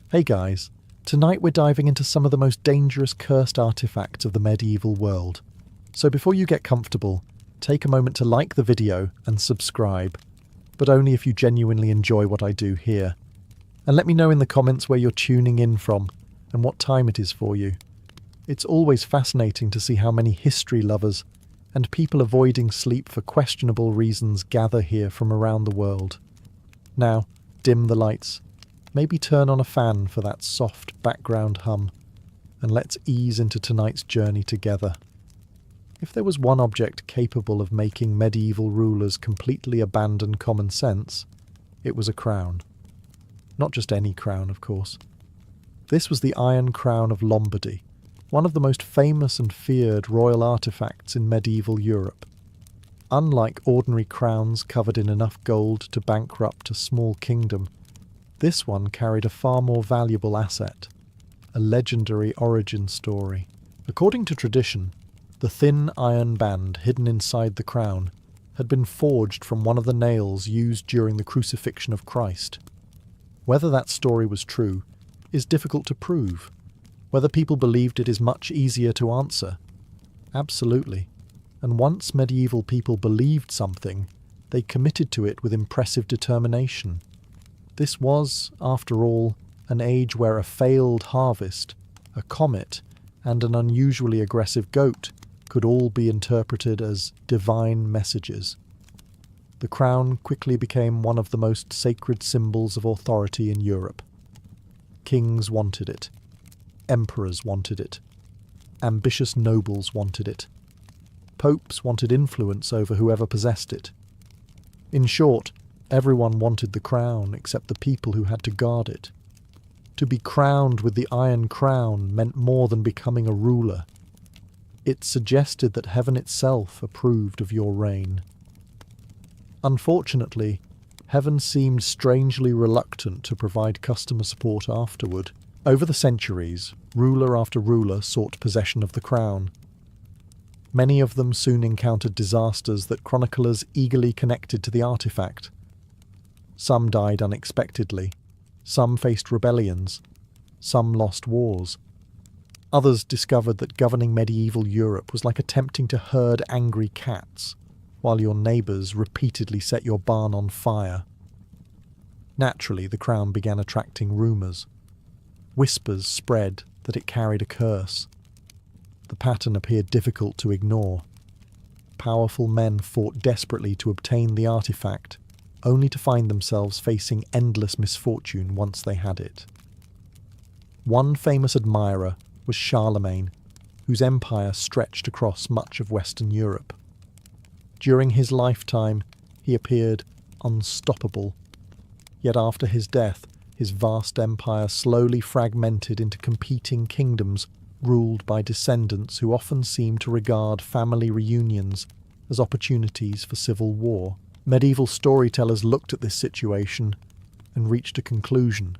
Hey guys, tonight we're diving into some of the most dangerous cursed artifacts of the medieval world. So before you get comfortable, take a moment to like the video and subscribe, but only if you genuinely enjoy what I do here. And let me know in the comments where you're tuning in from and what time it is for you. It's always fascinating to see how many history lovers and people avoiding sleep for questionable reasons gather here from around the world. Now, dim the lights, maybe turn on a fan for that soft background hum, and let's ease into tonight's journey together. If there was one object capable of making medieval rulers completely abandon common sense, it was a crown. Not just any crown, of course. This was the Iron Crown of Lombardy, one of the most famous and feared royal artifacts in medieval Europe. Unlike ordinary crowns covered in enough gold to bankrupt a small kingdom, this one carried a far more valuable asset, a legendary origin story. According to tradition, the thin iron band hidden inside the crown had been forged from one of the nails used during the crucifixion of Christ. Whether that story was true is difficult to prove. Whether people believed it is much easier to answer. Absolutely. And once medieval people believed something, they committed to it with impressive determination. This was, after all, an age where a failed harvest, a comet, and an unusually aggressive goat could all be interpreted as divine messages. The crown quickly became one of the most sacred symbols of authority in Europe. Kings wanted it. Emperors wanted it. Ambitious nobles wanted it. Popes wanted influence over whoever possessed it. In short, everyone wanted the crown except the people who had to guard it. To be crowned with the Iron Crown meant more than becoming a ruler. It suggested that heaven itself approved of your reign. Unfortunately, heaven seemed strangely reluctant to provide customer support afterward. Over the centuries, ruler after ruler sought possession of the crown. Many of them soon encountered disasters that chroniclers eagerly connected to the artifact. Some died unexpectedly, some faced rebellions, some lost wars. Others discovered that governing medieval Europe was like attempting to herd angry cats, while your neighbours repeatedly set your barn on fire. Naturally, the crown began attracting rumours. Whispers spread that it carried a curse. The pattern appeared difficult to ignore. Powerful men fought desperately to obtain the artifact, only to find themselves facing endless misfortune once they had it. One famous admirer was Charlemagne, whose empire stretched across much of Western Europe. During his lifetime, he appeared unstoppable. Yet after his death, his vast empire slowly fragmented into competing kingdoms ruled by descendants who often seemed to regard family reunions as opportunities for civil war. Medieval storytellers looked at this situation and reached a conclusion.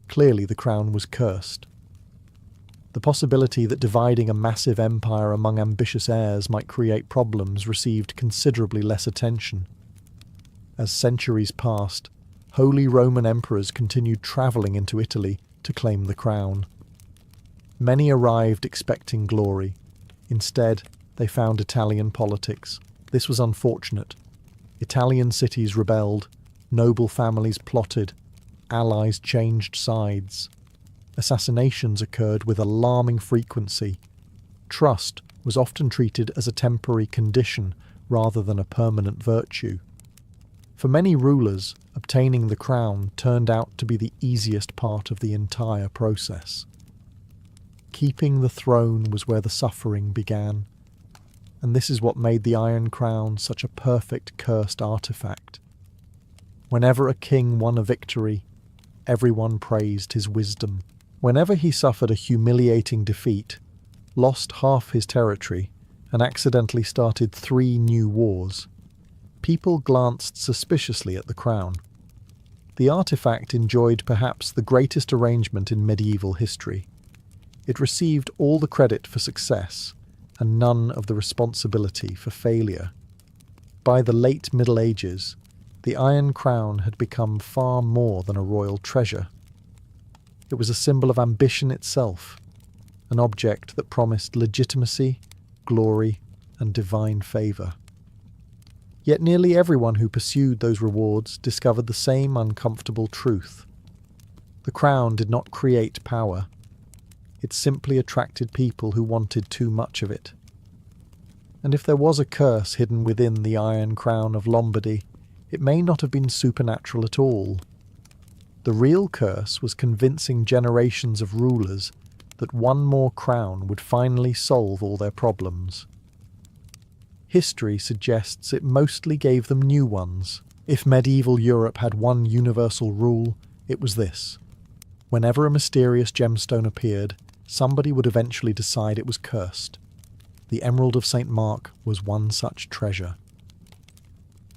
Clearly the crown was cursed. The possibility that dividing a massive empire among ambitious heirs might create problems received considerably less attention. As centuries passed, Holy Roman emperors continued travelling into Italy to claim the crown. Many arrived expecting glory. Instead, they found Italian politics. This was unfortunate. Italian cities rebelled, noble families plotted, allies changed sides. Assassinations occurred with alarming frequency. Trust was often treated as a temporary condition rather than a permanent virtue. For many rulers, obtaining the crown turned out to be the easiest part of the entire process. Keeping the throne was where the suffering began, and this is what made the Iron Crown such a perfect cursed artifact. Whenever a king won a victory, everyone praised his wisdom. Whenever he suffered a humiliating defeat, lost half his territory, and accidentally started 3 new wars, people glanced suspiciously at the crown. The artifact enjoyed perhaps the greatest arrangement in medieval history. It received all the credit for success and none of the responsibility for failure. By the late Middle Ages, the Iron Crown had become far more than a royal treasure. It was a symbol of ambition itself, an object that promised legitimacy, glory, and divine favour. Yet nearly everyone who pursued those rewards discovered the same uncomfortable truth. The crown did not create power. It simply attracted people who wanted too much of it. And if there was a curse hidden within the Iron Crown of Lombardy, it may not have been supernatural at all. The real curse was convincing generations of rulers that one more crown would finally solve all their problems. History suggests it mostly gave them new ones. If medieval Europe had one universal rule, it was this. Whenever a mysterious gemstone appeared, somebody would eventually decide it was cursed. The Emerald of St. Mark was one such treasure.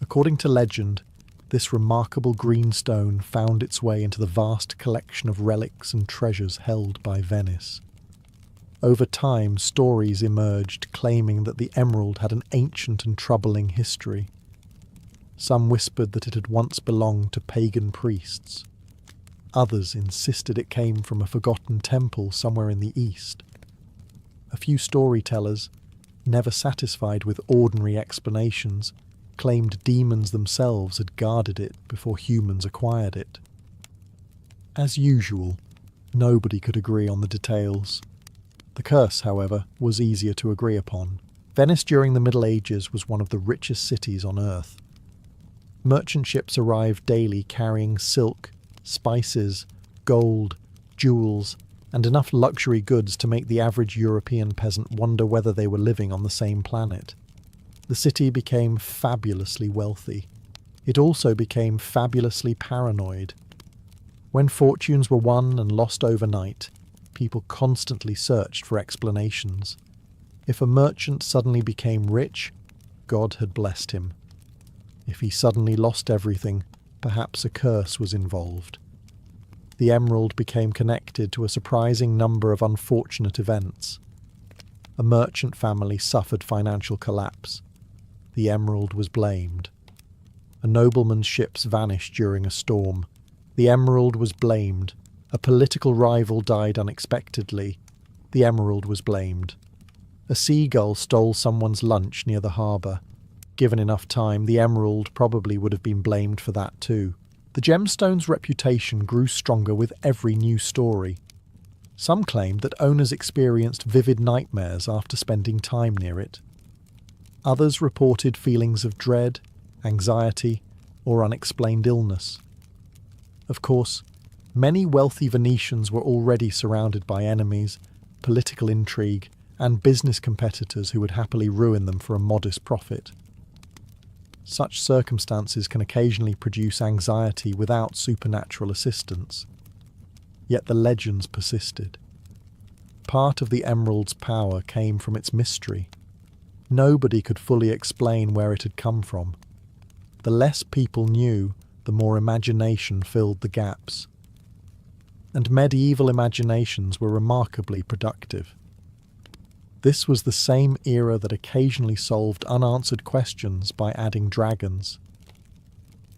According to legend, this remarkable green stone found its way into the vast collection of relics and treasures held by Venice. Over time, stories emerged claiming that the emerald had an ancient and troubling history. Some whispered that it had once belonged to pagan priests. Others insisted it came from a forgotten temple somewhere in the east. A few storytellers, never satisfied with ordinary explanations, claimed demons themselves had guarded it before humans acquired it. As usual, nobody could agree on the details. The curse, however, was easier to agree upon. Venice during the Middle Ages was one of the richest cities on earth. Merchant ships arrived daily carrying silk, spices, gold, jewels, and enough luxury goods to make the average European peasant wonder whether they were living on the same planet. The city became fabulously wealthy. It also became fabulously paranoid. When fortunes were won and lost overnight, people constantly searched for explanations. If a merchant suddenly became rich, God had blessed him. If he suddenly lost everything, perhaps a curse was involved. The emerald became connected to a surprising number of unfortunate events. A merchant family suffered financial collapse. The emerald was blamed. A nobleman's ships vanished during a storm. The emerald was blamed. A political rival died unexpectedly. The emerald was blamed. A seagull stole someone's lunch near the harbour. Given enough time, the emerald probably would have been blamed for that too. The gemstone's reputation grew stronger with every new story. Some claimed that owners experienced vivid nightmares after spending time near it. Others reported feelings of dread, anxiety, or unexplained illness. Of course, many wealthy Venetians were already surrounded by enemies, political intrigue, and business competitors who would happily ruin them for a modest profit. Such circumstances can occasionally produce anxiety without supernatural assistance. Yet the legends persisted. Part of the emerald's power came from its mystery. Nobody could fully explain where it had come from. The less people knew, the more imagination filled the gaps. And medieval imaginations were remarkably productive. This was the same era that occasionally solved unanswered questions by adding dragons.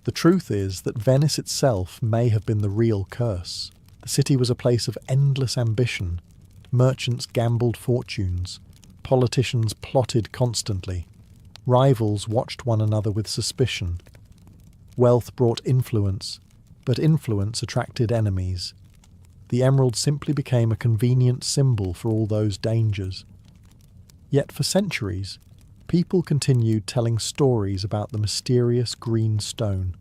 The truth is that Venice itself may have been the real curse. The city was a place of endless ambition. Merchants gambled fortunes. Politicians plotted constantly. Rivals watched one another with suspicion. Wealth brought influence, but influence attracted enemies. The emerald simply became a convenient symbol for all those dangers. Yet for centuries, people continued telling stories about the mysterious green stone.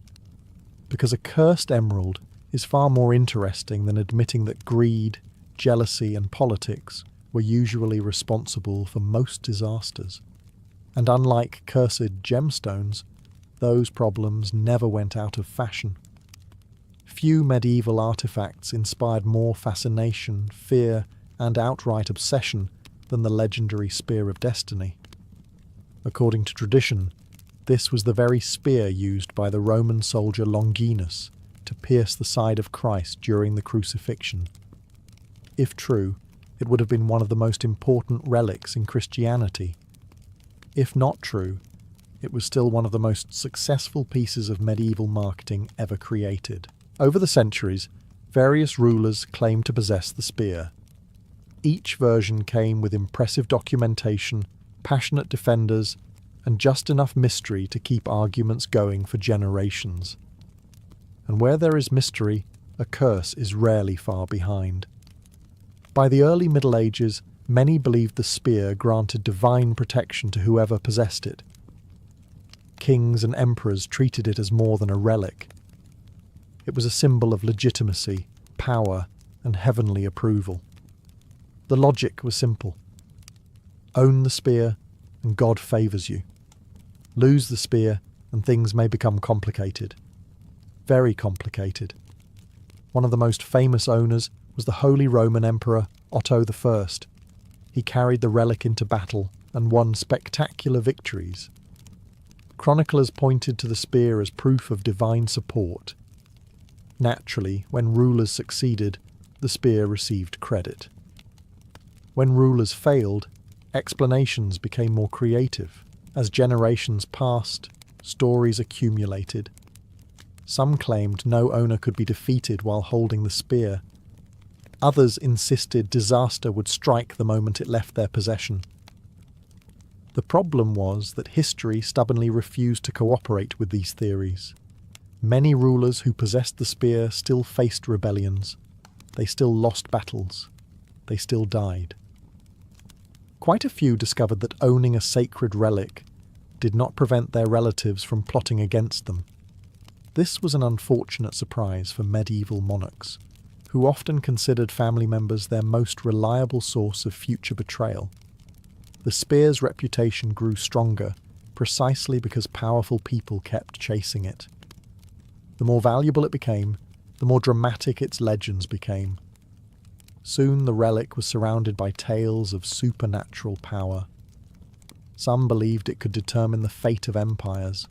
Because a cursed emerald is far more interesting than admitting that greed, jealousy, and politics were usually responsible for most disasters. And unlike cursed gemstones, those problems never went out of fashion. Few medieval artifacts inspired more fascination, fear, and outright obsession than the legendary Spear of Destiny. According to tradition, this was the very spear used by the Roman soldier Longinus to pierce the side of Christ during the crucifixion. If true, it would have been one of the most important relics in Christianity. If not true, it was still one of the most successful pieces of medieval marketing ever created. Over the centuries, Various rulers claimed to possess the spear. Each version came with impressive documentation, passionate defenders, and just enough mystery to keep arguments going for generations. And where there is mystery, a curse is rarely far behind. By the early Middle Ages, many believed the spear granted divine protection to whoever possessed it. Kings and emperors treated it as more than a relic. It was a symbol of legitimacy, power, and heavenly approval. The logic was simple. Own the spear, and God favours you. Lose the spear, and things may become complicated. Very complicated. One of the most famous owners was the Holy Roman Emperor Otto I. He carried the relic into battle and won spectacular victories. Chroniclers pointed to the spear as proof of divine support. Naturally, when rulers succeeded, the spear received credit. When rulers failed, explanations became more creative. As generations passed, stories accumulated. Some claimed no owner could be defeated while holding the spear. Others insisted disaster would strike the moment it left their possession. The problem was that history stubbornly refused to cooperate with these theories. Many rulers who possessed the spear still faced rebellions. They still lost battles. They still died. Quite a few discovered that owning a sacred relic did not prevent their relatives from plotting against them. This was an unfortunate surprise for medieval monarchs, who often considered family members their most reliable source of future betrayal. The spear's reputation grew stronger precisely because powerful people kept chasing it. The more valuable it became, the more dramatic its legends became. Soon the relic was surrounded by tales of supernatural power. Some believed it could determine the fate of empires.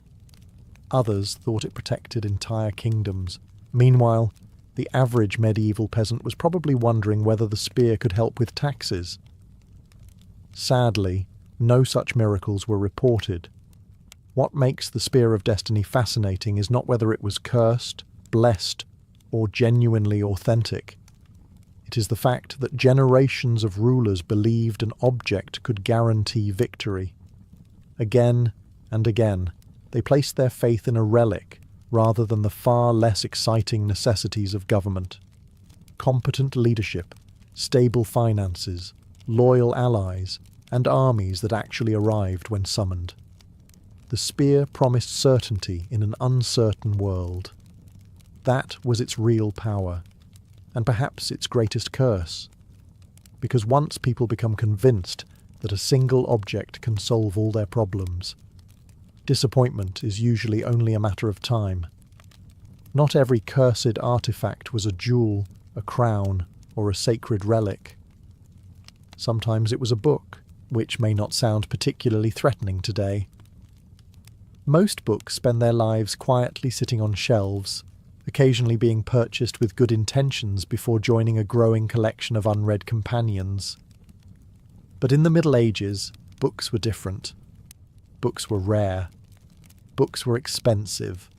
Others thought it protected entire kingdoms. Meanwhile, the average medieval peasant was probably wondering whether the spear could help with taxes. Sadly, no such miracles were reported. What makes the Spear of Destiny fascinating is not whether it was cursed, blessed, or genuinely authentic. It is the fact that generations of rulers believed an object could guarantee victory. Again and again, they placed their faith in a relic rather than the far less exciting necessities of government. Competent leadership, stable finances, loyal allies, and armies that actually arrived when summoned. The spear promised certainty in an uncertain world. That was its real power, and perhaps its greatest curse. Because once people become convinced that a single object can solve all their problems, disappointment is usually only a matter of time. Not every cursed artifact was a jewel, a crown, or a sacred relic. Sometimes it was a book, which may not sound particularly threatening today. Most books spend their lives quietly sitting on shelves, occasionally being purchased with good intentions before joining a growing collection of unread companions. But in the Middle Ages, books were different. Books were rare. Books were expensive.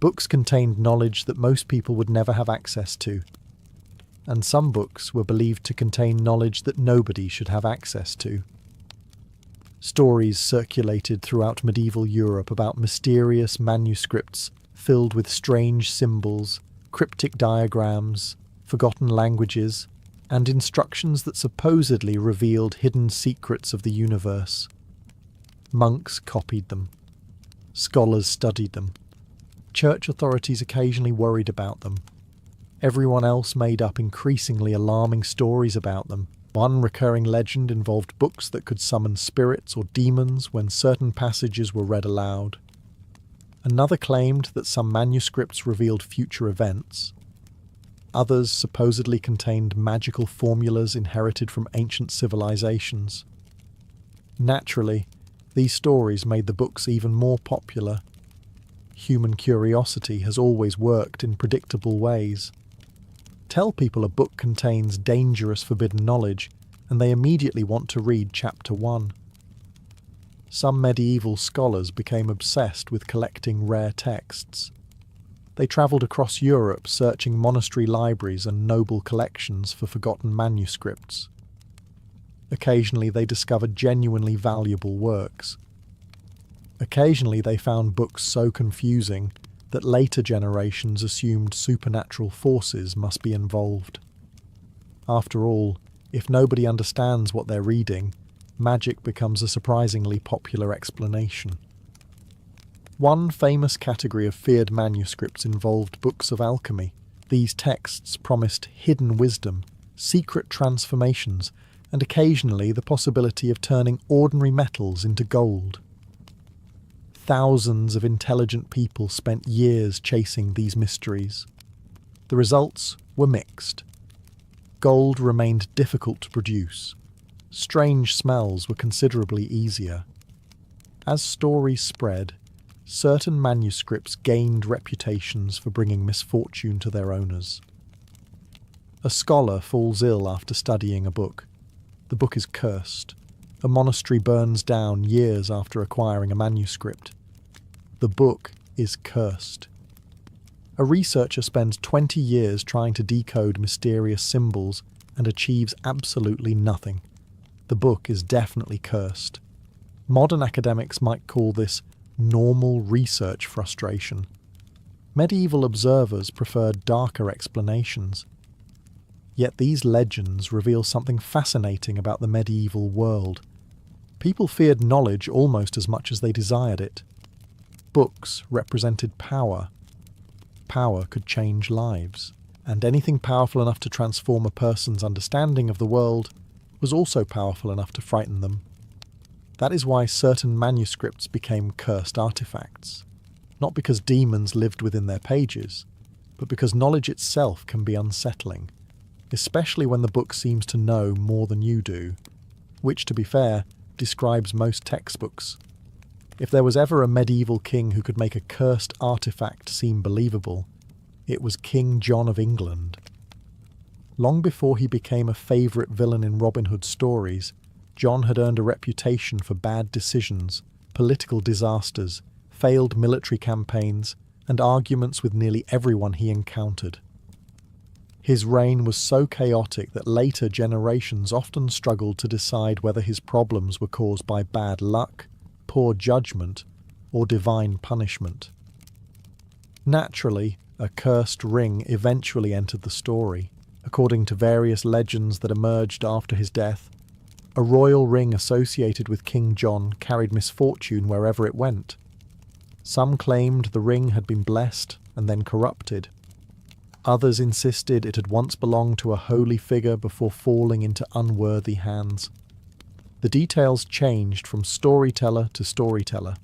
Books contained knowledge that most people would never have access to. And some books were believed to contain knowledge that nobody should have access to. Stories circulated throughout medieval Europe about mysterious manuscripts filled with strange symbols, cryptic diagrams, forgotten languages, and instructions that supposedly revealed hidden secrets of the universe. Monks copied them. Scholars studied them. Church authorities occasionally worried about them. Everyone else made up increasingly alarming stories about them. One recurring legend involved books that could summon spirits or demons when certain passages were read aloud. Another claimed that some manuscripts revealed future events. Others supposedly contained magical formulas inherited from ancient civilizations. Naturally, these stories made the books even more popular. Human curiosity has always worked in predictable ways. Tell people a book contains dangerous forbidden knowledge, and they immediately want to read chapter 1. Some medieval scholars became obsessed with collecting rare texts. They travelled across Europe searching monastery libraries and noble collections for forgotten manuscripts. Occasionally they discovered genuinely valuable works. Occasionally they found books so confusing that later generations assumed supernatural forces must be involved. After all, if nobody understands what they're reading, magic becomes a surprisingly popular explanation. One famous category of feared manuscripts involved books of alchemy. These texts promised hidden wisdom, secret transformations, and occasionally the possibility of turning ordinary metals into gold. Thousands of intelligent people spent years chasing these mysteries. The results were mixed. Gold remained difficult to produce. Strange smells were considerably easier. As stories spread, certain manuscripts gained reputations for bringing misfortune to their owners. A scholar falls ill after studying a book. The book is cursed. A monastery burns down years after acquiring a manuscript. The book is cursed. A researcher spends 20 years trying to decode mysterious symbols and achieves absolutely nothing. The book is definitely cursed. Modern academics might call this normal research frustration. Medieval observers preferred darker explanations. Yet these legends reveal something fascinating about the medieval world. People feared knowledge almost as much as they desired it. Books represented power. Power could change lives, and anything powerful enough to transform a person's understanding of the world was also powerful enough to frighten them. That is why certain manuscripts became cursed artifacts, not because demons lived within their pages, but because knowledge itself can be unsettling, especially when the book seems to know more than you do, which, to be fair, describes most textbooks. If there was ever a medieval king who could make a cursed artifact seem believable, it was King John of England. Long before he became a favourite villain in Robin Hood stories, John had earned a reputation for bad decisions, political disasters, failed military campaigns, and arguments with nearly everyone he encountered. His reign was so chaotic that later generations often struggled to decide whether his problems were caused by bad luck, poor judgment, or divine punishment. Naturally, a cursed ring eventually entered the story. According to various legends that emerged after his death, a royal ring associated with King John carried misfortune wherever it went. Some claimed the ring had been blessed and then corrupted. Others insisted it had once belonged to a holy figure before falling into unworthy hands. The details changed from storyteller to storyteller.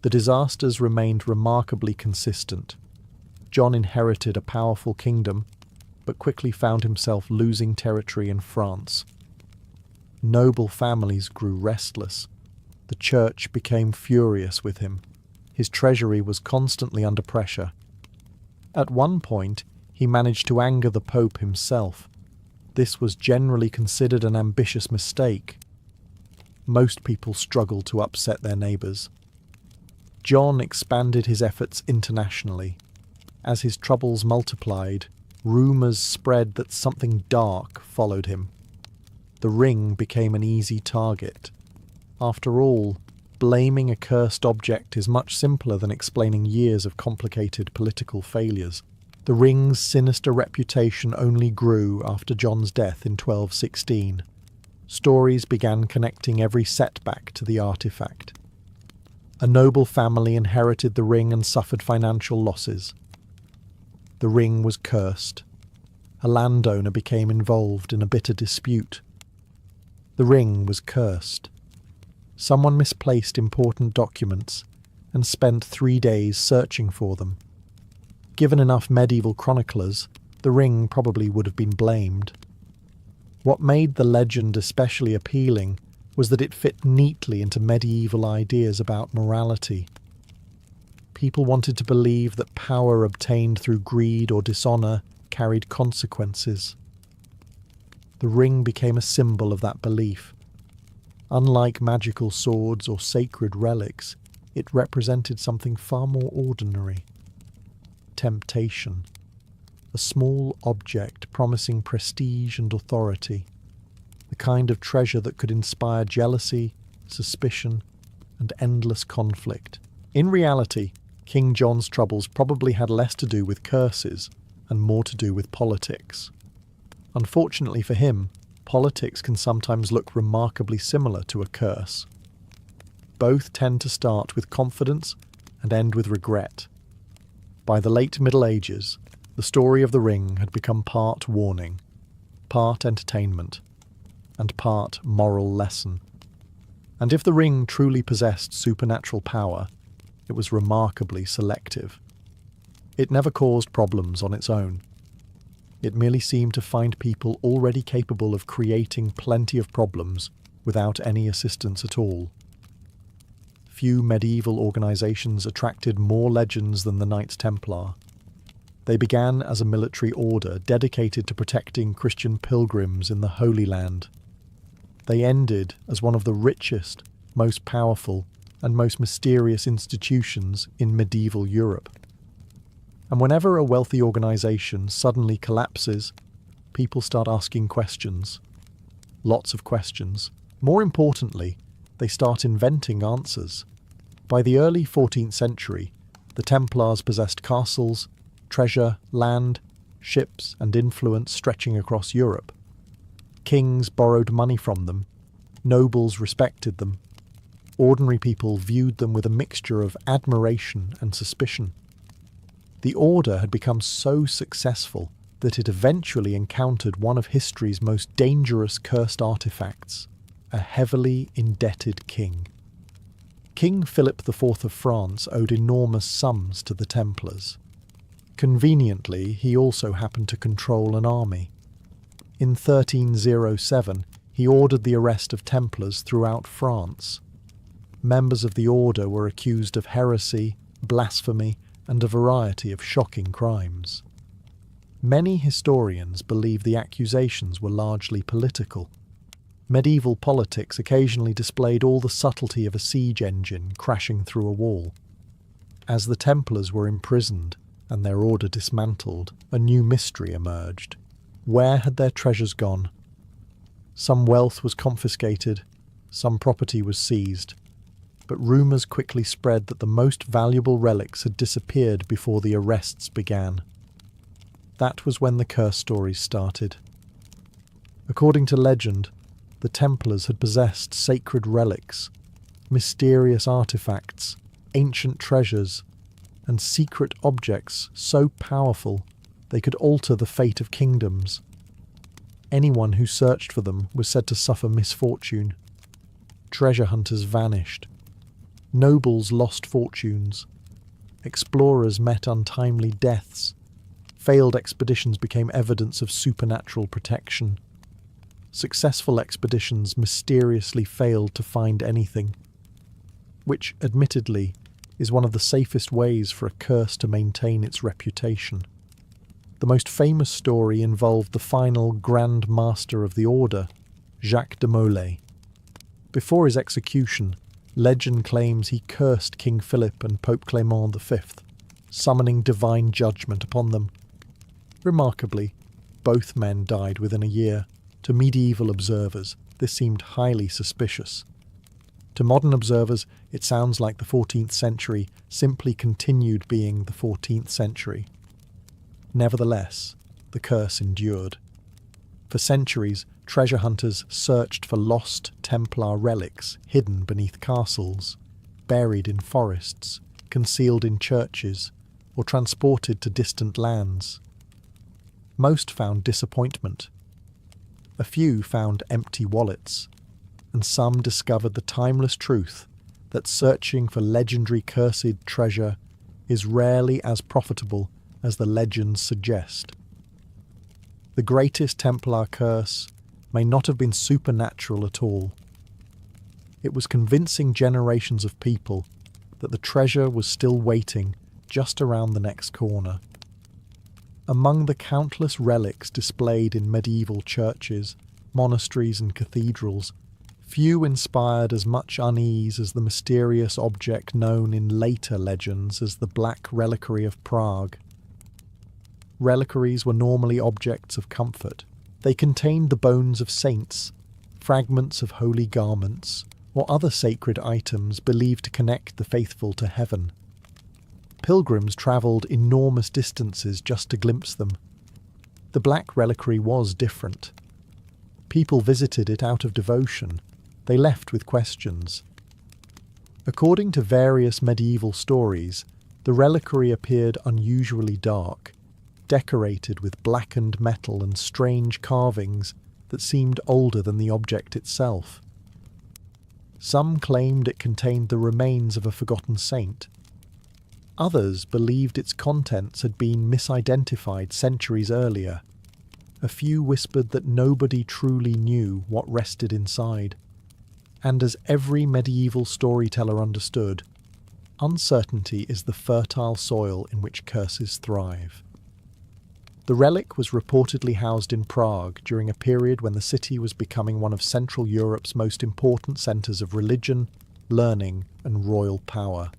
The disasters remained remarkably consistent. John inherited a powerful kingdom, but quickly found himself losing territory in France. Noble families grew restless. The church became furious with him. His treasury was constantly under pressure. At one point, he managed to anger the Pope himself. This was generally considered an ambitious mistake. Most people struggled to upset their neighbours. John expanded his efforts internationally. As his troubles multiplied, rumours spread that something dark followed him. The ring became an easy target. After all, blaming a cursed object is much simpler than explaining years of complicated political failures. The ring's sinister reputation only grew after John's death in 1216. Stories began connecting every setback to the artifact. A noble family inherited the ring and suffered financial losses. The ring was cursed. A landowner became involved in a bitter dispute. The ring was cursed. Someone misplaced important documents and spent 3 days searching for them. Given enough medieval chroniclers, the ring probably would have been blamed. What made the legend especially appealing was that it fit neatly into medieval ideas about morality. People wanted to believe that power obtained through greed or dishonour carried consequences. The ring became a symbol of that belief. Unlike magical swords or sacred relics, it represented something far more ordinary. temptation, a small object promising prestige and authority, the kind of treasure that could inspire jealousy, suspicion, and endless conflict. In reality, King John's troubles probably had less to do with curses and more to do with politics. Unfortunately for him, politics can sometimes look remarkably similar to a curse. Both tend to start with confidence and end with regret. By the late Middle Ages, the story of the ring had become part warning, part entertainment, and part moral lesson. And if the ring truly possessed supernatural power, it was remarkably selective. It never caused problems on its own. It merely seemed to find people already capable of creating plenty of problems without any assistance at all. Few medieval organizations attracted more legends than the Knights Templar. They began as a military order dedicated to protecting Christian pilgrims in the Holy Land. They ended as one of the richest, most powerful, and most mysterious institutions in medieval Europe. And whenever a wealthy organization suddenly collapses, people start asking questions. Lots of questions. More importantly, they start inventing answers. By the early 14th century, the Templars possessed castles, treasure, land, ships, and influence stretching across Europe. Kings borrowed money from them. Nobles respected them. Ordinary people viewed them with a mixture of admiration and suspicion. The order had become so successful that it eventually encountered one of history's most dangerous cursed artifacts, a heavily indebted king. King Philip IV of France owed enormous sums to the Templars. Conveniently, he also happened to control an army. In 1307, he ordered the arrest of Templars throughout France. Members of the order were accused of heresy, blasphemy, and a variety of shocking crimes. Many historians believe the accusations were largely political. Medieval politics occasionally displayed all the subtlety of a siege engine crashing through a wall. As the Templars were imprisoned and their order dismantled, a new mystery emerged. Where had their treasures gone? Some wealth was confiscated, some property was seized, but rumours quickly spread that the most valuable relics had disappeared before the arrests began. That was when the curse stories started. According to legend, the Templars had possessed sacred relics, mysterious artifacts, ancient treasures, and secret objects so powerful they could alter the fate of kingdoms. Anyone who searched for them was said to suffer misfortune. Treasure hunters vanished. Nobles lost fortunes. Explorers met untimely deaths. Failed expeditions became evidence of supernatural protection. Successful expeditions mysteriously failed to find anything, which, admittedly, is one of the safest ways for a curse to maintain its reputation. The most famous story involved the final Grand Master of the Order, Jacques de Molay. Before his execution, legend claims he cursed King Philip and Pope Clement V, summoning divine judgment upon them. Remarkably, both men died within a year. To medieval observers, this seemed highly suspicious. To modern observers, it sounds like the 14th century simply continued being the 14th century. Nevertheless, the curse endured. For centuries, treasure hunters searched for lost Templar relics hidden beneath castles, buried in forests, concealed in churches, or transported to distant lands. Most found disappointment. A few found empty wallets, and some discovered the timeless truth that searching for legendary cursed treasure is rarely as profitable as the legends suggest. The greatest Templar curse may not have been supernatural at all. It was convincing generations of people that the treasure was still waiting just around the next corner. Among the countless relics displayed in medieval churches, monasteries and cathedrals, few inspired as much unease as the mysterious object known in later legends as the Black Reliquary of Prague. reliquaries were normally objects of comfort. They contained the bones of saints, fragments of holy garments, or other sacred items believed to connect the faithful to heaven. Pilgrims travelled enormous distances just to glimpse them. The Black Reliquary was different. People visited it out of devotion. They left with questions. According to various medieval stories, the reliquary appeared unusually dark, decorated with blackened metal and strange carvings that seemed older than the object itself. Some claimed it contained the remains of a forgotten saint. Others believed its contents had been misidentified centuries earlier. A few whispered that nobody truly knew what rested inside. And as every medieval storyteller understood, uncertainty is the fertile soil in which curses thrive. The relic was reportedly housed in Prague during a period when the city was becoming one of Central Europe's most important centres of religion, learning, and royal power.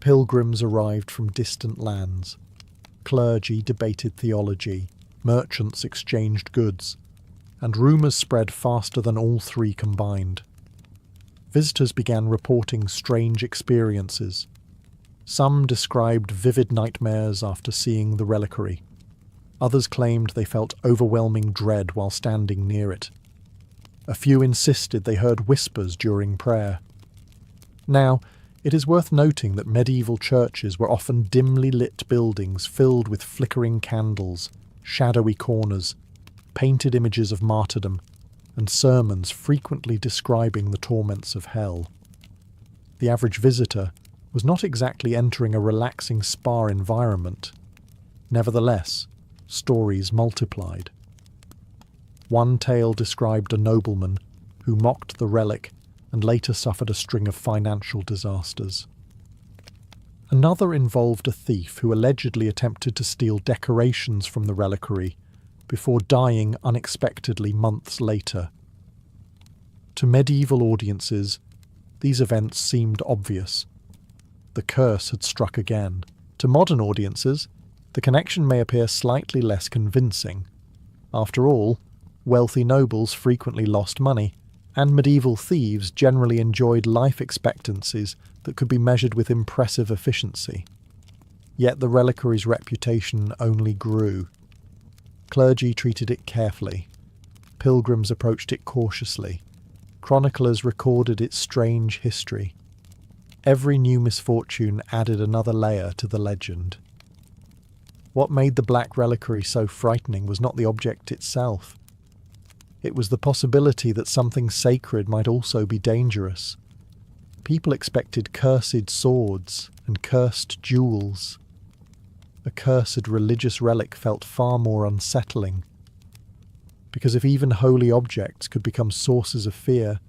Pilgrims arrived from distant lands. Clergy debated theology, merchants exchanged goods, and rumours spread faster than all three combined. Visitors began reporting strange experiences. Some described vivid nightmares after seeing the reliquary. Others claimed they felt overwhelming dread while standing near it. A few insisted they heard whispers during prayer. Now, it is worth noting that medieval churches were often dimly lit buildings filled with flickering candles, shadowy corners, painted images of martyrdom, and sermons frequently describing the torments of hell. The average visitor was not exactly entering a relaxing spa environment. Nevertheless, stories multiplied. One tale described a nobleman who mocked the relic and later suffered a string of financial disasters. Another involved a thief who allegedly attempted to steal decorations from the reliquary before dying unexpectedly months later. To medieval audiences, these events seemed obvious. The curse had struck again. To modern audiences, the connection may appear slightly less convincing. After all, wealthy nobles frequently lost money, and medieval thieves generally enjoyed life expectancies that could be measured with impressive efficiency. Yet the reliquary's reputation only grew. Clergy treated it carefully. Pilgrims approached it cautiously. Chroniclers recorded its strange history. Every new misfortune added another layer to the legend. What made the Black Reliquary so frightening was not the object itself. It was the possibility that something sacred might also be dangerous. People expected cursed swords and cursed jewels. A cursed religious relic felt far more unsettling. Because if even holy objects could become sources of fear,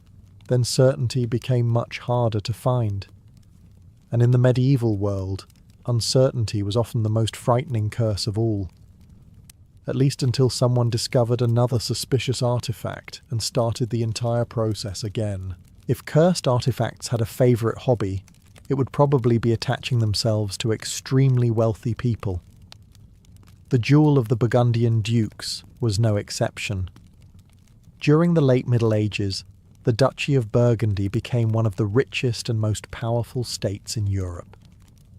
then certainty became much harder to find. And in the medieval world, uncertainty was often the most frightening curse of all. At least until someone discovered another suspicious artifact and started the entire process again. If cursed artifacts had a favourite hobby, it would probably be attaching themselves to extremely wealthy people. The Jewel of the Burgundian Dukes was no exception. During the late Middle Ages, the Duchy of Burgundy became one of the richest and most powerful states in Europe.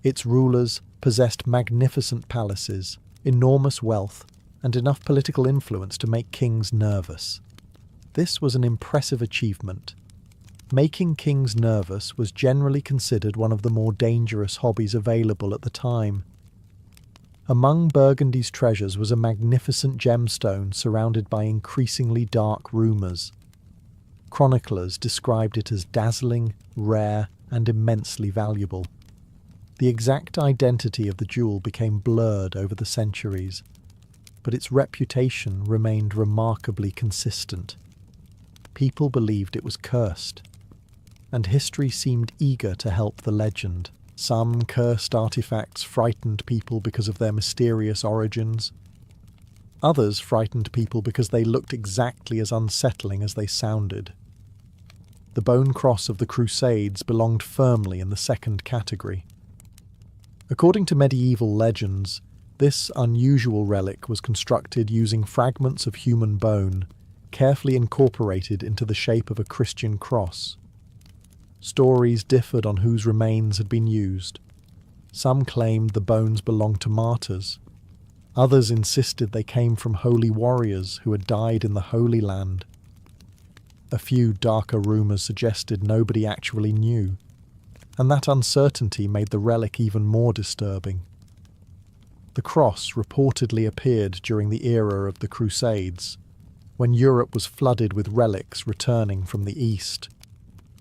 Its rulers possessed magnificent palaces, enormous wealth, and enough political influence to make kings nervous. This was an impressive achievement. Making kings nervous was generally considered one of the more dangerous hobbies available at the time. Among Burgundy's treasures was a magnificent gemstone surrounded by increasingly dark rumours. Chroniclers described it as dazzling, rare, and immensely valuable. The exact identity of the jewel became blurred over the centuries, but its reputation remained remarkably consistent. People believed it was cursed, and history seemed eager to help the legend. Some cursed artifacts frightened people because of their mysterious origins. Others frightened people because they looked exactly as unsettling as they sounded. The bone cross of the Crusades belonged firmly in the second category. According to medieval legends, This unusual relic was constructed using fragments of human bone, carefully incorporated into the shape of a Christian cross. Stories differed on whose remains had been used. Some claimed the bones belonged to martyrs. Others insisted they came from holy warriors who had died in the Holy Land. A few darker rumours suggested nobody actually knew, and that uncertainty made the relic even more disturbing. The cross reportedly appeared during the era of the Crusades, when Europe was flooded with relics returning from the East.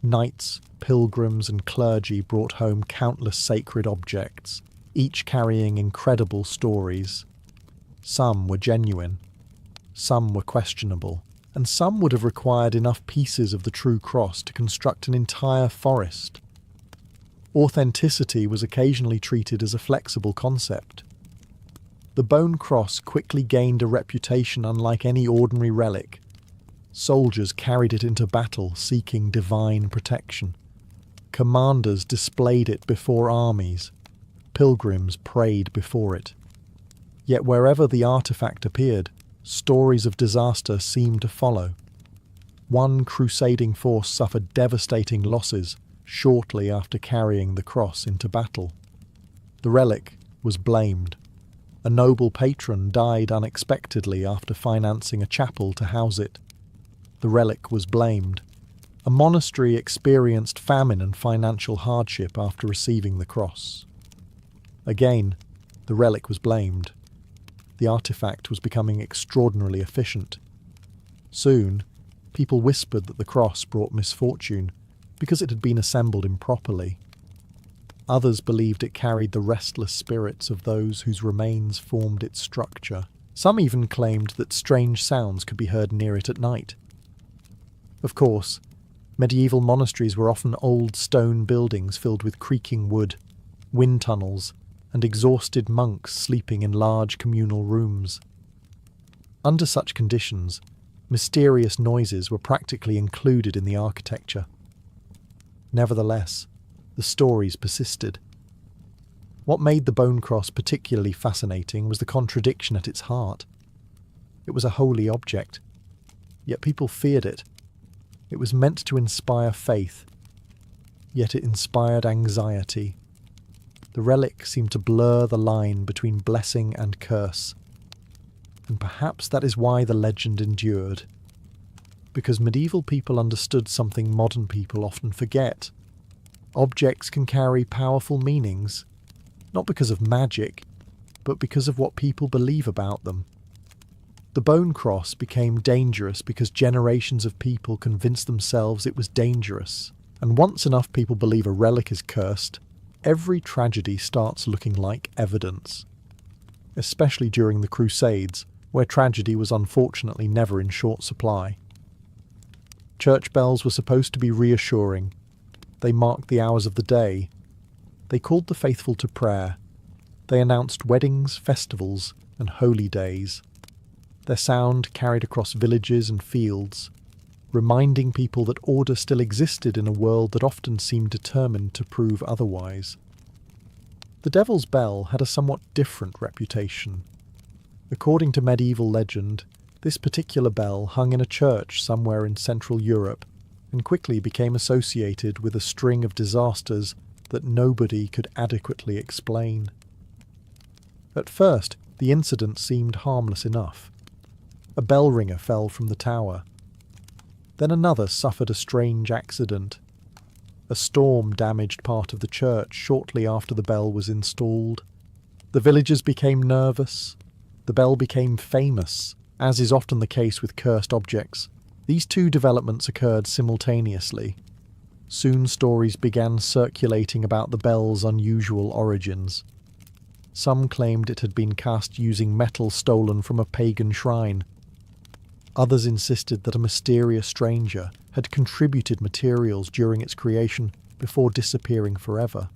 Knights, pilgrims, and clergy brought home countless sacred objects, each carrying incredible stories. Some were genuine, some were questionable, and some would have required enough pieces of the true cross to construct an entire forest. Authenticity was occasionally treated as a flexible concept. The bone cross quickly gained a reputation unlike any ordinary relic. Soldiers carried it into battle seeking divine protection. Commanders displayed it before armies. Pilgrims prayed before it. Yet wherever the artifact appeared, stories of disaster seemed to follow. One crusading force suffered devastating losses shortly after carrying the cross into battle. The relic was blamed. A noble patron died unexpectedly after financing a chapel to house it. The relic was blamed. A monastery experienced famine and financial hardship after receiving the cross. Again, the relic was blamed. The artifact was becoming extraordinarily efficient. Soon, people whispered that the cross brought misfortune because it had been assembled improperly. Others believed it carried the restless spirits of those whose remains formed its structure. Some even claimed that strange sounds could be heard near it at night. Of course, medieval monasteries were often old stone buildings filled with creaking wood, wind tunnels, and exhausted monks sleeping in large communal rooms. Under such conditions, mysterious noises were practically included in the architecture. Nevertheless, the stories persisted. What made the bone cross particularly fascinating was the contradiction at its heart. It was a holy object, yet people feared it. It was meant to inspire faith, yet it inspired anxiety. The relic seemed to blur the line between blessing and curse. And perhaps that is why the legend endured. Because medieval people understood something modern people often forget. Objects can carry powerful meanings, not because of magic, but because of what people believe about them. The bone cross became dangerous because generations of people convinced themselves it was dangerous. And once enough people believe a relic is cursed, every tragedy starts looking like evidence. Especially during the Crusades, where tragedy was unfortunately never in short supply. Church bells were supposed to be reassuring. They marked the hours of the day. They called the faithful to prayer. They announced weddings, festivals, and holy days. Their sound carried across villages and fields, reminding people that order still existed in a world that often seemed determined to prove otherwise. The Devil's Bell had a somewhat different reputation. According to medieval legend, this particular bell hung in a church somewhere in Central Europe and quickly became associated with a string of disasters that nobody could adequately explain. At first, the incident seemed harmless enough. A bell ringer fell from the tower. Then another suffered a strange accident. A storm damaged part of the church shortly after the bell was installed. The villagers became nervous. The bell became famous, as is often the case with cursed objects. These two developments occurred simultaneously. Soon stories began circulating about the bell's unusual origins. Some claimed it had been cast using metal stolen from a pagan shrine. Others insisted that a mysterious stranger had contributed materials during its creation before disappearing forever.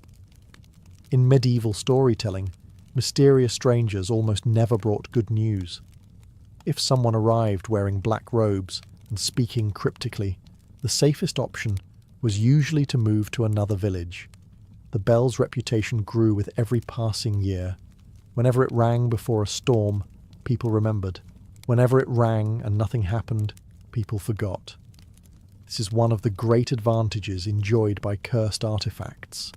In medieval storytelling, mysterious strangers almost never brought good news. If someone arrived wearing black robes and speaking cryptically, the safest option was usually to move to another village. The bell's reputation grew with every passing year. Whenever it rang before a storm, people remembered. Whenever it rang and nothing happened, people forgot. This is one of the great advantages enjoyed by cursed artifacts.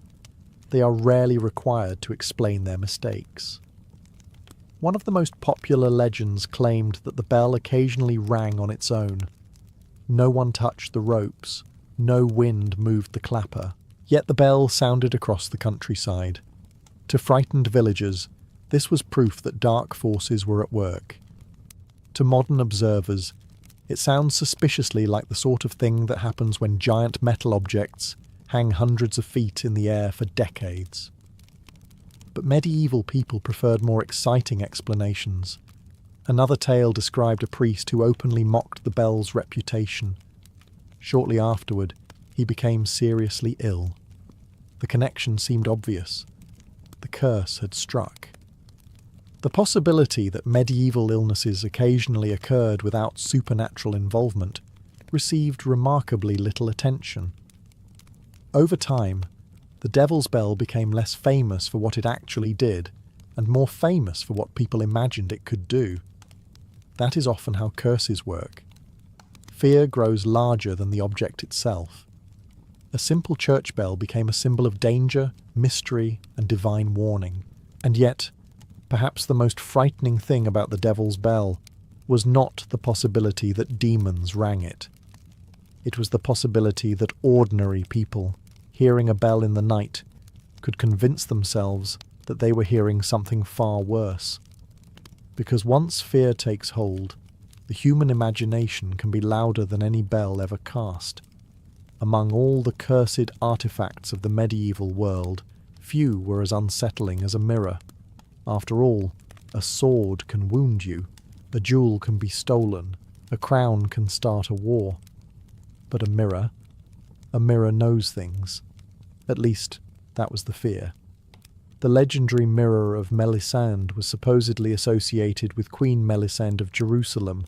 They are rarely required to explain their mistakes. One of the most popular legends claimed that the bell occasionally rang on its own. No one touched the ropes, no wind moved the clapper, yet the bell sounded across the countryside. To frightened villagers, this was proof that dark forces were at work. To modern observers, it sounds suspiciously like the sort of thing that happens when giant metal objects hang hundreds of feet in the air for decades. But medieval people preferred more exciting explanations. Another tale described a priest who openly mocked the bell's reputation. Shortly afterward, he became seriously ill. The connection seemed obvious. The curse had struck. The possibility that medieval illnesses occasionally occurred without supernatural involvement received remarkably little attention. Over time, the Devil's Bell became less famous for what it actually did, and more famous for what people imagined it could do. That is often how curses work. Fear grows larger than the object itself. A simple church bell became a symbol of danger, mystery, and divine warning. And yet, perhaps the most frightening thing about the Devil's Bell was not the possibility that demons rang it. It was the possibility that ordinary people, hearing a bell in the night, could convince themselves that they were hearing something far worse. Because once fear takes hold, the human imagination can be louder than any bell ever cast. Among all the cursed artifacts of the medieval world, few were as unsettling as a mirror. After all, a sword can wound you, a jewel can be stolen, a crown can start a war. But a mirror knows things. At least, that was the fear. The legendary mirror of Melisande was supposedly associated with Queen Melisande of Jerusalem,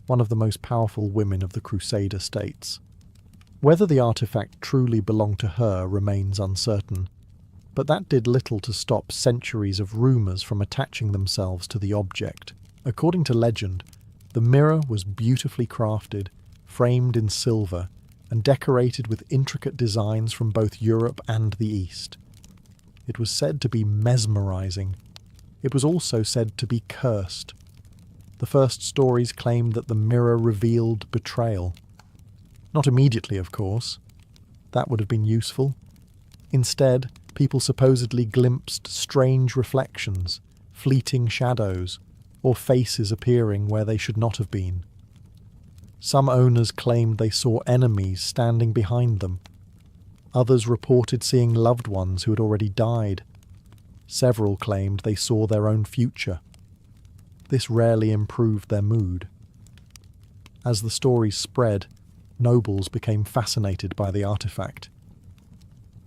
one of the most powerful women of the Crusader states. Whether the artifact truly belonged to her remains uncertain, but that did little to stop centuries of rumours from attaching themselves to the object. According to legend, the mirror was beautifully crafted, framed in silver, and decorated with intricate designs from both Europe and the East. It was said to be mesmerizing. It was also said to be cursed. The first stories claimed that the mirror revealed betrayal. Not immediately, of course. That would have been useful. Instead, people supposedly glimpsed strange reflections, fleeting shadows, or faces appearing where they should not have been. Some owners claimed they saw enemies standing behind them. Others reported seeing loved ones who had already died. Several claimed they saw their own future. This rarely improved their mood. As the stories spread, nobles became fascinated by the artifact.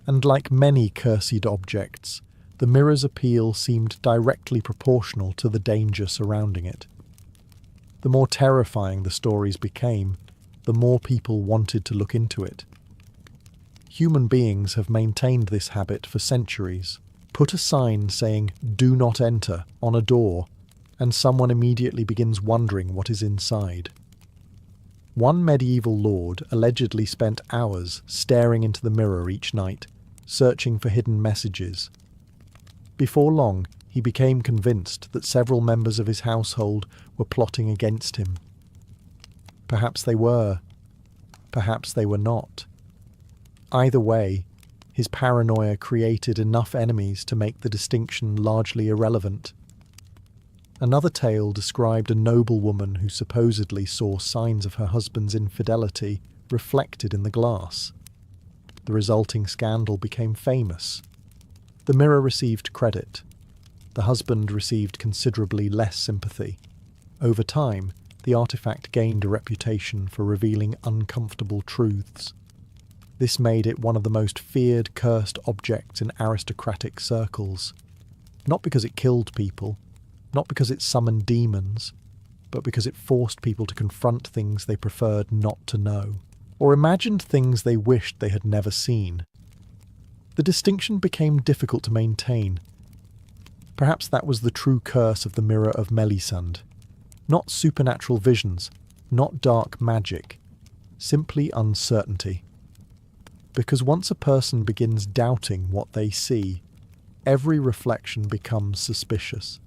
And like many cursed objects, the mirror's appeal seemed directly proportional to the danger surrounding it. The more terrifying the stories became, the more people wanted to look into it. Human beings have maintained this habit for centuries. Put a sign saying, "Do not enter," on a door, and someone immediately begins wondering what is inside. One medieval lord allegedly spent hours staring into the mirror each night, searching for hidden messages. Before long, he became convinced that several members of his household were plotting against him. Perhaps they were. Perhaps they were not. Either way, his paranoia created enough enemies to make the distinction largely irrelevant. Another tale described a noblewoman who supposedly saw signs of her husband's infidelity reflected in the glass. The resulting scandal became famous. The mirror received credit. The husband received considerably less sympathy. Over time, the artifact gained a reputation for revealing uncomfortable truths. This made it one of the most feared cursed objects in aristocratic circles. Not because it killed people, not because it summoned demons, but because it forced people to confront things they preferred not to know, or imagined things they wished they had never seen. The distinction became difficult to maintain. Perhaps that was the true curse of the Mirror of Melisande. Not supernatural visions, not dark magic, simply uncertainty. Because once a person begins doubting what they see, every reflection becomes suspicious.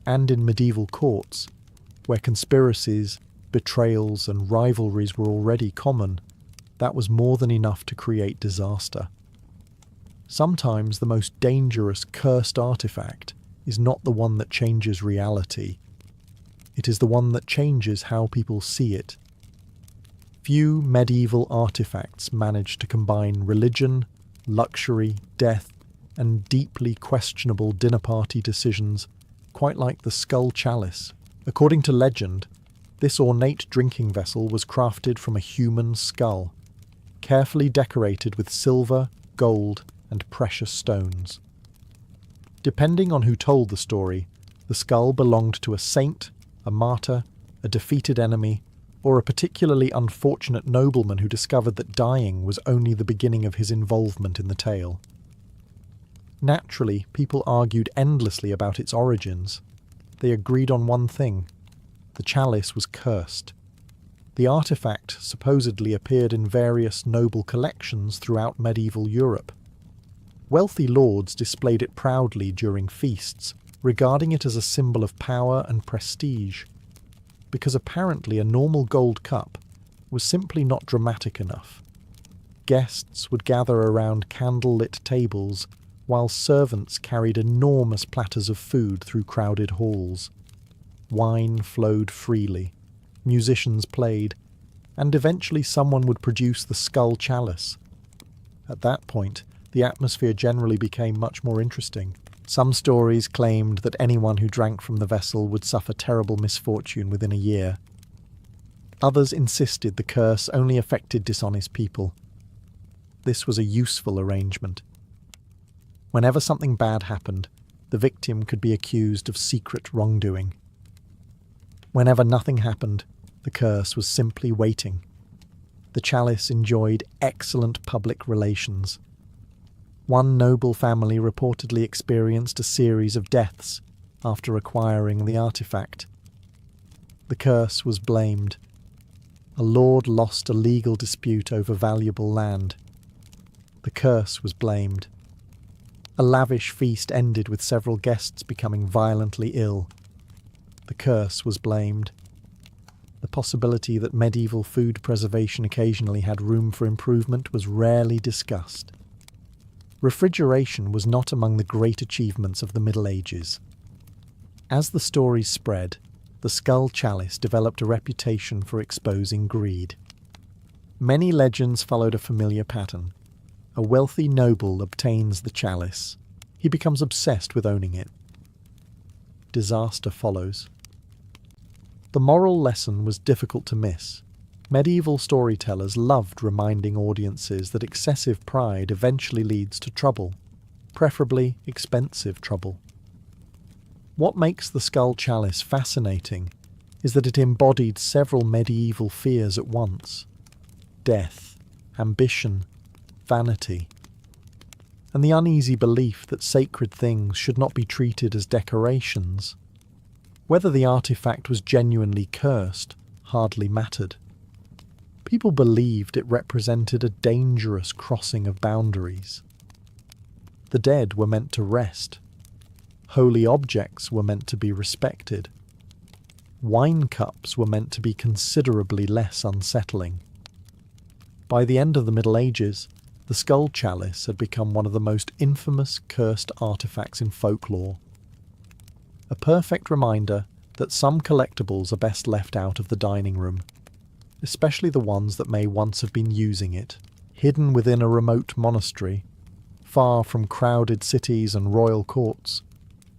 And in medieval courts, where conspiracies, betrayals and rivalries were already common, that was more than enough to create disaster. Sometimes the most dangerous cursed artifact is not the one that changes reality. It is the one that changes how people see it. Few medieval artifacts managed to combine religion, luxury, death, and deeply questionable dinner party decisions, quite like the skull chalice. According to legend, this ornate drinking vessel was crafted from a human skull, carefully decorated with silver, gold, and precious stones. Depending on who told the story, the skull belonged to a saint, a martyr, a defeated enemy, or a particularly unfortunate nobleman who discovered that dying was only the beginning of his involvement in the tale. Naturally, people argued endlessly about its origins. They agreed on one thing: the chalice was cursed. The artifact supposedly appeared in various noble collections throughout medieval Europe. Wealthy lords displayed it proudly during feasts, regarding it as a symbol of power and prestige, because apparently a normal gold cup was simply not dramatic enough. Guests would gather around candle-lit tables while servants carried enormous platters of food through crowded halls. Wine flowed freely, musicians played, and eventually someone would produce the skull chalice. At that point, the atmosphere generally became much more interesting. Some stories claimed that anyone who drank from the vessel would suffer terrible misfortune within a year. Others insisted the curse only affected dishonest people. This was a useful arrangement. Whenever something bad happened, the victim could be accused of secret wrongdoing. Whenever nothing happened, the curse was simply waiting. The chalice enjoyed excellent public relations. One noble family reportedly experienced a series of deaths after acquiring the artifact. The curse was blamed. A lord lost a legal dispute over valuable land. The curse was blamed. A lavish feast ended with several guests becoming violently ill. The curse was blamed. The possibility that medieval food preservation occasionally had room for improvement was rarely discussed. Refrigeration was not among the great achievements of the Middle Ages. As the stories spread, the skull chalice developed a reputation for exposing greed. Many legends followed a familiar pattern. A wealthy noble obtains the chalice. He becomes obsessed with owning it. Disaster follows. The moral lesson was difficult to miss. Medieval storytellers loved reminding audiences that excessive pride eventually leads to trouble, preferably expensive trouble. What makes the skull chalice fascinating is that it embodied several medieval fears at once: death, ambition, vanity, and the uneasy belief that sacred things should not be treated as decorations. Whether the artifact was genuinely cursed hardly mattered. People believed it represented a dangerous crossing of boundaries. The dead were meant to rest. Holy objects were meant to be respected. Wine cups were meant to be considerably less unsettling. By the end of the Middle Ages, the skull chalice had become one of the most infamous cursed artifacts in folklore. A perfect reminder that some collectibles are best left out of the dining room, especially the ones that may once have been using it. Hidden within a remote monastery, far from crowded cities and royal courts,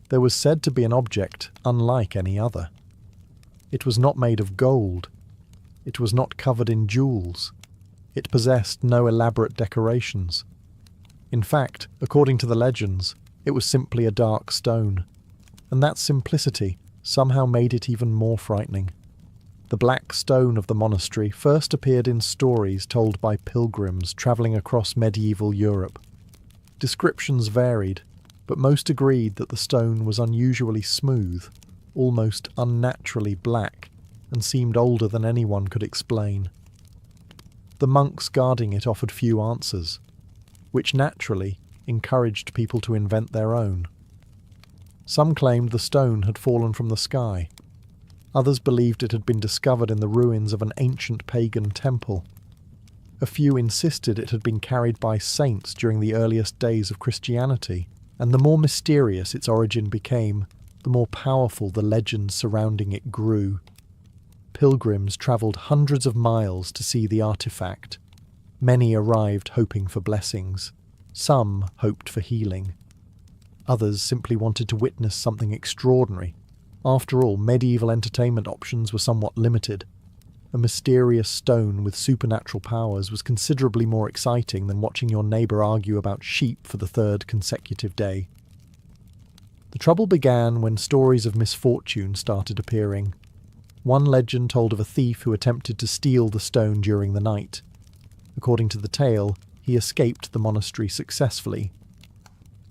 there was said to be an object unlike any other. It was not made of gold. It was not covered in jewels. It possessed no elaborate decorations. In fact, according to the legends, it was simply a dark stone, and that simplicity somehow made it even more frightening. The black stone of the monastery first appeared in stories told by pilgrims travelling across medieval Europe. Descriptions varied, but most agreed that the stone was unusually smooth, almost unnaturally black, and seemed older than anyone could explain. The monks guarding it offered few answers, which naturally encouraged people to invent their own. Some claimed the stone had fallen from the sky. Others believed it had been discovered in the ruins of an ancient pagan temple. A few insisted it had been carried by saints during the earliest days of Christianity, and the more mysterious its origin became, the more powerful the legends surrounding it grew. Pilgrims travelled hundreds of miles to see the artifact. Many arrived hoping for blessings. Some hoped for healing. Others simply wanted to witness something extraordinary. After all, medieval entertainment options were somewhat limited. A mysterious stone with supernatural powers was considerably more exciting than watching your neighbour argue about sheep for the third consecutive day. The trouble began when stories of misfortune started appearing. One legend told of a thief who attempted to steal the stone during the night. According to the tale, he escaped the monastery successfully.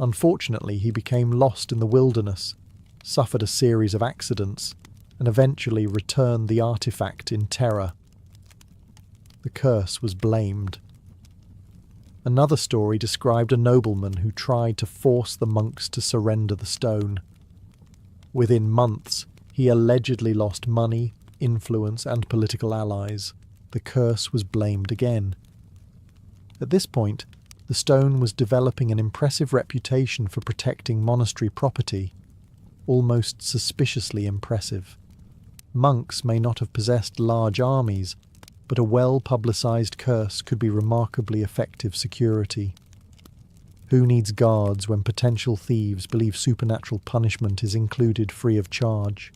Unfortunately, he became lost in the wilderness, suffered a series of accidents, and eventually returned the artifact in terror. The curse was blamed. Another story described a nobleman who tried to force the monks to surrender the stone. Within months, he allegedly lost money, influence, and political allies. The curse was blamed again. At this point, the stone was developing an impressive reputation for protecting monastery property, almost suspiciously impressive. Monks may not have possessed large armies, but a well-publicised curse could be remarkably effective security. Who needs guards when potential thieves believe supernatural punishment is included free of charge?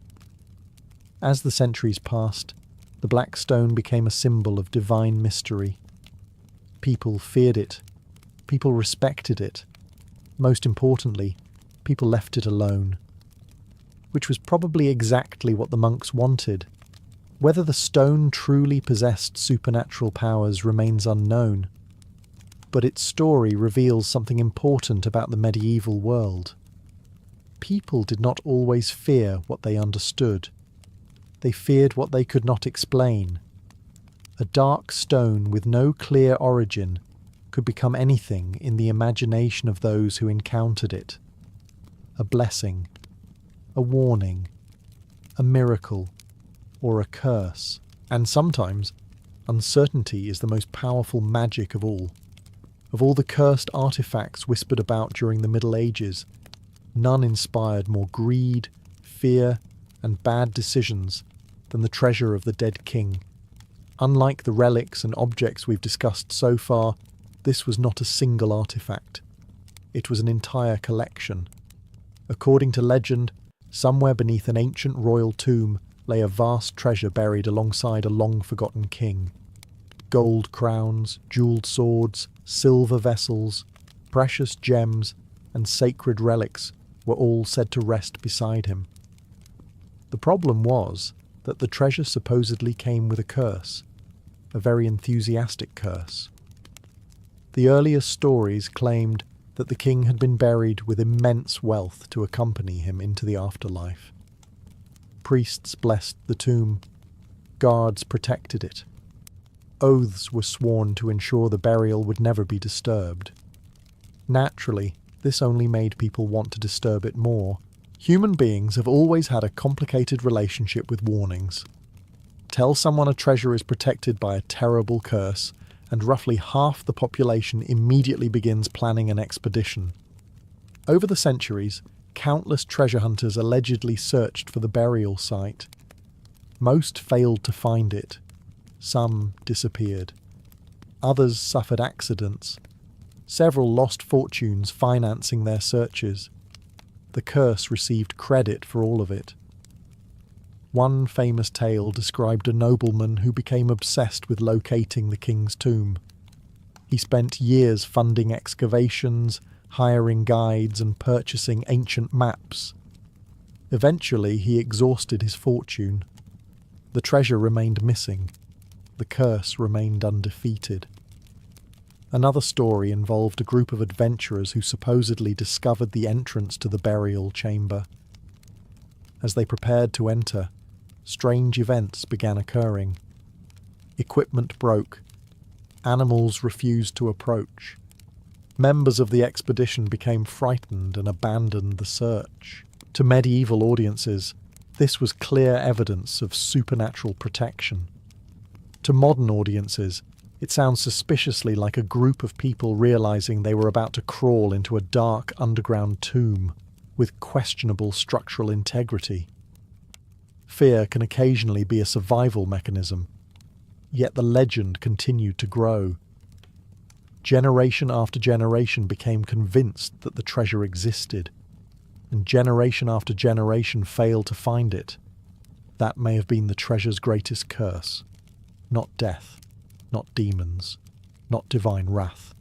As the centuries passed, the black stone became a symbol of divine mystery. People feared it. People respected it. Most importantly, people left it alone. Which was probably exactly what the monks wanted. Whether the stone truly possessed supernatural powers remains unknown, but its story reveals something important about the medieval world. People did not always fear what they understood. They feared what they could not explain. A dark stone with no clear origin could become anything in the imagination of those who encountered it. A blessing, a warning, a miracle, or a curse. And sometimes, uncertainty is the most powerful magic of all. Of all the cursed artifacts whispered about during the Middle Ages, none inspired more greed, fear, and bad decisions than the treasure of the dead king. Unlike the relics and objects we've discussed so far, this was not a single artifact. It was an entire collection. According to legend, somewhere beneath an ancient royal tomb lay a vast treasure buried alongside a long-forgotten king. Gold crowns, jewelled swords, silver vessels, precious gems, and sacred relics were all said to rest beside him. The problem was that the treasure supposedly came with a curse, a very enthusiastic curse. The earliest stories claimed that the king had been buried with immense wealth to accompany him into the afterlife. Priests blessed the tomb. Guards protected it. Oaths were sworn to ensure the burial would never be disturbed. Naturally, this only made people want to disturb it more. Human beings have always had a complicated relationship with warnings. Tell someone a treasure is protected by a terrible curse, and roughly half the population immediately begins planning an expedition. Over the centuries, countless treasure hunters allegedly searched for the burial site. Most failed to find it. Some disappeared. Others suffered accidents. Several lost fortunes financing their searches. The curse received credit for all of it. One famous tale described a nobleman who became obsessed with locating the king's tomb. He spent years funding excavations, hiring guides, and purchasing ancient maps. Eventually, he exhausted his fortune. The treasure remained missing. The curse remained undefeated. Another story involved a group of adventurers who supposedly discovered the entrance to the burial chamber. As they prepared to enter, strange events began occurring. Equipment broke. Animals refused to approach. Members of the expedition became frightened and abandoned the search. To medieval audiences, this was clear evidence of supernatural protection. To modern audiences, it sounds suspiciously like a group of people realizing they were about to crawl into a dark underground tomb with questionable structural integrity. Fear can occasionally be a survival mechanism, yet the legend continued to grow. Generation after generation became convinced that the treasure existed, and generation after generation failed to find it. That may have been the treasure's greatest curse. Not death, not demons, not divine wrath.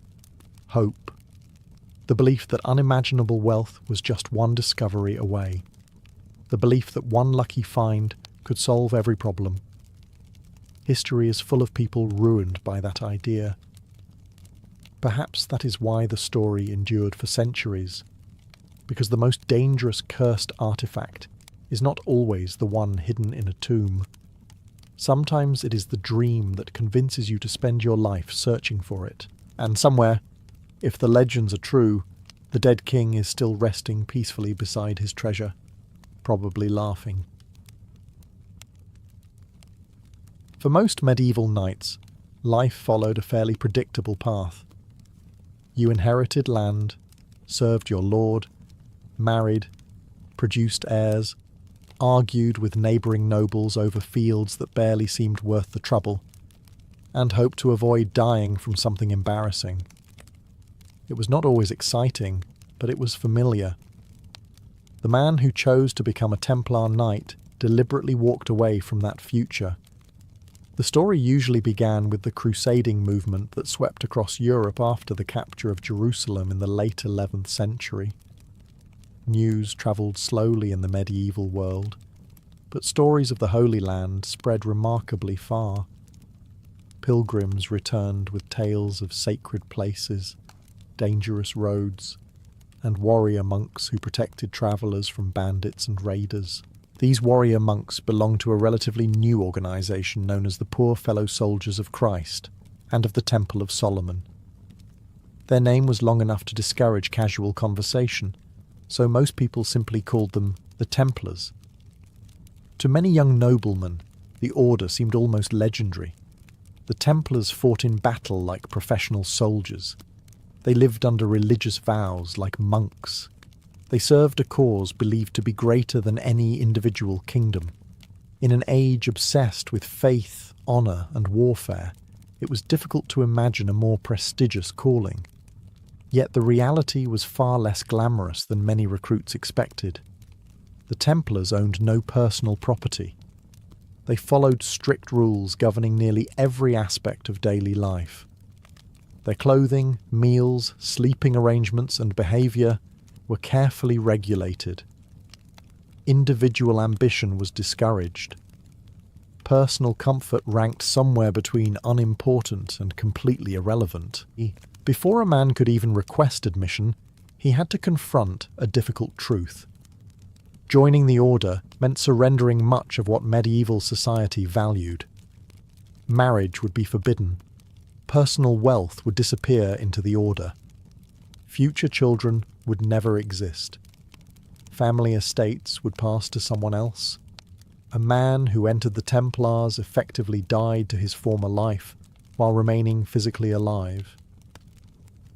Hope. The belief that unimaginable wealth was just one discovery away. The belief that one lucky find could solve every problem. History is full of people ruined by that idea. Perhaps that is why the story endured for centuries, because the most dangerous cursed artifact is not always the one hidden in a tomb. Sometimes it is the dream that convinces you to spend your life searching for it, and somewhere, if the legends are true, the dead king is still resting peacefully beside his treasure, probably laughing. For most medieval knights, life followed a fairly predictable path. You inherited land, served your lord, married, produced heirs, argued with neighbouring nobles over fields that barely seemed worth the trouble, and hoped to avoid dying from something embarrassing. It was not always exciting, but it was familiar. The man who chose to become a Templar knight deliberately walked away from that future. The story usually began with the crusading movement that swept across Europe after the capture of Jerusalem in the late 11th century. News travelled slowly in the medieval world, but stories of the Holy Land spread remarkably far. Pilgrims returned with tales of sacred places, dangerous roads, and warrior monks who protected travellers from bandits and raiders. These warrior monks belonged to a relatively new organisation known as the Poor Fellow Soldiers of Christ and of the Temple of Solomon. Their name was long enough to discourage casual conversation, so most people simply called them the Templars. To many young noblemen, the order seemed almost legendary. The Templars fought in battle like professional soldiers. They lived under religious vows like monks. They served a cause believed to be greater than any individual kingdom. In an age obsessed with faith, honour, and warfare, it was difficult to imagine a more prestigious calling. Yet the reality was far less glamorous than many recruits expected. The Templars owned no personal property. They followed strict rules governing nearly every aspect of daily life. Their clothing, meals, sleeping arrangements, and behaviour were carefully regulated. Individual ambition was discouraged. Personal comfort ranked somewhere between unimportant and completely irrelevant. Before a man could even request admission, he had to confront a difficult truth. Joining the order meant surrendering much of what medieval society valued. Marriage would be forbidden. Personal wealth would disappear into the order. Future children would never exist. Family estates would pass to someone else. A man who entered the Templars effectively died to his former life while remaining physically alive.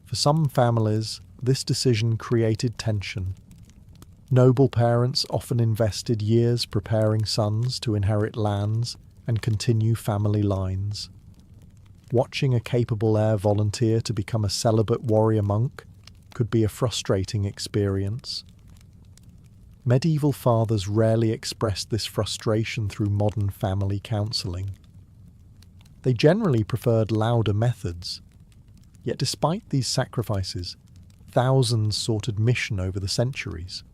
For some families, this decision created tension. Noble parents often invested years preparing sons to inherit lands and continue family lines. Watching a capable heir volunteer to become a celibate warrior monk could be a frustrating experience. Medieval fathers rarely expressed this frustration through modern family counselling. They generally preferred louder methods. Yet despite these sacrifices, thousands sought admission over the centuries.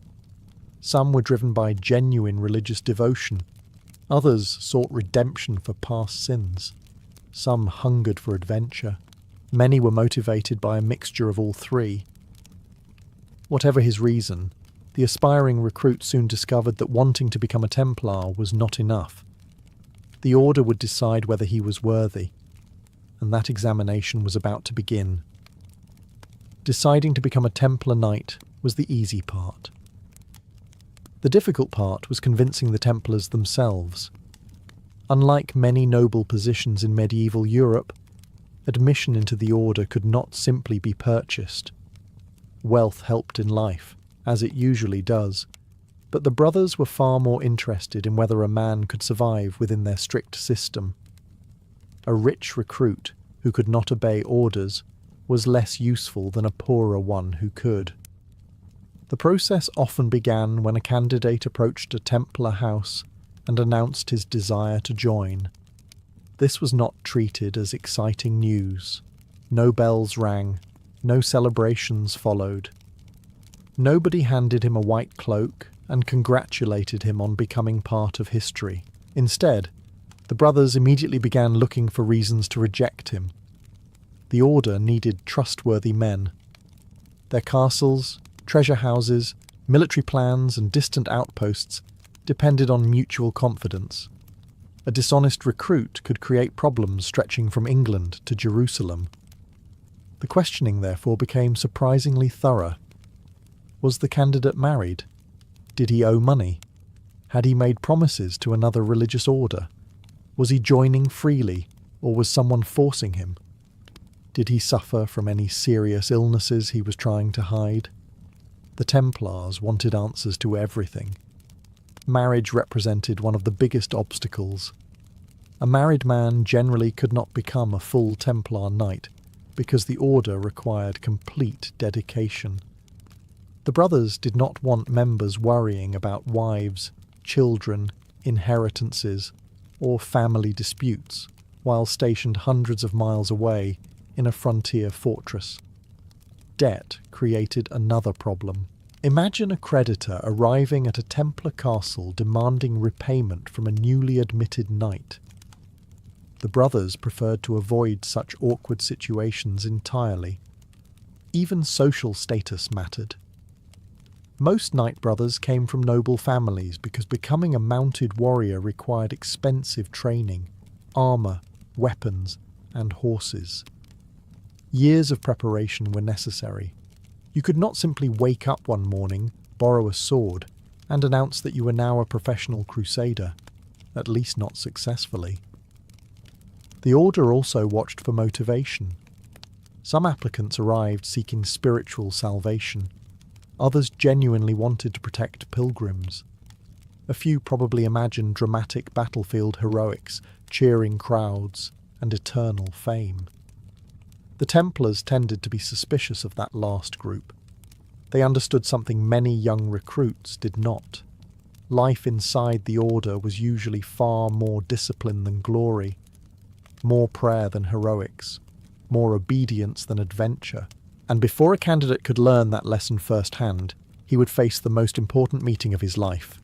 Some were driven by genuine religious devotion. Others sought redemption for past sins. Some hungered for adventure. Many were motivated by a mixture of all three. Whatever his reason, the aspiring recruit soon discovered that wanting to become a Templar was not enough. The order would decide whether he was worthy, and that examination was about to begin. Deciding to become a Templar Knight was the easy part. The difficult part was convincing the Templars themselves. Unlike many noble positions in medieval Europe, admission into the order could not simply be purchased. Wealth helped in life, as it usually does, but the brothers were far more interested in whether a man could survive within their strict system. A rich recruit who could not obey orders was less useful than a poorer one who could. The process often began when a candidate approached a Templar house and announced his desire to join. This was not treated as exciting news. No bells rang, no celebrations followed. Nobody handed him a white cloak and congratulated him on becoming part of history. Instead, the brothers immediately began looking for reasons to reject him. The order needed trustworthy men. Their castles, treasure houses, military plans, and distant outposts depended on mutual confidence. A dishonest recruit could create problems stretching from England to Jerusalem. The questioning, therefore, became surprisingly thorough. Was the candidate married? Did he owe money? Had he made promises to another religious order? Was he joining freely, or was someone forcing him? Did he suffer from any serious illnesses he was trying to hide? The Templars wanted answers to everything. Marriage represented one of the biggest obstacles. A married man generally could not become a full Templar Knight because the order required complete dedication. The brothers did not want members worrying about wives, children, inheritances, or family disputes while stationed hundreds of miles away in a frontier fortress. Debt created another problem. Imagine a creditor arriving at a Templar castle demanding repayment from a newly admitted knight. The brothers preferred to avoid such awkward situations entirely. Even social status mattered. Most knight brothers came from noble families because becoming a mounted warrior required expensive training, armour, weapons, and horses. Years of preparation were necessary. You could not simply wake up one morning, borrow a sword, and announce that you were now a professional crusader, at least not successfully. The order also watched for motivation. Some applicants arrived seeking spiritual salvation. Others genuinely wanted to protect pilgrims. A few probably imagined dramatic battlefield heroics, cheering crowds, and eternal fame. The Templars tended to be suspicious of that last group. They understood something many young recruits did not. Life inside the order was usually far more discipline than glory, more prayer than heroics, more obedience than adventure. And before a candidate could learn that lesson firsthand, he would face the most important meeting of his life,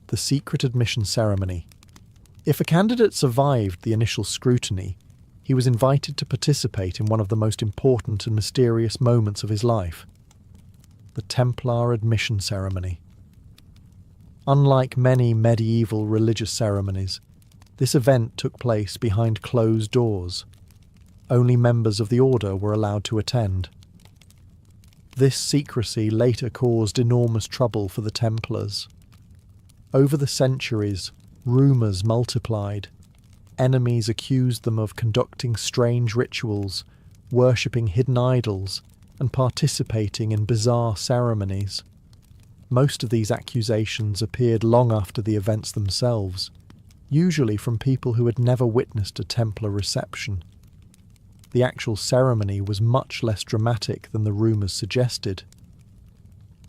the secret admission ceremony. If a candidate survived the initial scrutiny, he was invited to participate in one of the most important and mysterious moments of his life, the Templar admission ceremony. Unlike many medieval religious ceremonies, this event took place behind closed doors. Only members of the order were allowed to attend. This secrecy later caused enormous trouble for the Templars. Over the centuries, rumours multiplied. Enemies accused them of conducting strange rituals, worshipping hidden idols, and participating in bizarre ceremonies. Most of these accusations appeared long after the events themselves, usually from people who had never witnessed a Templar reception. The actual ceremony was much less dramatic than the rumours suggested.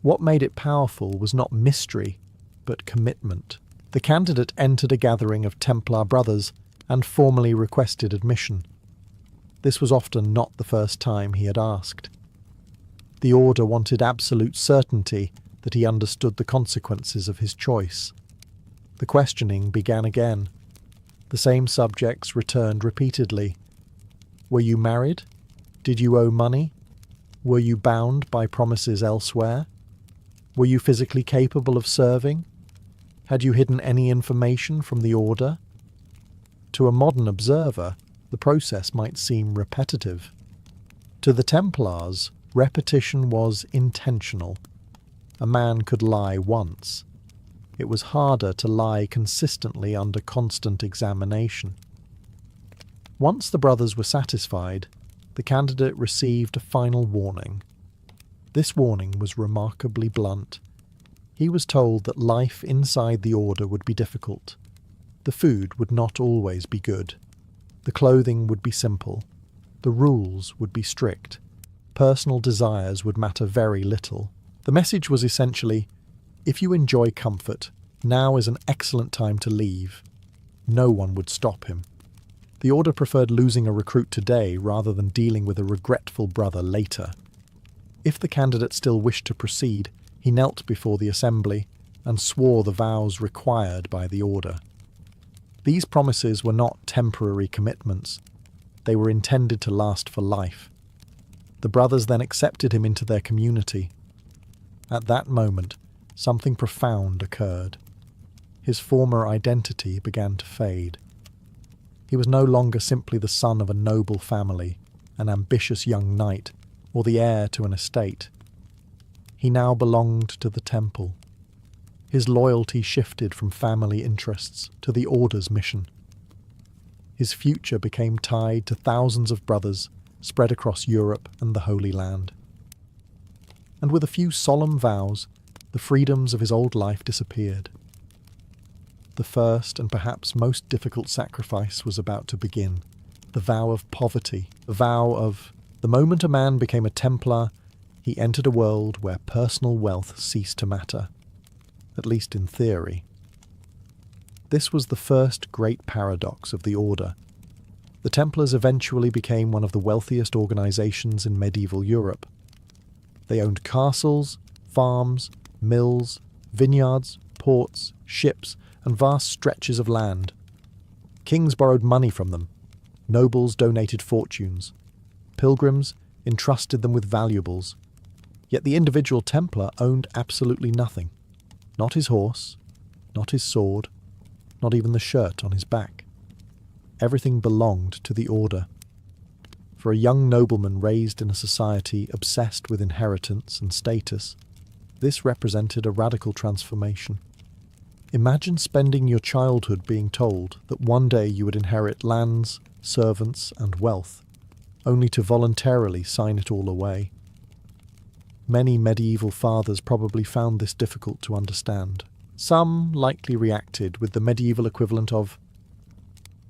What made it powerful was not mystery, but commitment. The candidate entered a gathering of Templar brothers and formally requested admission. This was often not the first time he had asked. The order wanted absolute certainty that he understood the consequences of his choice. The questioning began again. The same subjects returned repeatedly. Were you married? Did you owe money? Were you bound by promises elsewhere? Were you physically capable of serving? Had you hidden any information from the order? To a modern observer, the process might seem repetitive. To the Templars, repetition was intentional. A man could lie once. It was harder to lie consistently under constant examination. Once the brothers were satisfied, the candidate received a final warning. This warning was remarkably blunt. He was told that life inside the order would be difficult. The food would not always be good. The clothing would be simple. The rules would be strict. Personal desires would matter very little. The message was essentially, if you enjoy comfort, now is an excellent time to leave. No one would stop him. The order preferred losing a recruit today rather than dealing with a regretful brother later. If the candidate still wished to proceed, he knelt before the assembly and swore the vows required by the order. These promises were not temporary commitments. They were intended to last for life. The brothers then accepted him into their community. At that moment, something profound occurred. His former identity began to fade. He was no longer simply the son of a noble family, an ambitious young knight, or the heir to an estate. He now belonged to the temple. His loyalty shifted from family interests to the order's mission. His future became tied to thousands of brothers spread across Europe and the Holy Land. And with a few solemn vows, the freedoms of his old life disappeared. The first and perhaps most difficult sacrifice was about to begin, the vow of poverty, the vow of, the moment a man became a Templar, he entered a world where personal wealth ceased to matter, at least in theory. This was the first great paradox of the order. The Templars eventually became one of the wealthiest organizations in medieval Europe. They owned castles, farms, mills, vineyards, ports, ships, and vast stretches of land. Kings borrowed money from them. Nobles donated fortunes. Pilgrims entrusted them with valuables. Yet the individual Templar owned absolutely nothing. Not his horse, not his sword, not even the shirt on his back. Everything belonged to the order. For a young nobleman raised in a society obsessed with inheritance and status, this represented a radical transformation. Imagine spending your childhood being told that one day you would inherit lands, servants, and wealth, only to voluntarily sign it all away. Many medieval fathers probably found this difficult to understand. Some likely reacted with the medieval equivalent of,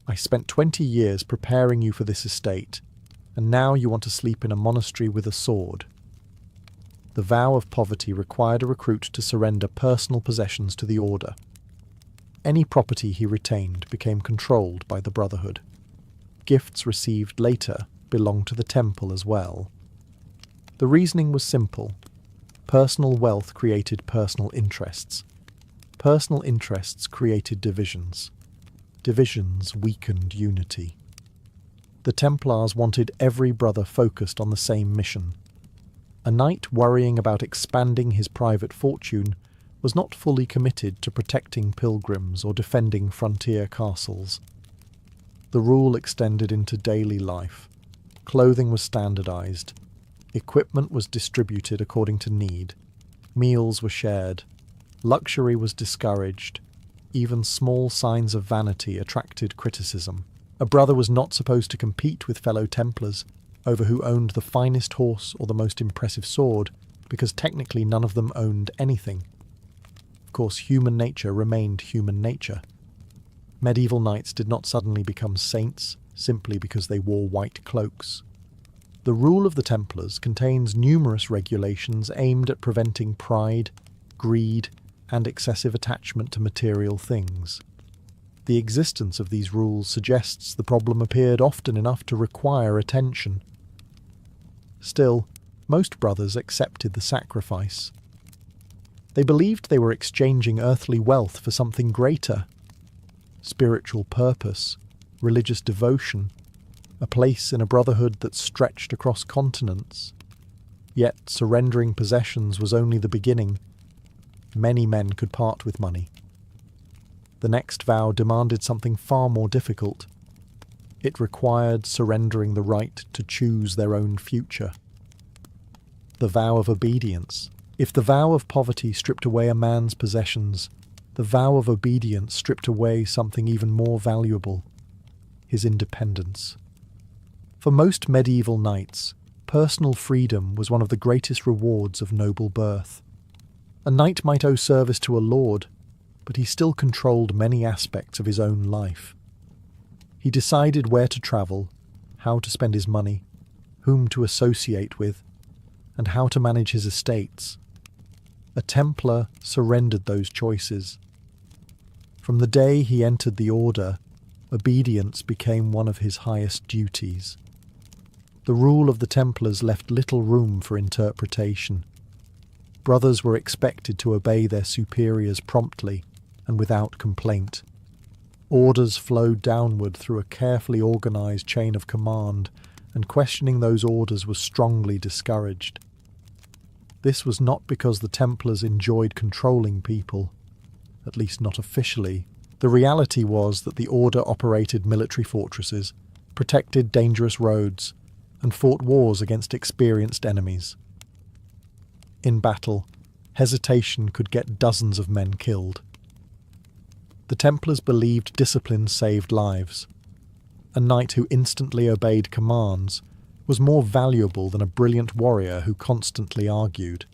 "I spent 20 years preparing you for this estate, and now you want to sleep in a monastery with a sword." The vow of poverty required a recruit to surrender personal possessions to the order. Any property he retained became controlled by the Brotherhood. Gifts received later belonged to the temple as well. The reasoning was simple. Personal wealth created personal interests. Personal interests created divisions. Divisions weakened unity. The Templars wanted every brother focused on the same mission. A knight worrying about expanding his private fortune was not fully committed to protecting pilgrims or defending frontier castles. The rule extended into daily life. Clothing was standardized. Equipment was distributed according to need. Meals were shared. Luxury was discouraged. Even small signs of vanity attracted criticism. A brother was not supposed to compete with fellow Templars over who owned the finest horse or the most impressive sword, because technically none of them owned anything. Of course, human nature remained human nature. Medieval knights did not suddenly become saints simply because they wore white cloaks. The rule of the Templars contains numerous regulations aimed at preventing pride, greed, and excessive attachment to material things. The existence of these rules suggests the problem appeared often enough to require attention. Still, most brothers accepted the sacrifice. They believed they were exchanging earthly wealth for something greater: spiritual purpose, religious devotion, a place in a brotherhood that stretched across continents. Yet surrendering possessions was only the beginning. Many men could part with money. The next vow demanded something far more difficult. It required surrendering the right to choose their own future. The vow of obedience. If the vow of poverty stripped away a man's possessions, the vow of obedience stripped away something even more valuable: his independence. For most medieval knights, personal freedom was one of the greatest rewards of noble birth. A knight might owe service to a lord, but he still controlled many aspects of his own life. He decided where to travel, how to spend his money, whom to associate with, and how to manage his estates. A Templar surrendered those choices. From the day he entered the order, obedience became one of his highest duties. The rule of the Templars left little room for interpretation. Brothers were expected to obey their superiors promptly and without complaint. Orders flowed downward through a carefully organised chain of command, and questioning those orders was strongly discouraged. This was not because the Templars enjoyed controlling people, at least not officially. The reality was that the order operated military fortresses, protected dangerous roads, and fought wars against experienced enemies. In battle, hesitation could get dozens of men killed. The Templars believed discipline saved lives. A knight who instantly obeyed commands was more valuable than a brilliant warrior who constantly argued.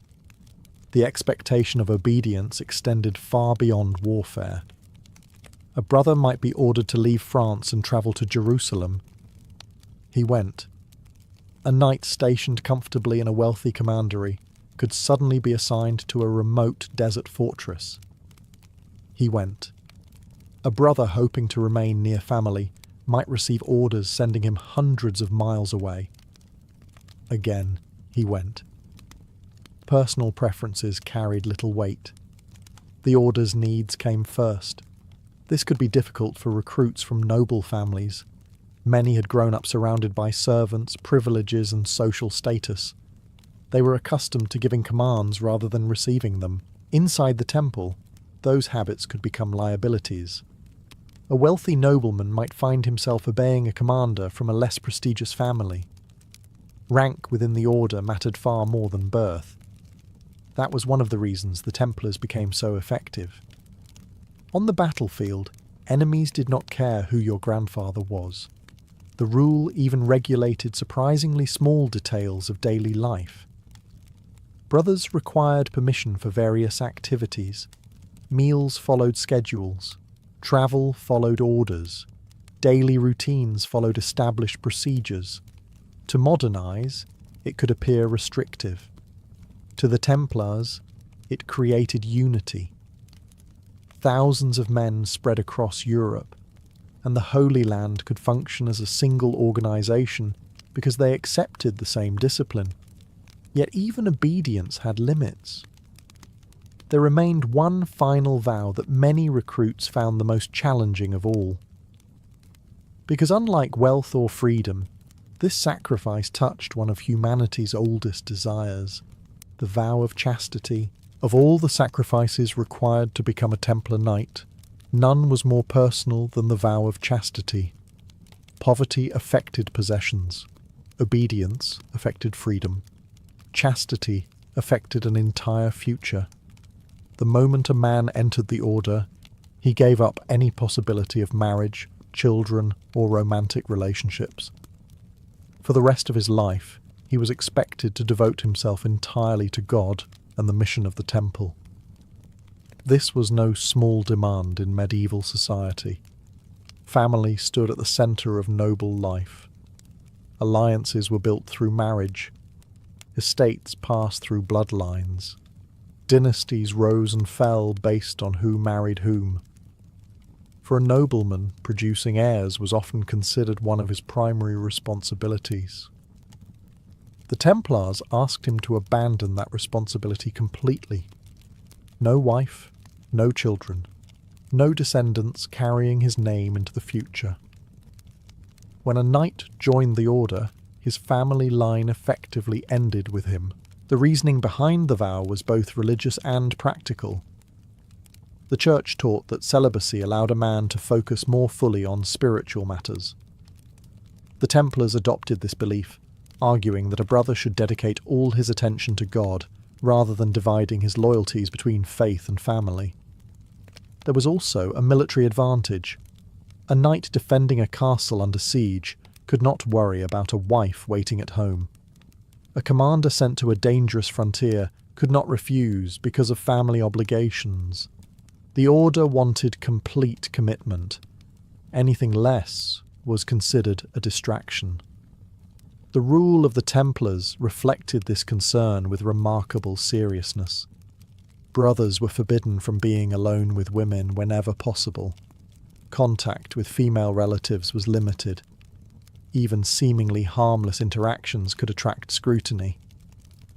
The expectation of obedience extended far beyond warfare. A brother might be ordered to leave France and travel to Jerusalem. He went. A knight stationed comfortably in a wealthy commandery could suddenly be assigned to a remote desert fortress. He went. A brother hoping to remain near family might receive orders sending him hundreds of miles away. Again, he went. Personal preferences carried little weight. The order's needs came first. This could be difficult for recruits from noble families. Many had grown up surrounded by servants, privileges, and social status. They were accustomed to giving commands rather than receiving them. Inside the temple, those habits could become liabilities. A wealthy nobleman might find himself obeying a commander from a less prestigious family. Rank within the order mattered far more than birth. That was one of the reasons the Templars became so effective. On the battlefield, enemies did not care who your grandfather was. The rule even regulated surprisingly small details of daily life. Brothers required permission for various activities. Meals followed schedules. Travel followed orders. Daily routines followed established procedures. To modernize, it could appear restrictive. To the Templars, it created unity. Thousands of men spread across Europe, and the Holy Land could function as a single organization because they accepted the same discipline. Yet even obedience had limits. There remained one final vow that many recruits found the most challenging of all. Because unlike wealth or freedom, this sacrifice touched one of humanity's oldest desires, the vow of chastity. Of all the sacrifices required to become a Templar knight, none was more personal than the vow of chastity. Poverty affected possessions. Obedience affected freedom. Chastity affected an entire future. The moment a man entered the order, he gave up any possibility of marriage, children, or romantic relationships. For the rest of his life, he was expected to devote himself entirely to God and the mission of the temple. This was no small demand in medieval society. Family stood at the centre of noble life. Alliances were built through marriage. Estates passed through bloodlines. Dynasties rose and fell based on who married whom. For a nobleman, producing heirs was often considered one of his primary responsibilities. The Templars asked him to abandon that responsibility completely. No wife, no children, no descendants carrying his name into the future. When a knight joined the order, his family line effectively ended with him. The reasoning behind the vow was both religious and practical. The Church taught that celibacy allowed a man to focus more fully on spiritual matters. The Templars adopted this belief, arguing that a brother should dedicate all his attention to God rather than dividing his loyalties between faith and family. There was also a military advantage. A knight defending a castle under siege could not worry about a wife waiting at home. A commander sent to a dangerous frontier could not refuse because of family obligations. The order wanted complete commitment. Anything less was considered a distraction. The rule of the Templars reflected this concern with remarkable seriousness. Brothers were forbidden from being alone with women whenever possible. Contact with female relatives was limited. Even seemingly harmless interactions could attract scrutiny.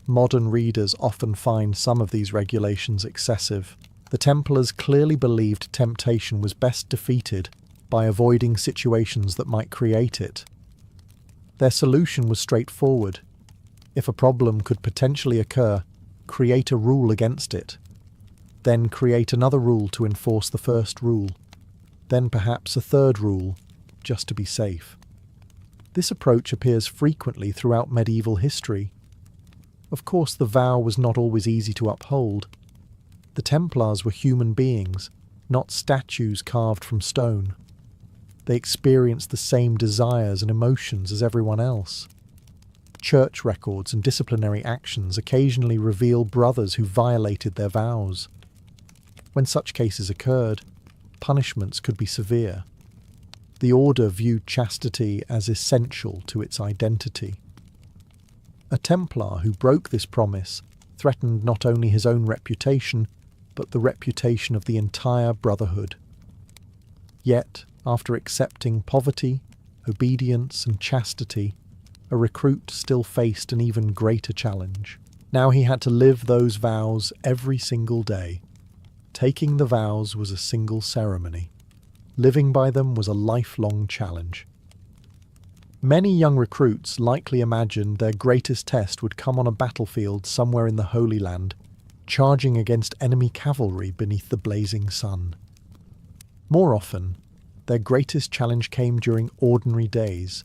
Modern readers often find some of these regulations excessive. The Templars clearly believed temptation was best defeated by avoiding situations that might create it. Their solution was straightforward. If a problem could potentially occur, create a rule against it. Then create another rule to enforce the first rule. Then perhaps a third rule, just to be safe. This approach appears frequently throughout medieval history. Of course, the vow was not always easy to uphold. The Templars were human beings, not statues carved from stone. They experienced the same desires and emotions as everyone else. Church records and disciplinary actions occasionally reveal brothers who violated their vows. When such cases occurred, punishments could be severe. The order viewed chastity as essential to its identity. A Templar who broke this promise threatened not only his own reputation, but the reputation of the entire brotherhood. Yet, after accepting poverty, obedience, and chastity, a recruit still faced an even greater challenge. Now he had to live those vows every single day. Taking the vows was a single ceremony. Living by them was a lifelong challenge. Many young recruits likely imagined their greatest test would come on a battlefield somewhere in the Holy Land, charging against enemy cavalry beneath the blazing sun. More often, their greatest challenge came during ordinary days.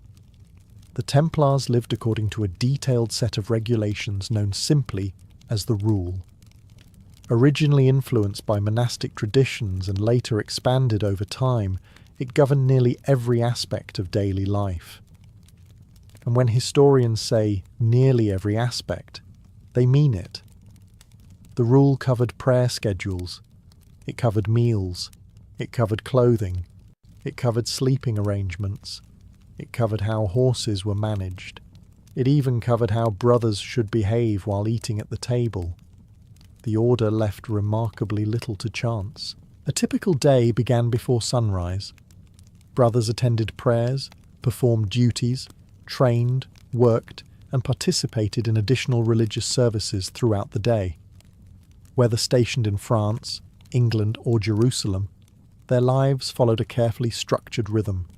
The Templars lived according to a detailed set of regulations known simply as the Rule. Originally influenced by monastic traditions and later expanded over time, it governed nearly every aspect of daily life. And when historians say nearly every aspect, they mean it. The Rule covered prayer schedules, it covered meals, it covered clothing, it covered sleeping arrangements, it covered how horses were managed, it even covered how brothers should behave while eating at the table. The order left remarkably little to chance. A typical day began before sunrise. Brothers attended prayers, performed duties, trained, worked, and participated in additional religious services throughout the day. Whether stationed in France, England, or Jerusalem, their lives followed a carefully structured rhythm.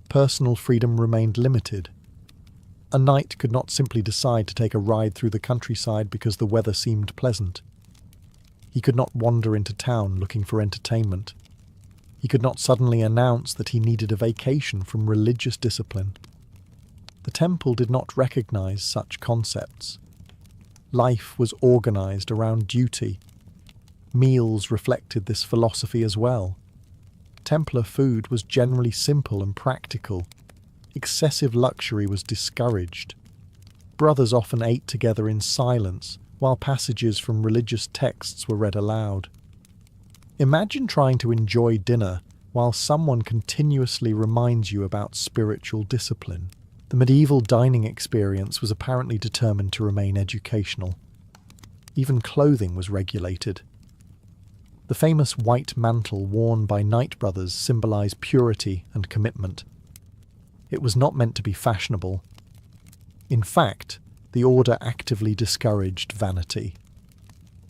Personal freedom remained limited. A knight could not simply decide to take a ride through the countryside because the weather seemed pleasant. He could not wander into town looking for entertainment. He could not suddenly announce that he needed a vacation from religious discipline. The temple did not recognize such concepts. Life was organized around duty. Meals reflected this philosophy as well. Templar food was generally simple and practical. Excessive luxury was discouraged. Brothers often ate together in silence, while passages from religious texts were read aloud. Imagine trying to enjoy dinner while someone continuously reminds you about spiritual discipline. The medieval dining experience was apparently determined to remain educational. Even clothing was regulated. The famous white mantle worn by knight brothers symbolized purity and commitment. It was not meant to be fashionable. In fact, the order actively discouraged vanity.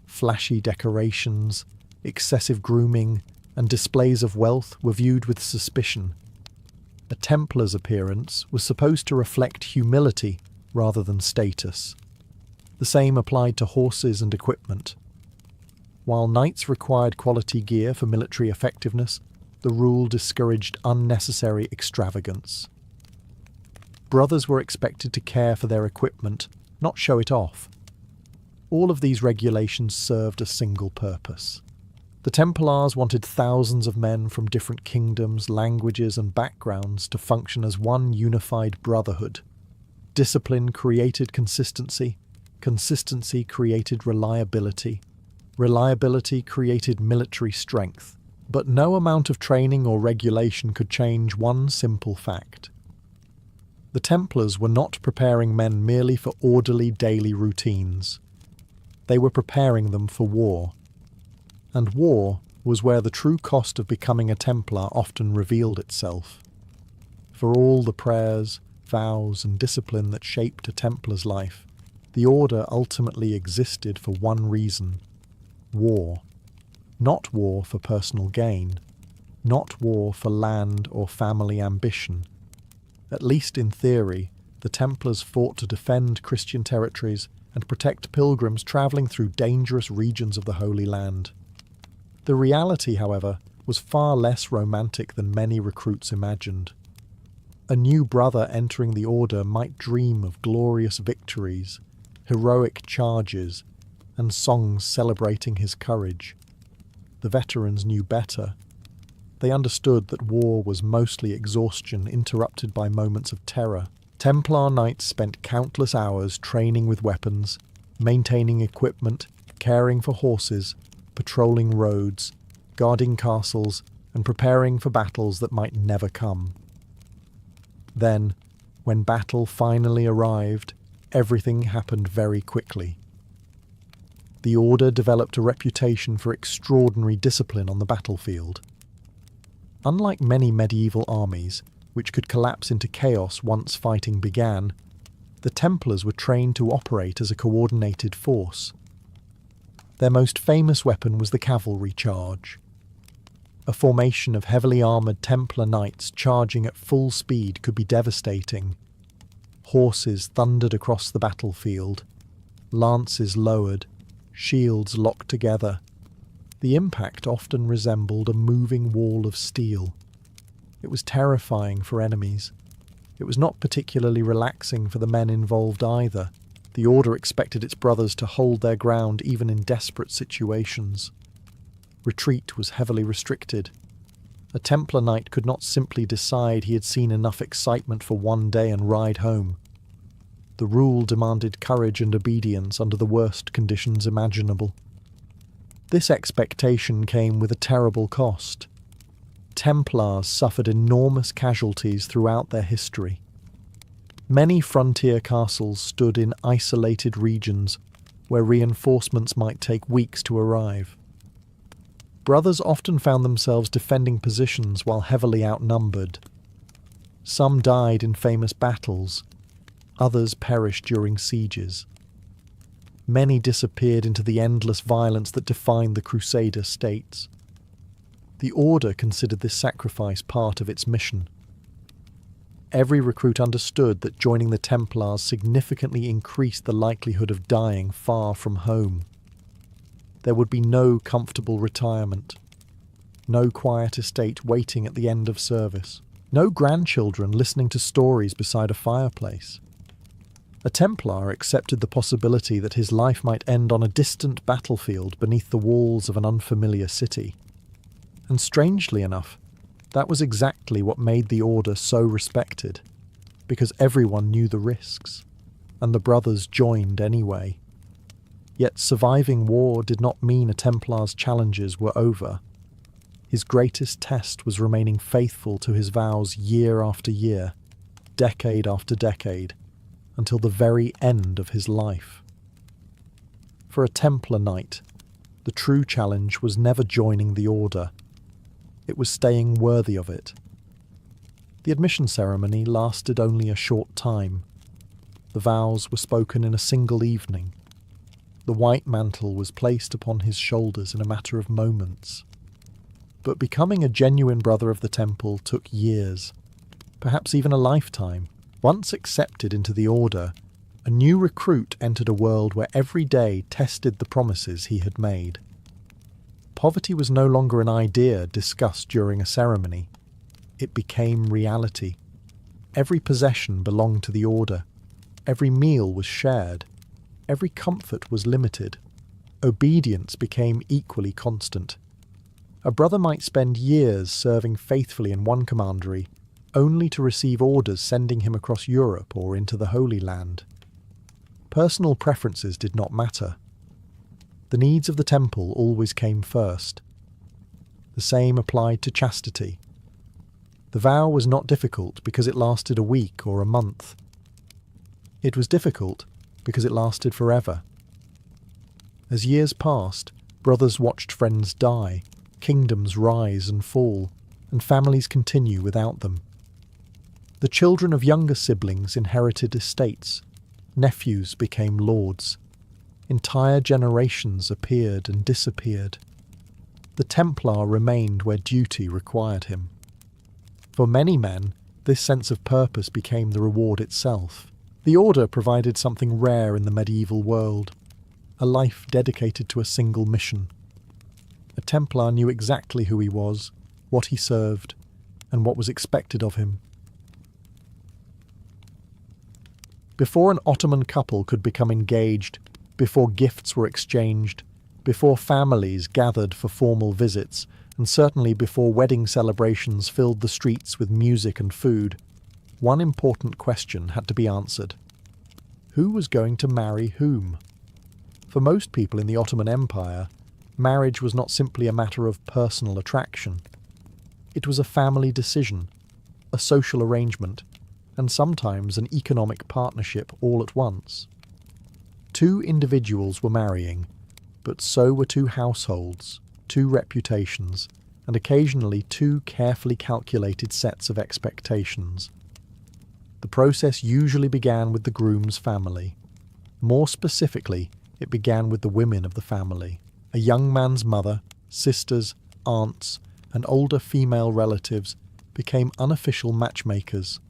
Flashy decorations, excessive grooming, and displays of wealth were viewed with suspicion. A Templar's appearance was supposed to reflect humility rather than status. The same applied to horses and equipment. While knights required quality gear for military effectiveness, the rule discouraged unnecessary extravagance. Brothers were expected to care for their equipment, not show it off. All of these regulations served a single purpose. The Templars wanted thousands of men from different kingdoms, languages, and backgrounds to function as one unified brotherhood. Discipline created consistency, consistency created reliability, reliability created military strength. But no amount of training or regulation could change one simple fact. The Templars were not preparing men merely for orderly daily routines. They were preparing them for war. And war was where the true cost of becoming a Templar often revealed itself. For all the prayers, vows, and discipline that shaped a Templar's life, the order ultimately existed for one reason: war. Not war for personal gain, not war for land or family ambition. At least in theory, the Templars fought to defend Christian territories and protect pilgrims travelling through dangerous regions of the Holy Land. The reality, however, was far less romantic than many recruits imagined. A new brother entering the order might dream of glorious victories, heroic charges, and songs celebrating his courage. The veterans knew better. They understood that war was mostly exhaustion interrupted by moments of terror. Templar knights spent countless hours training with weapons, maintaining equipment, caring for horses, patrolling roads, guarding castles, and preparing for battles that might never come. Then, when battle finally arrived, everything happened very quickly. The order developed a reputation for extraordinary discipline on the battlefield. Unlike many medieval armies, which could collapse into chaos once fighting began, the Templars were trained to operate as a coordinated force. Their most famous weapon was the cavalry charge. A formation of heavily armoured Templar knights charging at full speed could be devastating. Horses thundered across the battlefield, lances lowered, shields locked together. The impact often resembled a moving wall of steel. It was terrifying for enemies. It was not particularly relaxing for the men involved either. The order expected its brothers to hold their ground even in desperate situations. Retreat was heavily restricted. A Templar knight could not simply decide he had seen enough excitement for one day and ride home. The rule demanded courage and obedience under the worst conditions imaginable. This expectation came with a terrible cost. Templars suffered enormous casualties throughout their history. Many frontier castles stood in isolated regions where reinforcements might take weeks to arrive. Brothers often found themselves defending positions while heavily outnumbered. Some died in famous battles, others perished during sieges. Many disappeared into the endless violence that defined the Crusader states. The Order considered this sacrifice part of its mission. Every recruit understood that joining the Templars significantly increased the likelihood of dying far from home. There would be no comfortable retirement, no quiet estate waiting at the end of service, no grandchildren listening to stories beside a fireplace. A Templar accepted the possibility that his life might end on a distant battlefield beneath the walls of an unfamiliar city. And strangely enough, that was exactly what made the Order so respected, because everyone knew the risks, and the brothers joined anyway. Yet surviving war did not mean a Templar's challenges were over. His greatest test was remaining faithful to his vows year after year, decade after decade, until the very end of his life. For a Templar knight, the true challenge was never joining the Order. It was staying worthy of it. The admission ceremony lasted only a short time. The vows were spoken in a single evening. The white mantle was placed upon his shoulders in a matter of moments. But becoming a genuine brother of the temple took years. perhaps even a lifetime. Once accepted into the order, a new recruit entered a world where every day tested the promises he had made. Poverty was no longer an idea discussed during a ceremony. It became reality. Every possession belonged to the order. Every meal was shared. Every comfort was limited. Obedience became equally constant. A brother might spend years serving faithfully in one commandery, only to receive orders sending him across Europe or into the Holy Land. Personal preferences did not matter. The needs of the temple always came first. The same applied to chastity. The vow was not difficult because it lasted a week or a month. It was difficult because it lasted forever. As years passed, brothers watched friends die, kingdoms rise and fall, and families continue without them. The children of younger siblings inherited estates. Nephews became lords. Entire generations appeared and disappeared. The Templar remained where duty required him. For many men, this sense of purpose became the reward itself. The order provided something rare in the medieval world, a life dedicated to a single mission. A Templar knew exactly who he was, what he served, and what was expected of him. Before an Ottoman couple could become engaged, before gifts were exchanged, before families gathered for formal visits, and certainly before wedding celebrations filled the streets with music and food, one important question had to be answered. Who was going to marry whom? For most people in the Ottoman Empire, marriage was not simply a matter of personal attraction. It was a family decision, a social arrangement, and sometimes an economic partnership all at once. Two individuals were marrying, but so were two households, two reputations, and occasionally two carefully calculated sets of expectations. The process usually began with the groom's family. More specifically, it began with the women of the family. A young man's mother, sisters, aunts, and older female relatives became unofficial matchmakers.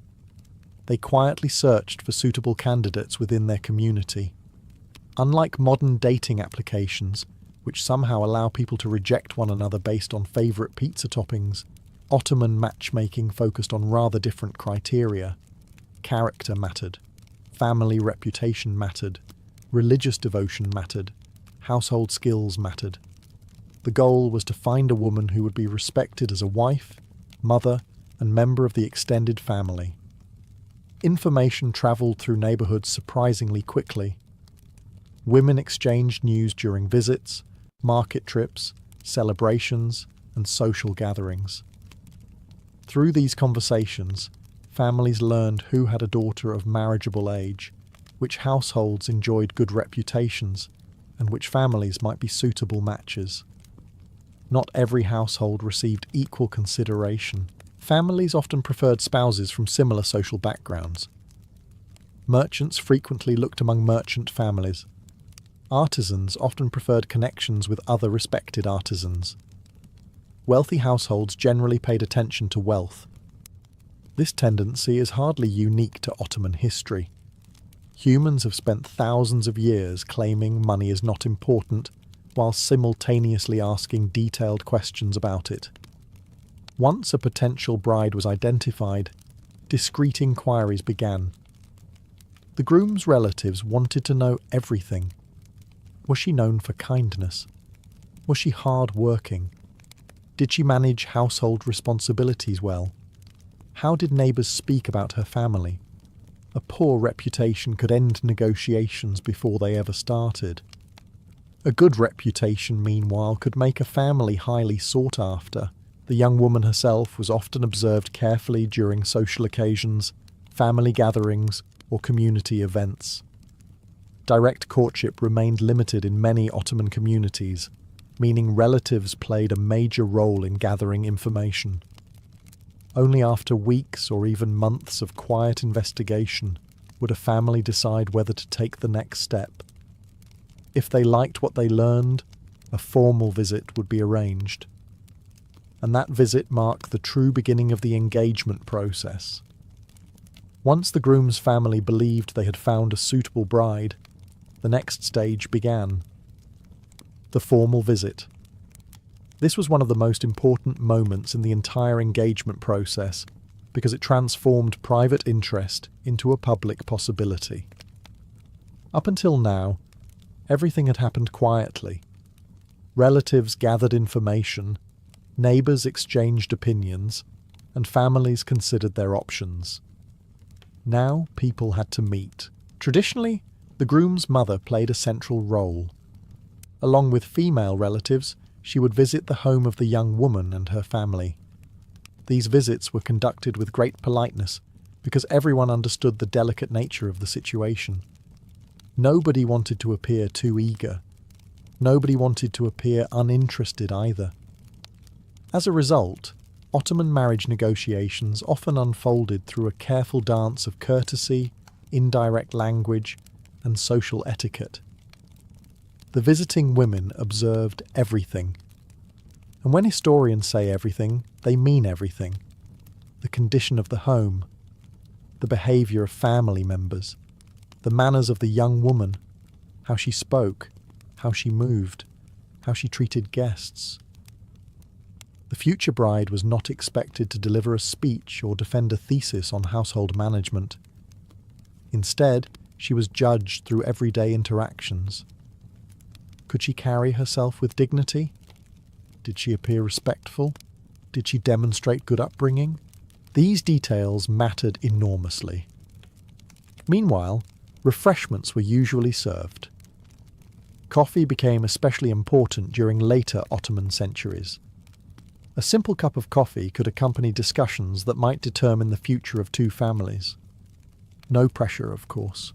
They quietly searched for suitable candidates within their community. Unlike modern dating applications, which somehow allow people to reject one another based on favourite pizza toppings, Ottoman matchmaking focused on rather different criteria. Character mattered, family reputation mattered, religious devotion mattered, household skills mattered. The goal was to find a woman who would be respected as a wife, mother, and member of the extended family. Information travelled through neighbourhoods surprisingly quickly. Women exchanged news during visits, market trips, celebrations, and social gatherings. Through these conversations, families learned who had a daughter of marriageable age, which households enjoyed good reputations, and which families might be suitable matches. Not every household received equal consideration. Families often preferred spouses from similar social backgrounds. Merchants frequently looked among merchant families. Artisans often preferred connections with other respected artisans. Wealthy households generally paid attention to wealth. This tendency is hardly unique to Ottoman history. Humans have spent thousands of years claiming money is not important, while simultaneously asking detailed questions about it. Once a potential bride was identified, discreet inquiries began. The groom's relatives wanted to know everything. Was she known for kindness? Was she hard-working? Did she manage household responsibilities well? How did neighbours speak about her family? A poor reputation could end negotiations before they ever started. A good reputation, meanwhile, could make a family highly sought after. The young woman herself was often observed carefully during social occasions, family gatherings, or community events. Direct courtship remained limited in many Ottoman communities, meaning relatives played a major role in gathering information. Only after weeks or even months of quiet investigation would a family decide whether to take the next step. If they liked what they learned, a formal visit would be arranged. And that visit marked the true beginning of the engagement process. Once the groom's family believed they had found a suitable bride, the next stage began. The formal visit. This was one of the most important moments in the entire engagement process because it transformed private interest into a public possibility. Up until now, everything had happened quietly. Relatives gathered information, neighbours exchanged opinions, and families considered their options. Now people had to meet. Traditionally, the groom's mother played a central role. Along with female relatives, she would visit the home of the young woman and her family. These visits were conducted with great politeness because everyone understood the delicate nature of the situation. Nobody wanted to appear too eager. Nobody wanted to appear uninterested either. As a result, Ottoman marriage negotiations often unfolded through a careful dance of courtesy, indirect language, and social etiquette. The visiting women observed everything. And when historians say everything, they mean everything. The condition of the home, the behaviour of family members, the manners of the young woman, how she spoke, how she moved, how she treated guests. The future bride was not expected to deliver a speech or defend a thesis on household management. Instead, she was judged through everyday interactions. Could she carry herself with dignity? Did she appear respectful? Did she demonstrate good upbringing? These details mattered enormously. Meanwhile, refreshments were usually served. Coffee became especially important during later Ottoman centuries. A simple cup of coffee could accompany discussions that might determine the future of two families. No pressure, of course.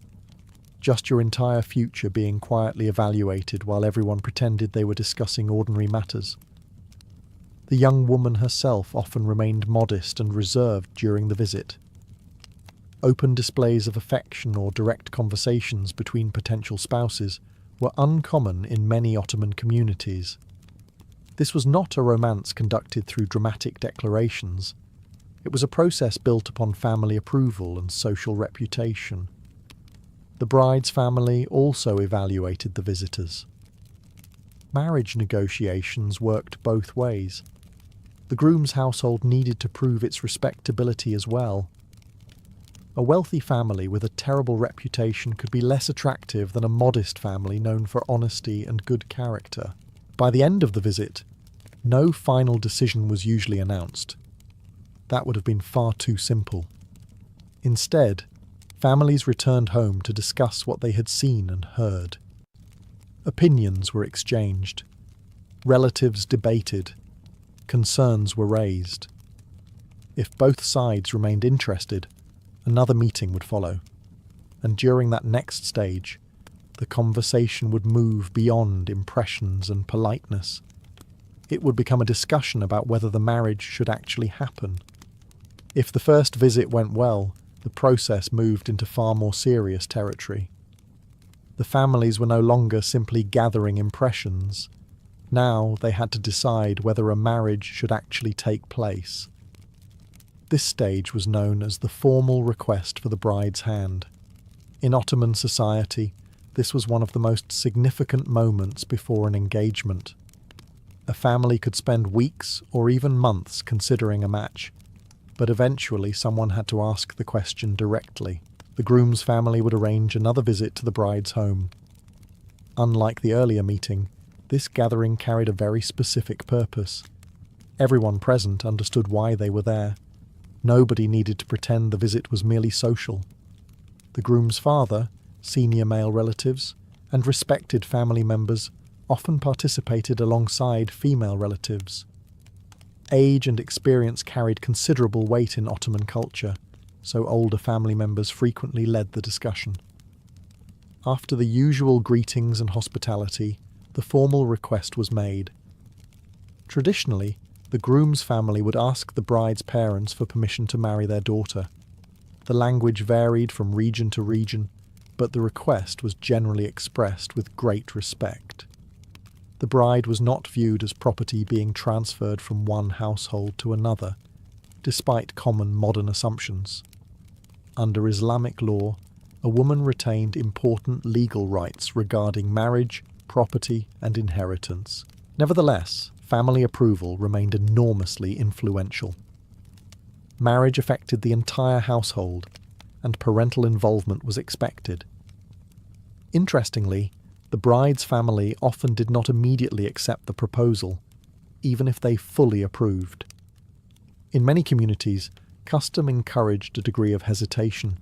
Just your entire future being quietly evaluated while everyone pretended they were discussing ordinary matters. The young woman herself often remained modest and reserved during the visit. Open displays of affection or direct conversations between potential spouses were uncommon in many Ottoman communities. This was not a romance conducted through dramatic declarations. It was a process built upon family approval and social reputation. The bride's family also evaluated the visitors. Marriage negotiations worked both ways. The groom's household needed to prove its respectability as well. A wealthy family with a terrible reputation could be less attractive than a modest family known for honesty and good character. By the end of the visit, no final decision was usually announced. That would have been far too simple. Instead, families returned home to discuss what they had seen and heard. Opinions were exchanged. Relatives debated. Concerns were raised. If both sides remained interested, another meeting would follow. And during that next stage, the conversation would move beyond impressions and politeness. It would become a discussion about whether the marriage should actually happen. If the first visit went well, the process moved into far more serious territory. The families were no longer simply gathering impressions. Now they had to decide whether a marriage should actually take place. This stage was known as the formal request for the bride's hand. In Ottoman society, this was one of the most significant moments before an engagement. A family could spend weeks or even months considering a match, but eventually someone had to ask the question directly. The groom's family would arrange another visit to the bride's home. Unlike the earlier meeting, this gathering carried a very specific purpose. Everyone present understood why they were there. Nobody needed to pretend the visit was merely social. The groom's father, senior male relatives, and respected family members often participated alongside female relatives. Age and experience carried considerable weight in Ottoman culture, so older family members frequently led the discussion. After the usual greetings and hospitality, the formal request was made. Traditionally, the groom's family would ask the bride's parents for permission to marry their daughter. The language varied from region to region, but the request was generally expressed with great respect. The bride was not viewed as property being transferred from one household to another, despite common modern assumptions. under Islamic law, a woman retained important legal rights regarding marriage, property, and inheritance. Nevertheless, family approval remained enormously influential. Marriage affected the entire household, and parental involvement was expected. Interestingly, the bride's family often did not immediately accept the proposal, even if they fully approved. In many communities, custom encouraged a degree of hesitation.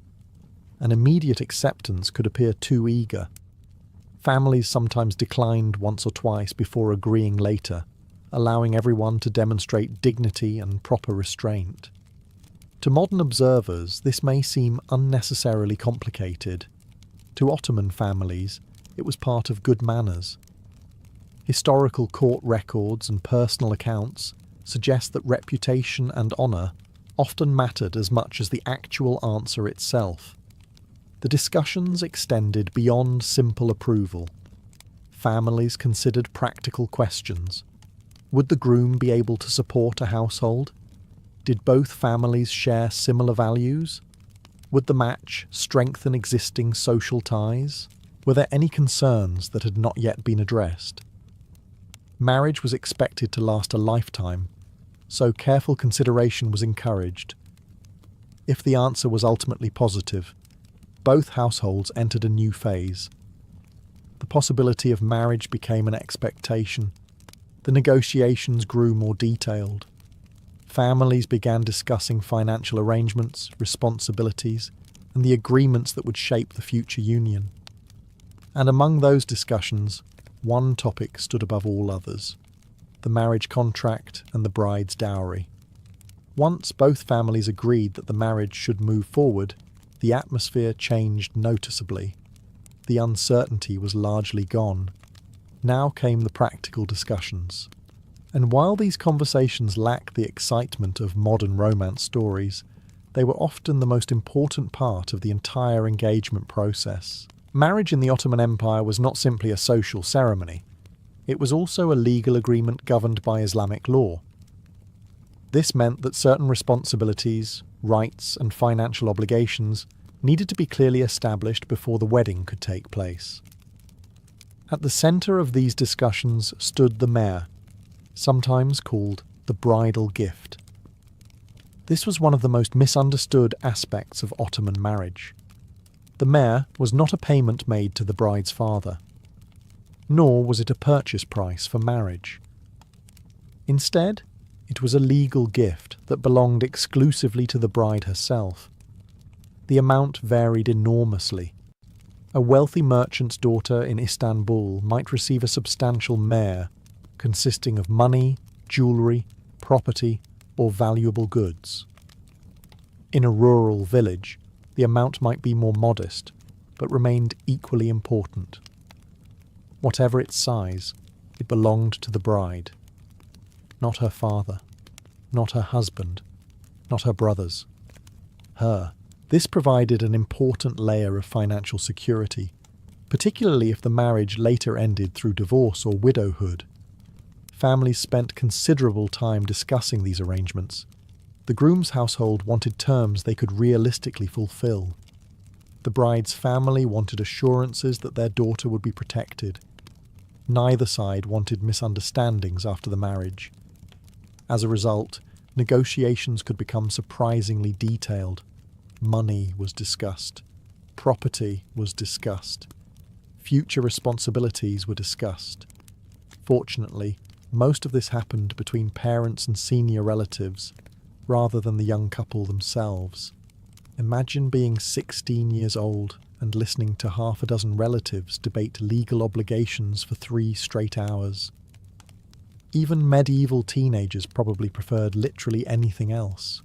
An immediate acceptance could appear too eager. Families sometimes declined once or twice before agreeing later, allowing everyone to demonstrate dignity and proper restraint. To modern observers, this may seem unnecessarily complicated. To Ottoman families, it was part of good manners. Historical court records and personal accounts suggest that reputation and honour often mattered as much as the actual answer itself. The discussions extended beyond simple approval. Families considered practical questions. Would the groom be able to support a household? Did both families share similar values? Would the match strengthen existing social ties? Were there any concerns that had not yet been addressed? Marriage was expected to last a lifetime, so careful consideration was encouraged. If the answer was ultimately positive, both households entered a new phase. The possibility of marriage became an expectation. The negotiations grew more detailed. Families began discussing financial arrangements, responsibilities, and the agreements that would shape the future union. And among those discussions, one topic stood above all others: the marriage contract and the bride's dowry. Once both families agreed that the marriage should move forward, the atmosphere changed noticeably. The uncertainty was largely gone. Now came the practical discussions. And while these conversations lack the excitement of modern romance stories, they were often the most important part of the entire engagement process. Marriage in the Ottoman Empire was not simply a social ceremony. It was also a legal agreement governed by Islamic law. This meant that certain responsibilities, rights, and financial obligations needed to be clearly established before the wedding could take place. At the centre of these discussions stood the mare, sometimes called the bridal gift. This was one of the most misunderstood aspects of Ottoman marriage. The mare was not a payment made to the bride's father, nor was it a purchase price for marriage. Instead, it was a legal gift that belonged exclusively to the bride herself. The amount varied enormously. A wealthy merchant's daughter in Istanbul might receive a substantial mare consisting of money, jewellery, property, or valuable goods. In a rural village, the amount might be more modest, but remained equally important. Whatever its size, it belonged to the bride. Not her father, not her husband, not her brothers. Her. This provided an important layer of financial security, particularly if the marriage later ended through divorce or widowhood. Families spent considerable time discussing these arrangements. The groom's household wanted terms they could realistically fulfill. The bride's family wanted assurances that their daughter would be protected. Neither side wanted misunderstandings after the marriage. As a result, negotiations could become surprisingly detailed. Money was discussed. Property was discussed. Future responsibilities were discussed. Fortunately, most of this happened between parents and senior relatives, rather than the young couple themselves. Imagine being 16 years old and listening to half a dozen relatives debate legal obligations for 3 straight hours. Even medieval teenagers probably preferred literally anything else.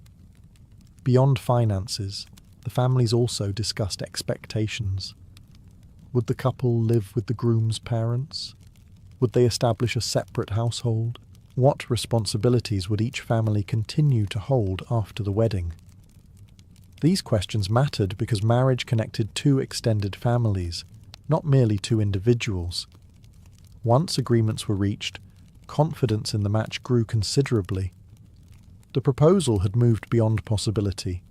Beyond finances, the families also discussed expectations. Would the couple live with the groom's parents? Would they establish a separate household? What responsibilities would each family continue to hold after the wedding? These questions mattered because marriage connected 2 extended families, not merely 2 individuals. Once agreements were reached, confidence in the match grew considerably. The proposal had moved beyond possibility.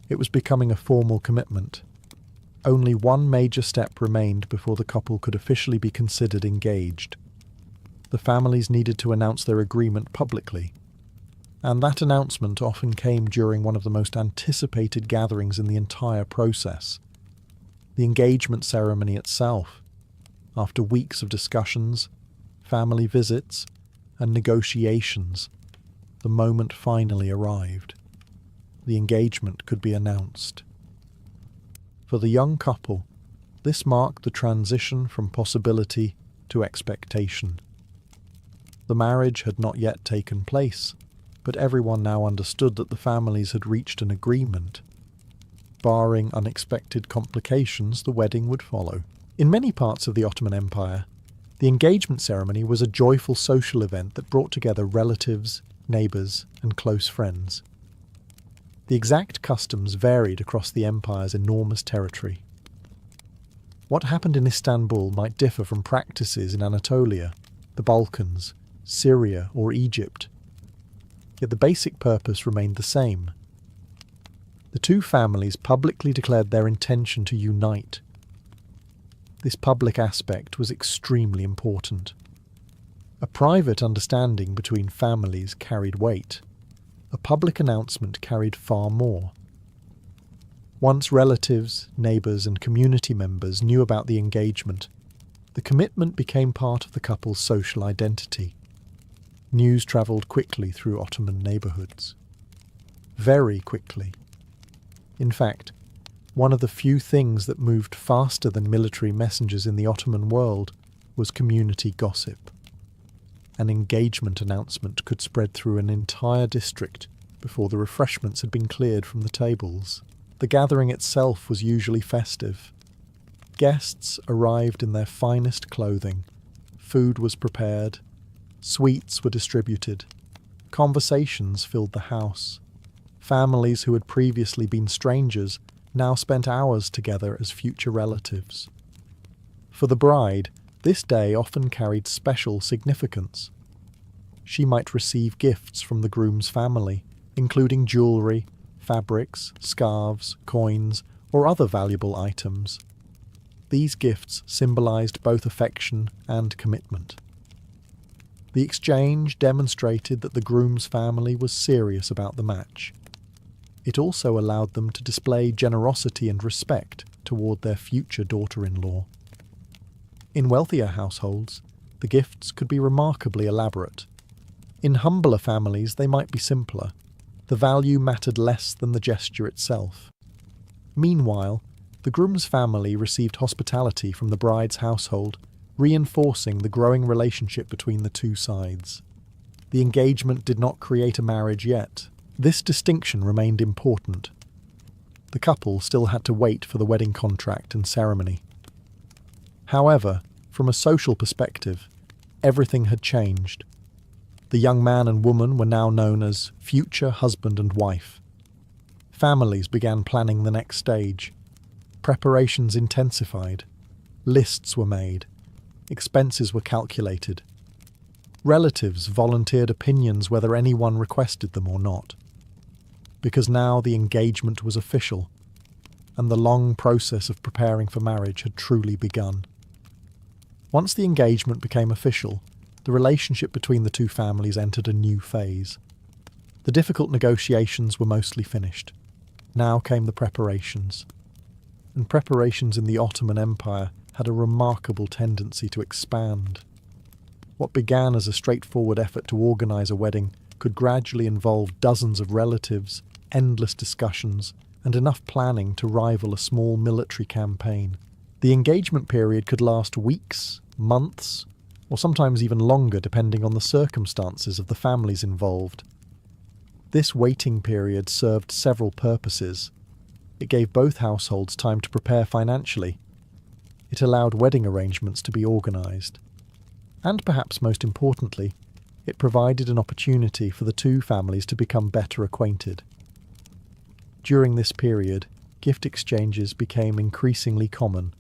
It was becoming a formal commitment. Only one major step remained before the couple could officially be considered engaged. The families needed to announce their agreement publicly, and that announcement often came during one of the most anticipated gatherings in the entire process, the engagement ceremony itself. After weeks of discussions, family visits, and negotiations, the moment finally arrived. The engagement could be announced. For the young couple, this marked the transition from possibility to expectation. The marriage had not yet taken place, but everyone now understood that the families had reached an agreement. Barring unexpected complications, the wedding would follow. In many parts of the Ottoman Empire, the engagement ceremony was a joyful social event that brought together relatives, neighbours, and close friends. The exact customs varied across the empire's enormous territory. What happened in Istanbul might differ from practices in Anatolia, the Balkans, Syria, or Egypt. Yet the basic purpose remained the same. The two families publicly declared their intention to unite. This public aspect was extremely important. A private understanding between families carried weight. A public announcement carried far more. Once relatives, neighbours, and community members knew about the engagement, the commitment became part of the couple's social identity. News travelled quickly through Ottoman neighbourhoods. Very quickly. In fact, one of the few things that moved faster than military messengers in the Ottoman world was community gossip. An engagement announcement could spread through an entire district before the refreshments had been cleared from the tables. The gathering itself was usually festive. Guests arrived in their finest clothing. Food was prepared. Sweets were distributed. Conversations filled the house. Families who had previously been strangers now spent hours together as future relatives. For the bride, this day often carried special significance. She might receive gifts from the groom's family, including jewellery, fabrics, scarves, coins, or other valuable items. These gifts symbolised both affection and commitment. The exchange demonstrated that the groom's family was serious about the match. It also allowed them to display generosity and respect toward their future daughter-in-law. In wealthier households, the gifts could be remarkably elaborate. In humbler families, they might be simpler. The value mattered less than the gesture itself. Meanwhile, the groom's family received hospitality from the bride's household, reinforcing the growing relationship between the two sides. The engagement did not create a marriage yet. This distinction remained important. The couple still had to wait for the wedding contract and ceremony. However, from a social perspective, everything had changed. The young man and woman were now known as future husband and wife. Families began planning the next stage. Preparations intensified. Lists were made. Expenses were calculated. Relatives volunteered opinions whether anyone requested them or not. Because now the engagement was official, and the long process of preparing for marriage had truly begun. Once the engagement became official, the relationship between the two families entered a new phase. The difficult negotiations were mostly finished. Now came the preparations. And preparations in the Ottoman Empire had a remarkable tendency to expand. What began as a straightforward effort to organise a wedding could gradually involve dozens of relatives, endless discussions, and enough planning to rival a small military campaign. The engagement period could last weeks, months, or sometimes even longer depending on the circumstances of the families involved. This waiting period served several purposes. It gave both households time to prepare financially. It allowed wedding arrangements to be organised. And perhaps most importantly, it provided an opportunity for the two families to become better acquainted. During this period, gift exchanges became increasingly common.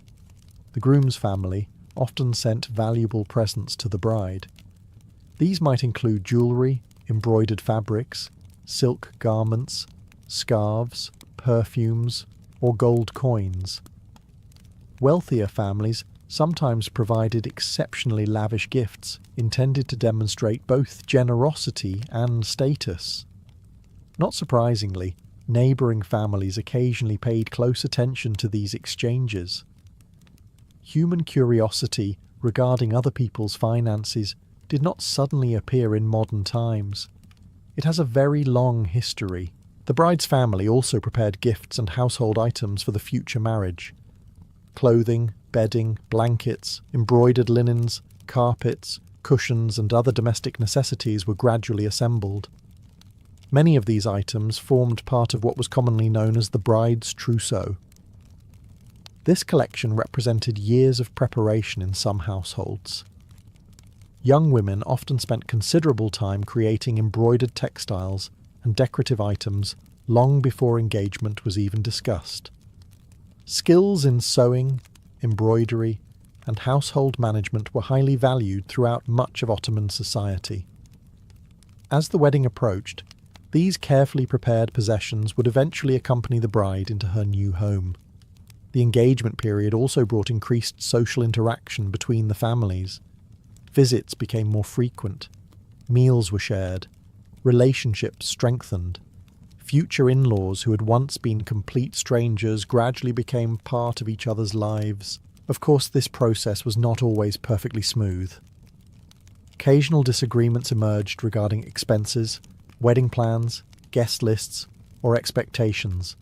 The groom's family often sent valuable presents to the bride. These might include jewellery, embroidered fabrics, silk garments, scarves, perfumes, or gold coins. Wealthier families sometimes provided exceptionally lavish gifts intended to demonstrate both generosity and status. Not surprisingly, neighbouring families occasionally paid close attention to these exchanges. Human curiosity regarding other people's finances did not suddenly appear in modern times. It has a very long history. The bride's family also prepared gifts and household items for the future marriage. Clothing, bedding, blankets, embroidered linens, carpets, cushions, and other domestic necessities were gradually assembled. Many of these items formed part of what was commonly known as the bride's trousseau. This collection represented years of preparation in some households. Young women often spent considerable time creating embroidered textiles and decorative items long before engagement was even discussed. Skills in sewing, embroidery, and household management were highly valued throughout much of Ottoman society. As the wedding approached, these carefully prepared possessions would eventually accompany the bride into her new home. The engagement period also brought increased social interaction between the families. Visits became more frequent, meals were shared, relationships strengthened. Future in-laws who had once been complete strangers gradually became part of each other's lives. Of course, this process was not always perfectly smooth. Occasional disagreements emerged regarding expenses, wedding plans, guest lists, or expectations.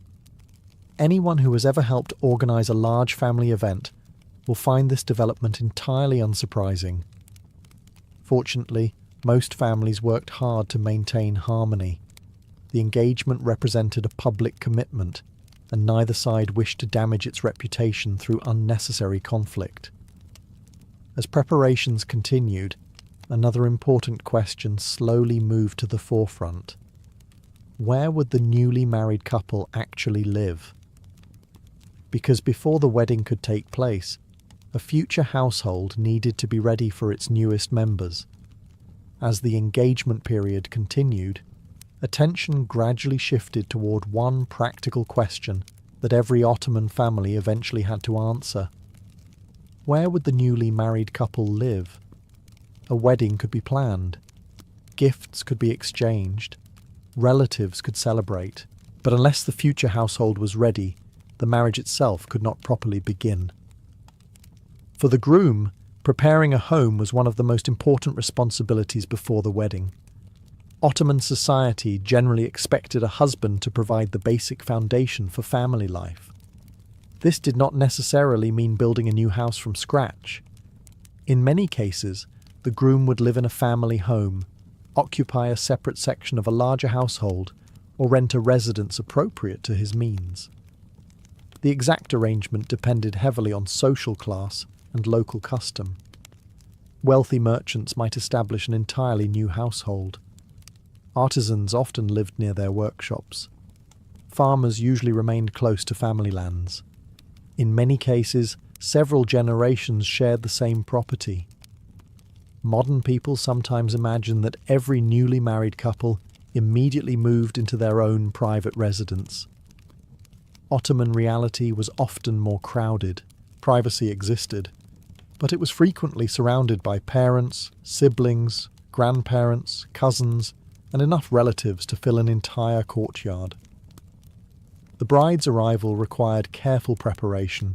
Anyone who has ever helped organise a large family event will find this development entirely unsurprising. Fortunately, most families worked hard to maintain harmony. The engagement represented a public commitment, and neither side wished to damage its reputation through unnecessary conflict. As preparations continued, another important question slowly moved to the forefront. Where would the newly married couple actually live? Because before the wedding could take place, a future household needed to be ready for its newest members. As the engagement period continued, attention gradually shifted toward one practical question that every Ottoman family eventually had to answer. Where would the newly married couple live? A wedding could be planned, gifts could be exchanged, relatives could celebrate, but unless the future household was ready, the marriage itself could not properly begin. For the groom, preparing a home was one of the most important responsibilities before the wedding. Ottoman society generally expected a husband to provide the basic foundation for family life. This did not necessarily mean building a new house from scratch. In many cases, the groom would live in a family home, occupy a separate section of a larger household, or rent a residence appropriate to his means. The exact arrangement depended heavily on social class and local custom. Wealthy merchants might establish an entirely new household. Artisans often lived near their workshops. Farmers usually remained close to family lands. In many cases, several generations shared the same property. Modern people sometimes imagine that every newly married couple immediately moved into their own private residence. Ottoman reality was often more crowded. Privacy existed, but it was frequently surrounded by parents, siblings, grandparents, cousins, and enough relatives to fill an entire courtyard. The bride's arrival required careful preparation.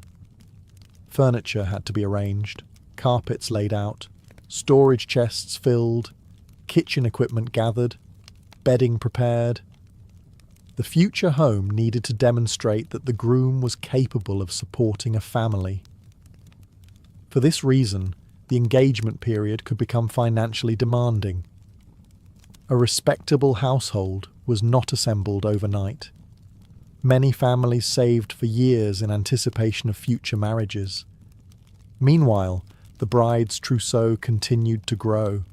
Furniture had to be arranged, carpets laid out, storage chests filled, kitchen equipment gathered, bedding prepared. The future home needed to demonstrate that the groom was capable of supporting a family. For this reason, the engagement period could become financially demanding. A respectable household was not assembled overnight. Many families saved for years in anticipation of future marriages. Meanwhile, the bride's trousseau continued to grow.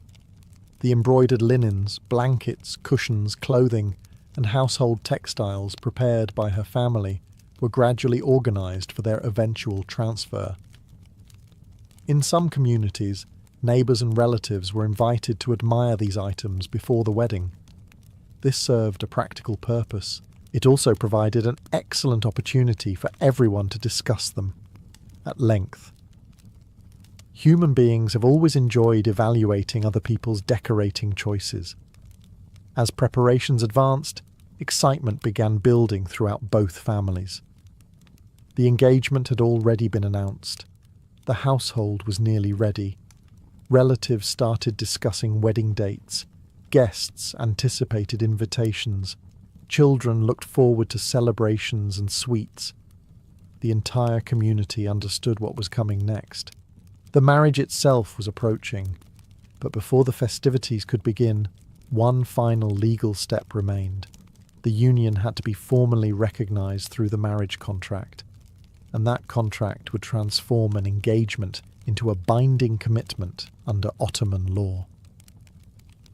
The embroidered linens, blankets, cushions, clothing, and household textiles prepared by her family were gradually organised for their eventual transfer. In some communities, neighbours and relatives were invited to admire these items before the wedding. This served a practical purpose, It also provided an excellent opportunity for everyone to discuss them at length. Human beings have always enjoyed evaluating other people's decorating choices. As preparations advanced, excitement began building throughout both families. The engagement had already been announced. The household was nearly ready. Relatives started discussing wedding dates. Guests anticipated invitations. Children looked forward to celebrations and sweets. The entire community understood what was coming next. The marriage itself was approaching, but before the festivities could begin, one final legal step remained. The union had to be formally recognised through the marriage contract, and that contract would transform an engagement into a binding commitment under Ottoman law.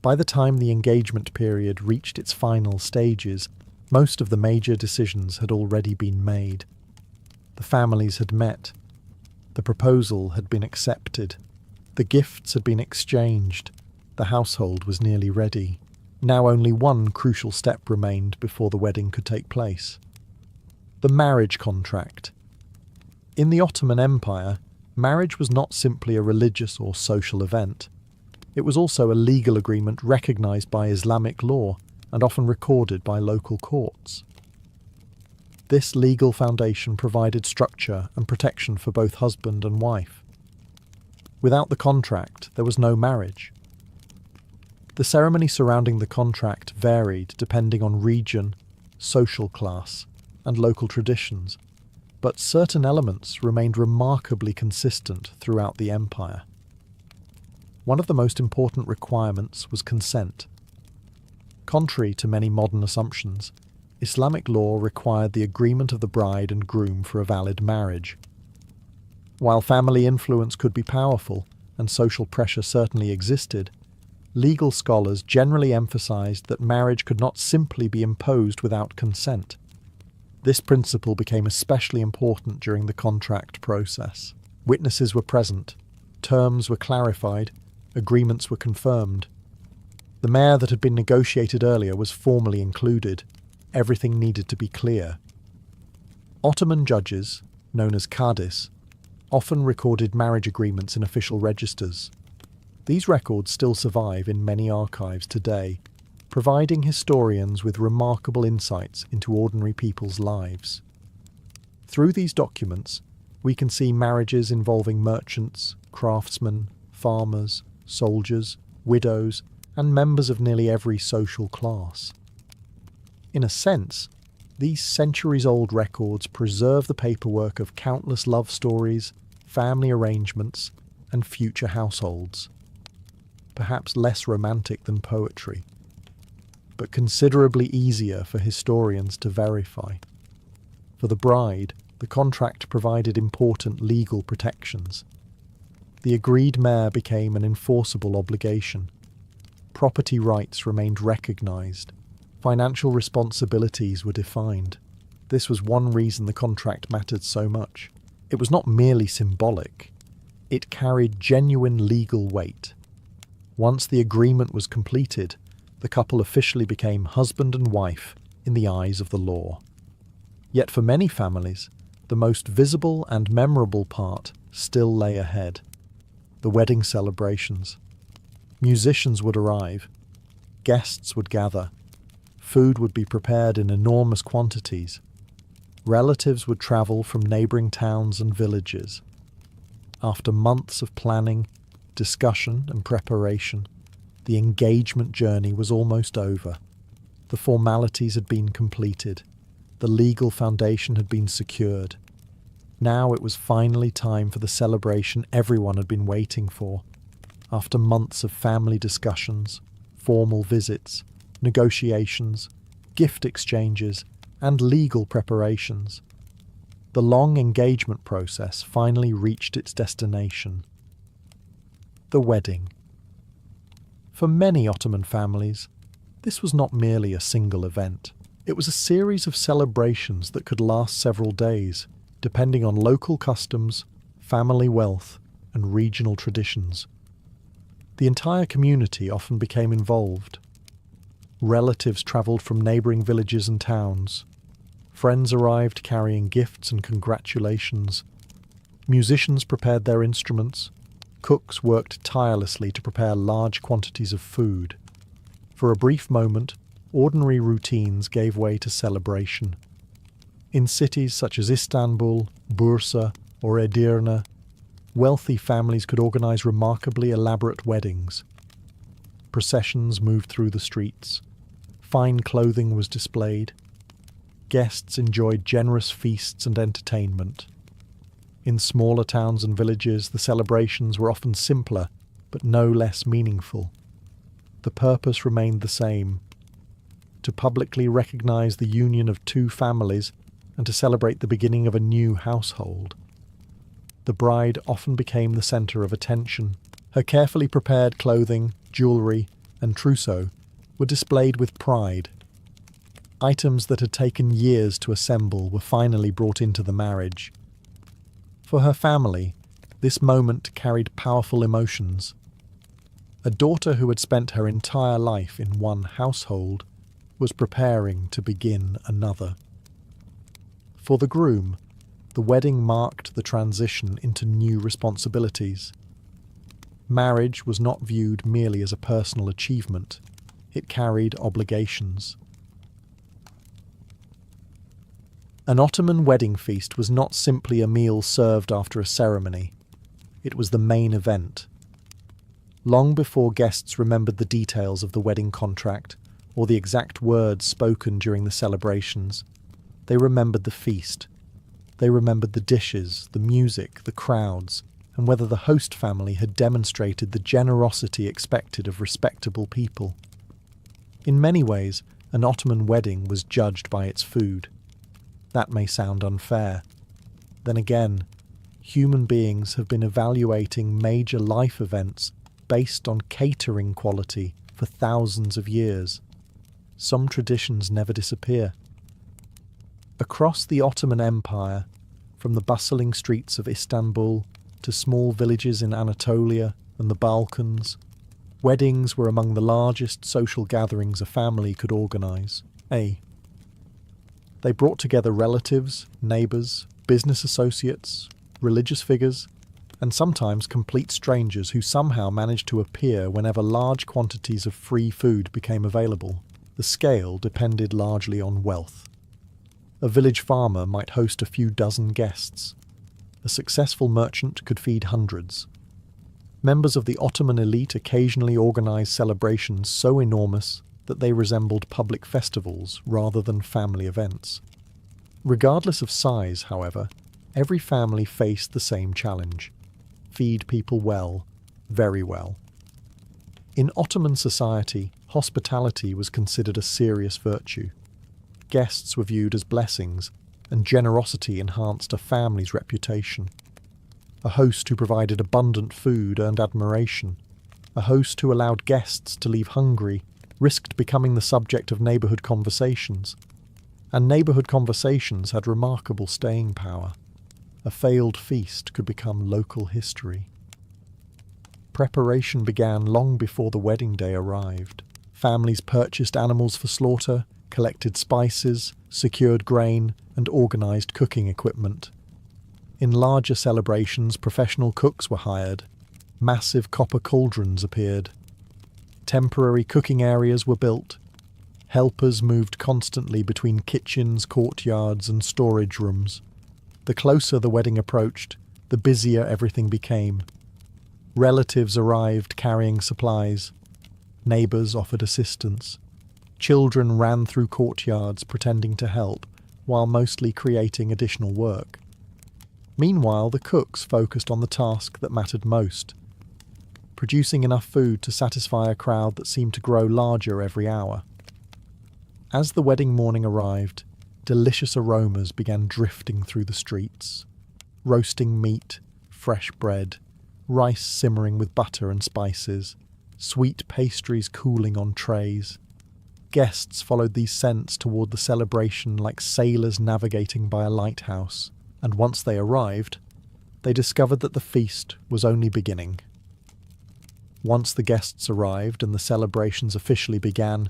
By the time the engagement period reached its final stages, most of the major decisions had already been made. The families had met. The proposal had been accepted. The gifts had been exchanged. The household was nearly ready. Now only one crucial step remained before the wedding could take place. The marriage contract. In the Ottoman Empire, marriage was not simply a religious or social event. It was also a legal agreement recognised by Islamic law and often recorded by local courts. This legal foundation provided structure and protection for both husband and wife. Without the contract, there was no marriage. The ceremony surrounding the contract varied depending on region, social class, and local traditions, but certain elements remained remarkably consistent throughout the empire. One of the most important requirements was consent. Contrary to many modern assumptions, Islamic law required the agreement of the bride and groom for a valid marriage. While family influence could be powerful, and social pressure certainly existed, legal scholars generally emphasized that marriage could not simply be imposed without consent. This principle became especially important during the contract process. Witnesses were present, terms were clarified, agreements were confirmed. The mayor that had been negotiated earlier was formally included. Everything needed to be clear. Ottoman judges, known as qadis, often recorded marriage agreements in official registers. These records still survive in many archives today, providing historians with remarkable insights into ordinary people's lives. Through these documents, we can see marriages involving merchants, craftsmen, farmers, soldiers, widows, and members of nearly every social class. In a sense, these centuries-old records preserve the paperwork of countless love stories, family arrangements, and future households. Perhaps less romantic than poetry, but considerably easier for historians to verify. For the bride, the contract provided important legal protections. The agreed mayor became an enforceable obligation. Property rights remained recognised. Financial responsibilities were defined. This was one reason the contract mattered so much. It was not merely symbolic. It carried genuine legal weight. Once the agreement was completed, the couple officially became husband and wife in the eyes of the law. Yet for many families, the most visible and memorable part still lay ahead. The wedding celebrations. Musicians would arrive. Guests would gather. Food would be prepared in enormous quantities. Relatives would travel from neighbouring towns and villages. After months of planning, discussion and preparation, the engagement journey was almost over. The formalities had been completed. The legal foundation had been secured. Now it was finally time for the celebration everyone had been waiting for. After months of family discussions, formal visits, negotiations, gift exchanges, and legal preparations, the long engagement process finally reached its destination. The wedding. For many Ottoman families, this was not merely a single event. It was a series of celebrations that could last several days, depending on local customs, family wealth, and regional traditions. The entire community often became involved. Relatives travelled from neighbouring villages and towns. Friends arrived carrying gifts and congratulations. Musicians prepared their instruments. Cooks worked tirelessly to prepare large quantities of food. For a brief moment, ordinary routines gave way to celebration. In cities such as Istanbul, Bursa, or Edirne, wealthy families could organize remarkably elaborate weddings. Processions moved through the streets. Fine clothing was displayed. Guests enjoyed generous feasts and entertainment. In smaller towns and villages, the celebrations were often simpler, but no less meaningful. The purpose remained the same: to publicly recognize the union of two families and to celebrate the beginning of a new household. The bride often became the center of attention. Her carefully prepared clothing, jewelry, and trousseau were displayed with pride. Items that had taken years to assemble were finally brought into the marriage. For her family, this moment carried powerful emotions. A daughter who had spent her entire life in one household was preparing to begin another. For the groom, the wedding marked the transition into new responsibilities. Marriage was not viewed merely as a personal achievement. It carried obligations. An Ottoman wedding feast was not simply a meal served after a ceremony. It was the main event. Long before guests remembered the details of the wedding contract or the exact words spoken during the celebrations, they remembered the feast. They remembered the dishes, the music, the crowds, and whether the host family had demonstrated the generosity expected of respectable people. In many ways, an Ottoman wedding was judged by its food. That may sound unfair. Then again, human beings have been evaluating major life events based on catering quality for thousands of years. Some traditions never disappear. Across the Ottoman Empire, from the bustling streets of Istanbul to small villages in Anatolia and the Balkans, weddings were among the largest social gatherings a family could organize. They brought together relatives, neighbours, business associates, religious figures, and sometimes complete strangers who somehow managed to appear whenever large quantities of free food became available. The scale depended largely on wealth. A village farmer might host a few dozen guests. A successful merchant could feed hundreds. Members of the Ottoman elite occasionally organised celebrations so enormous that they resembled public festivals rather than family events. Regardless of size, however, every family faced the same challenge: feed people well, very well. In Ottoman society, hospitality was considered a serious virtue. Guests were viewed as blessings, and generosity enhanced a family's reputation. A host who provided abundant food earned admiration. A host who allowed guests to leave hungry risked becoming the subject of neighbourhood conversations. And neighbourhood conversations had remarkable staying power. A failed feast could become local history. Preparation began long before the wedding day arrived. Families purchased animals for slaughter, collected spices, secured grain, and organised cooking equipment. In larger celebrations, professional cooks were hired. Massive copper cauldrons appeared. Temporary cooking areas were built. Helpers moved constantly between kitchens, courtyards, and storage rooms. The closer the wedding approached, the busier everything became. Relatives arrived carrying supplies. Neighbours offered assistance. Children ran through courtyards pretending to help, while mostly creating additional work. Meanwhile, the cooks focused on the task that mattered most: producing enough food to satisfy a crowd that seemed to grow larger every hour. As the wedding morning arrived, delicious aromas began drifting through the streets. Roasting meat, fresh bread, rice simmering with butter and spices, sweet pastries cooling on trays. Guests followed these scents toward the celebration like sailors navigating by a lighthouse, and once they arrived, they discovered that the feast was only beginning. Once the guests arrived and the celebrations officially began,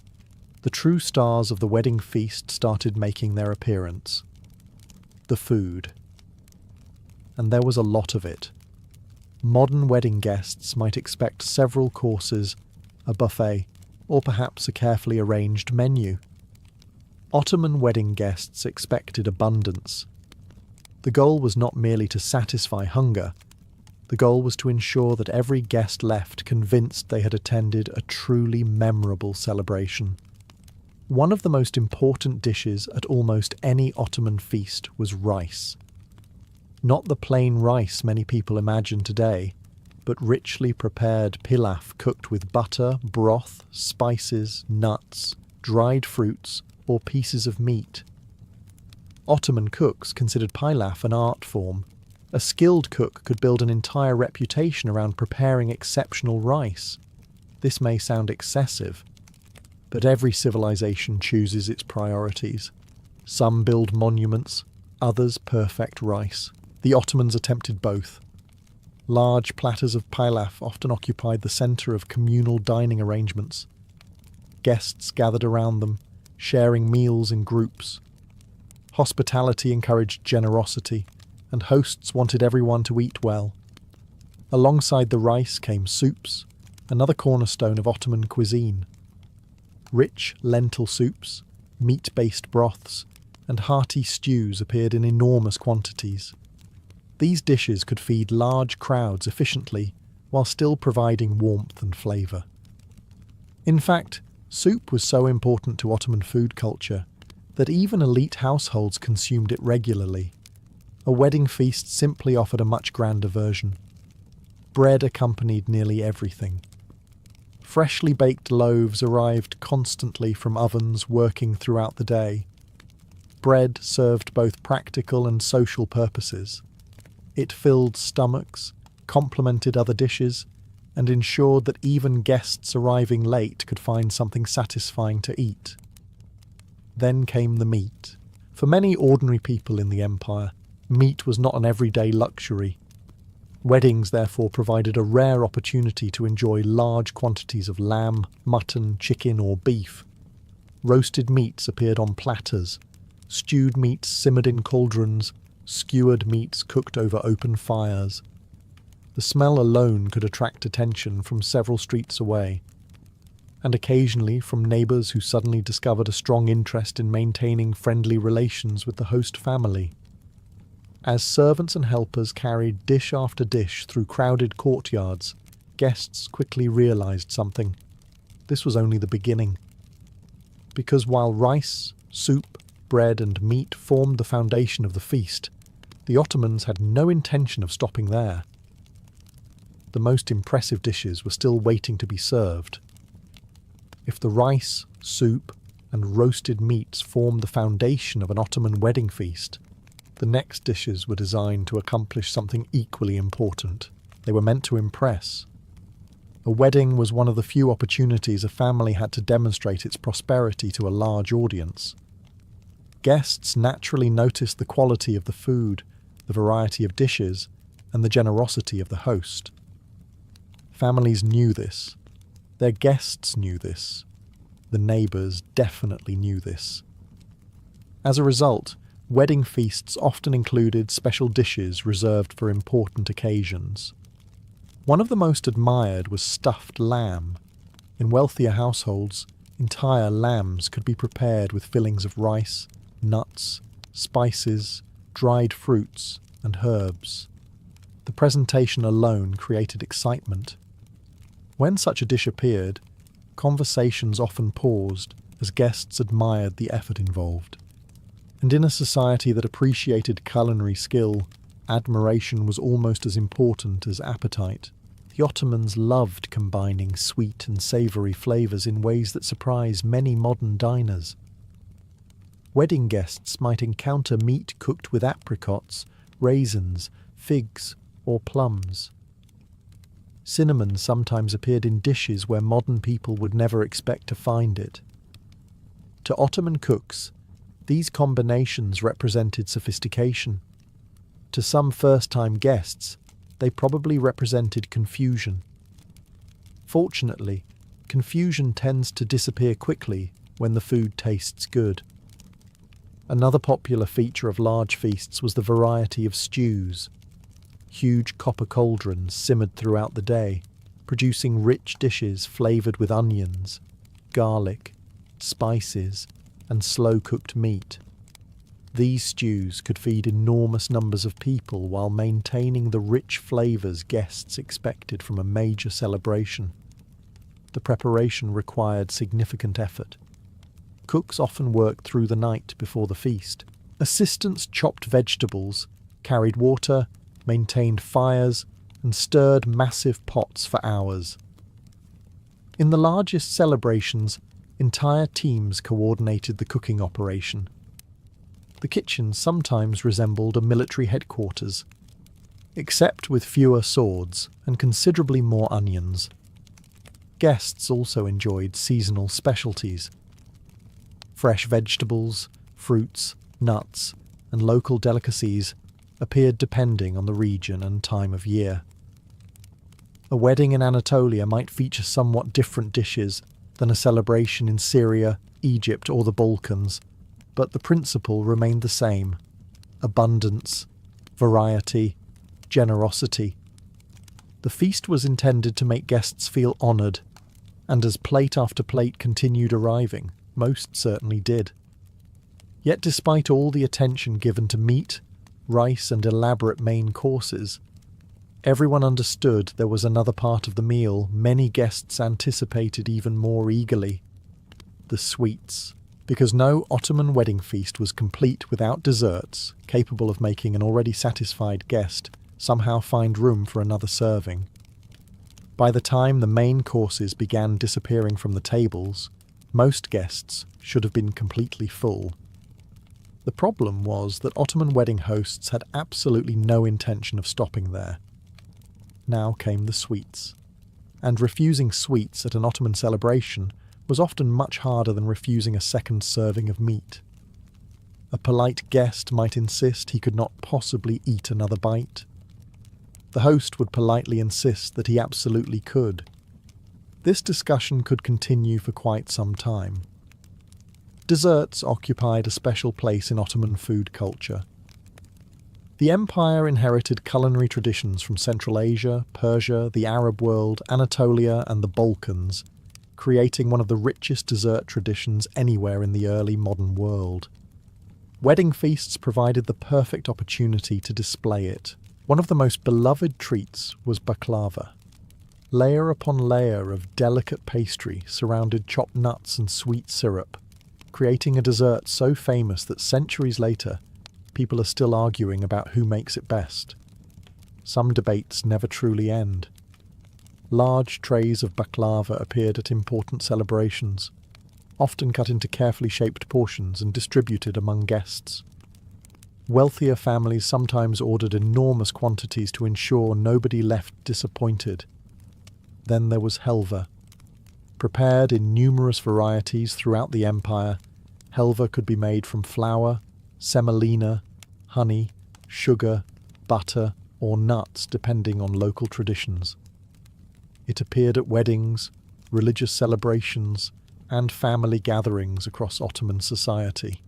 The true stars of the wedding feast started making their appearance. The food. And there was a lot of it. Modern wedding guests might expect several courses, a buffet, or perhaps a carefully arranged menu. Ottoman wedding guests expected abundance. The goal was not merely to satisfy hunger. The goal was to ensure that every guest left convinced they had attended a truly memorable celebration. One of the most important dishes at almost any Ottoman feast was rice. Not the plain rice many people imagine today, but richly prepared pilaf cooked with butter, broth, spices, nuts, dried fruits, or pieces of meat. Ottoman cooks considered pilaf an art form. A skilled cook could build an entire reputation around preparing exceptional rice. This may sound excessive, but every civilization chooses its priorities. Some build monuments, others perfect rice. The Ottomans attempted both. Large platters of pilaf often occupied the centre of communal dining arrangements. Guests gathered around them, sharing meals in groups. Hospitality encouraged generosity, and hosts wanted everyone to eat well. Alongside the rice came soups, another cornerstone of Ottoman cuisine. Rich lentil soups, meat-based broths, and hearty stews appeared in enormous quantities. These dishes could feed large crowds efficiently while still providing warmth and flavour. In fact, soup was so important to Ottoman food culture that even elite households consumed it regularly. A wedding feast simply offered a much grander version. Bread accompanied nearly everything. Freshly baked loaves arrived constantly from ovens working throughout the day. Bread served both practical and social purposes. It filled stomachs, complemented other dishes, and ensured that even guests arriving late could find something satisfying to eat. Then came the meat. For many ordinary people in the empire, meat was not an everyday luxury. Weddings therefore provided a rare opportunity to enjoy large quantities of lamb, mutton, chicken, or beef. Roasted meats appeared on platters, stewed meats simmered in cauldrons, skewered meats cooked over open fires. The smell alone could attract attention from several streets away, and occasionally from neighbours who suddenly discovered a strong interest in maintaining friendly relations with the host family. As servants and helpers carried dish after dish through crowded courtyards, guests quickly realised something. This was only the beginning. Because while rice, soup, bread and meat formed the foundation of the feast, the Ottomans had no intention of stopping there. The most impressive dishes were still waiting to be served. If the rice, soup, and roasted meats formed the foundation of an Ottoman wedding feast, the next dishes were designed to accomplish something equally important. They were meant to impress. A wedding was one of the few opportunities a family had to demonstrate its prosperity to a large audience. Guests naturally noticed the quality of the food, the variety of dishes, and the generosity of the host. Families knew this. Their guests knew this. The neighbours definitely knew this. As a result, wedding feasts often included special dishes reserved for important occasions. One of the most admired was stuffed lamb. In wealthier households, entire lambs could be prepared with fillings of rice, nuts, spices, dried fruits, and herbs. The presentation alone created excitement. When such a dish appeared, conversations often paused as guests admired the effort involved. And in a society that appreciated culinary skill, admiration was almost as important as appetite. The Ottomans loved combining sweet and savoury flavours in ways that surprise many modern diners. Wedding guests might encounter meat cooked with apricots, raisins, figs, or plums. Cinnamon sometimes appeared in dishes where modern people would never expect to find it. To Ottoman cooks, these combinations represented sophistication. To some first-time guests, they probably represented confusion. Fortunately, confusion tends to disappear quickly when the food tastes good. Another popular feature of large feasts was the variety of stews. Huge copper cauldrons simmered throughout the day, producing rich dishes flavoured with onions, garlic, spices, and slow-cooked meat. These stews could feed enormous numbers of people while maintaining the rich flavours guests expected from a major celebration. The preparation required significant effort. Cooks often worked through the night before the feast. Assistants chopped vegetables, carried water, maintained fires, and stirred massive pots for hours. In the largest celebrations, entire teams coordinated the cooking operation. The kitchen sometimes resembled a military headquarters, except with fewer swords and considerably more onions. Guests also enjoyed seasonal specialties. Fresh vegetables, fruits, nuts, and local delicacies appeared depending on the region and time of year. A wedding in Anatolia might feature somewhat different dishes than a celebration in Syria, Egypt, or the Balkans, but the principle remained the same: abundance, variety, generosity. The feast was intended to make guests feel honoured, and as plate after plate continued arriving, most certainly did. Yet despite all the attention given to meat, rice, and elaborate main courses, everyone understood there was another part of the meal many guests anticipated even more eagerly: the sweets. Because no Ottoman wedding feast was complete without desserts capable of making an already satisfied guest somehow find room for another serving. By the time the main courses began disappearing from the tables, most guests should have been completely full. The problem was that Ottoman wedding hosts had absolutely no intention of stopping there. Now came the sweets, and refusing sweets at an Ottoman celebration was often much harder than refusing a second serving of meat. A polite guest might insist he could not possibly eat another bite. The host would politely insist that he absolutely could. This discussion could continue for quite some time. Desserts occupied a special place in Ottoman food culture. The empire inherited culinary traditions from Central Asia, Persia, the Arab world, Anatolia, and the Balkans, creating one of the richest dessert traditions anywhere in the early modern world. Wedding feasts provided the perfect opportunity to display it. One of the most beloved treats was baklava. Layer upon layer of delicate pastry surrounded chopped nuts and sweet syrup, creating a dessert so famous that centuries later, people are still arguing about who makes it best. Some debates never truly end. Large trays of baklava appeared at important celebrations, often cut into carefully shaped portions and distributed among guests. Wealthier families sometimes ordered enormous quantities to ensure nobody left disappointed. Then there was helva. Prepared in numerous varieties throughout the empire, helva could be made from flour, semolina, honey, sugar, butter, or nuts depending on local traditions. It appeared at weddings, religious celebrations, and family gatherings across Ottoman society.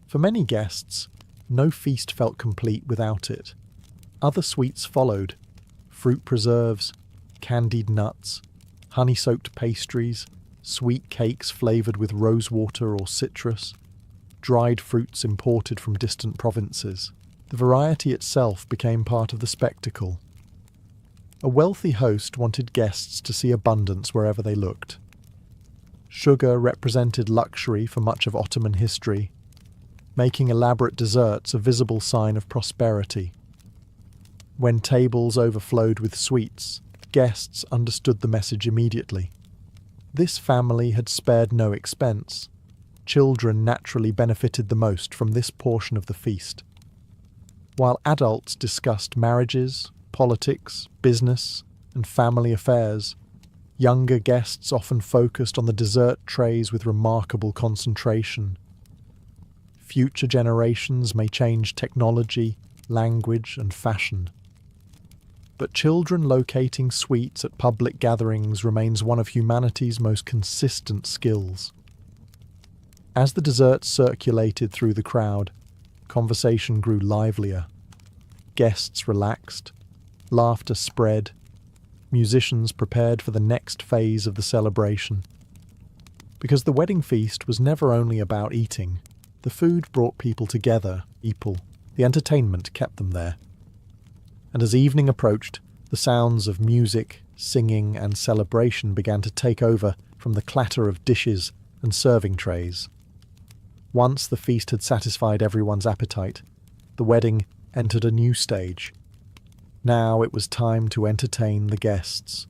For many guests, no feast felt complete without it. Other sweets followed: fruit preserves, candied nuts, honey-soaked pastries, sweet cakes flavoured with rosewater or citrus, dried fruits imported from distant provinces. The variety itself became part of the spectacle. A wealthy host wanted guests to see abundance wherever they looked. Sugar represented luxury for much of Ottoman history, making elaborate desserts a visible sign of prosperity. When tables overflowed with sweets, guests understood the message immediately. This family had spared no expense. Children naturally benefited the most from this portion of the feast. While adults discussed marriages, politics, business, and family affairs, younger guests often focused on the dessert trays with remarkable concentration. Future generations may change technology, language, and fashion, but children locating sweets at public gatherings remains one of humanity's most consistent skills. As the dessert circulated through the crowd, conversation grew livelier. Guests relaxed, laughter spread, musicians prepared for the next phase of the celebration. Because the wedding feast was never only about eating, the food brought people together, the entertainment kept them there. And as evening approached, the sounds of music, singing and celebration began to take over from the clatter of dishes and serving trays. Once the feast had satisfied everyone's appetite, the wedding entered a new stage. Now it was time to entertain the guests.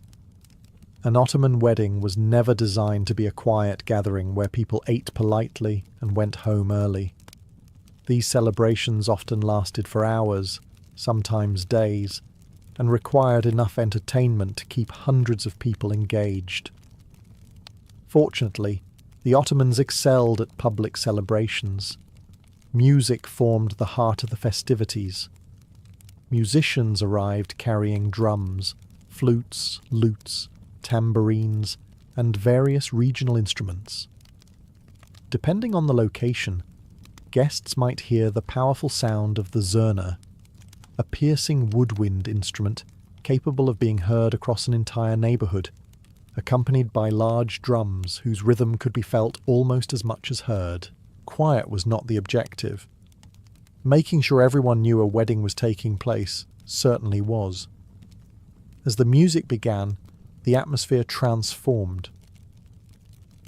An Ottoman wedding was never designed to be a quiet gathering where people ate politely and went home early. These celebrations often lasted for hours, sometimes days, and required enough entertainment to keep hundreds of people engaged. Fortunately, the Ottomans excelled at public celebrations. Music formed the heart of the festivities. Musicians arrived carrying drums, flutes, lutes, tambourines, and various regional instruments. Depending on the location, guests might hear the powerful sound of the zurna, a piercing woodwind instrument capable of being heard across an entire neighbourhood, accompanied by large drums whose rhythm could be felt almost as much as heard. Quiet was not the objective. Making sure everyone knew a wedding was taking place certainly was. As the music began, the atmosphere transformed.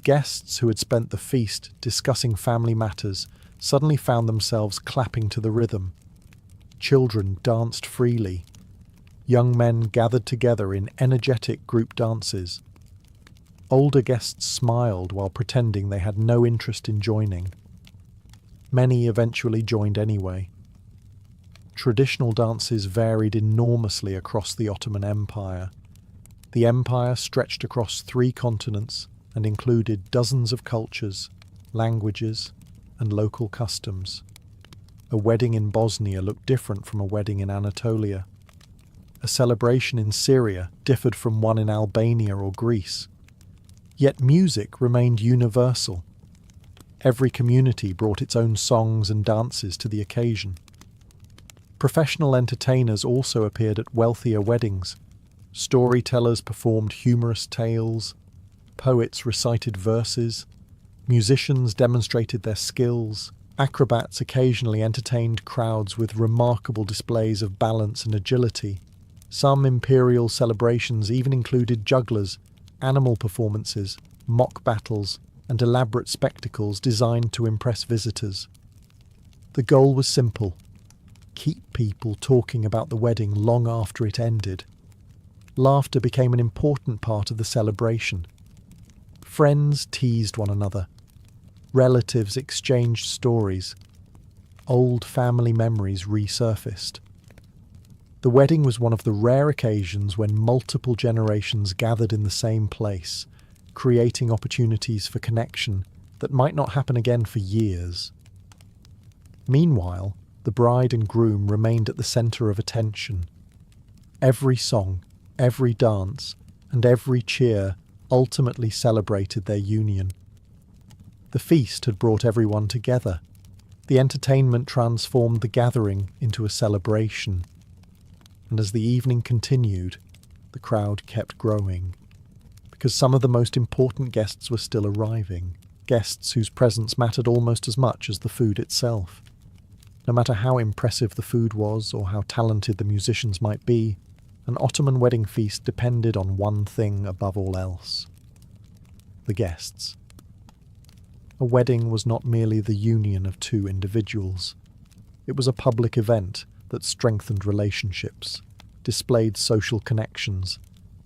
Guests who had spent the feast discussing family matters suddenly found themselves clapping to the rhythm. Children danced freely. Young men gathered together in energetic group dances. Older guests smiled while pretending they had no interest in joining. Many eventually joined anyway. Traditional dances varied enormously across the Ottoman Empire. The empire stretched across 3 continents and included dozens of cultures, languages, and local customs. A wedding in Bosnia looked different from a wedding in Anatolia. A celebration in Syria differed from one in Albania or Greece. Yet music remained universal. Every community brought its own songs and dances to the occasion. Professional entertainers also appeared at wealthier weddings. Storytellers performed humorous tales, poets recited verses, musicians demonstrated their skills, acrobats occasionally entertained crowds with remarkable displays of balance and agility. Some imperial celebrations even included jugglers, animal performances, mock battles, and elaborate spectacles designed to impress visitors. The goal was simple: keep people talking about the wedding long after it ended. Laughter became an important part of the celebration. Friends teased one another. Relatives exchanged stories. Old family memories resurfaced. The wedding was one of the rare occasions when multiple generations gathered in the same place, creating opportunities for connection that might not happen again for years. Meanwhile, the bride and groom remained at the centre of attention. Every song, every dance, and every cheer ultimately celebrated their union. The feast had brought everyone together. The entertainment transformed the gathering into a celebration. And as the evening continued, the crowd kept growing. Because some of the most important guests were still arriving, guests whose presence mattered almost as much as the food itself. No matter how impressive the food was or how talented the musicians might be, an Ottoman wedding feast depended on one thing above all else: the guests. A wedding was not merely the union of 2 individuals. It was a public event that strengthened relationships, displayed social connections,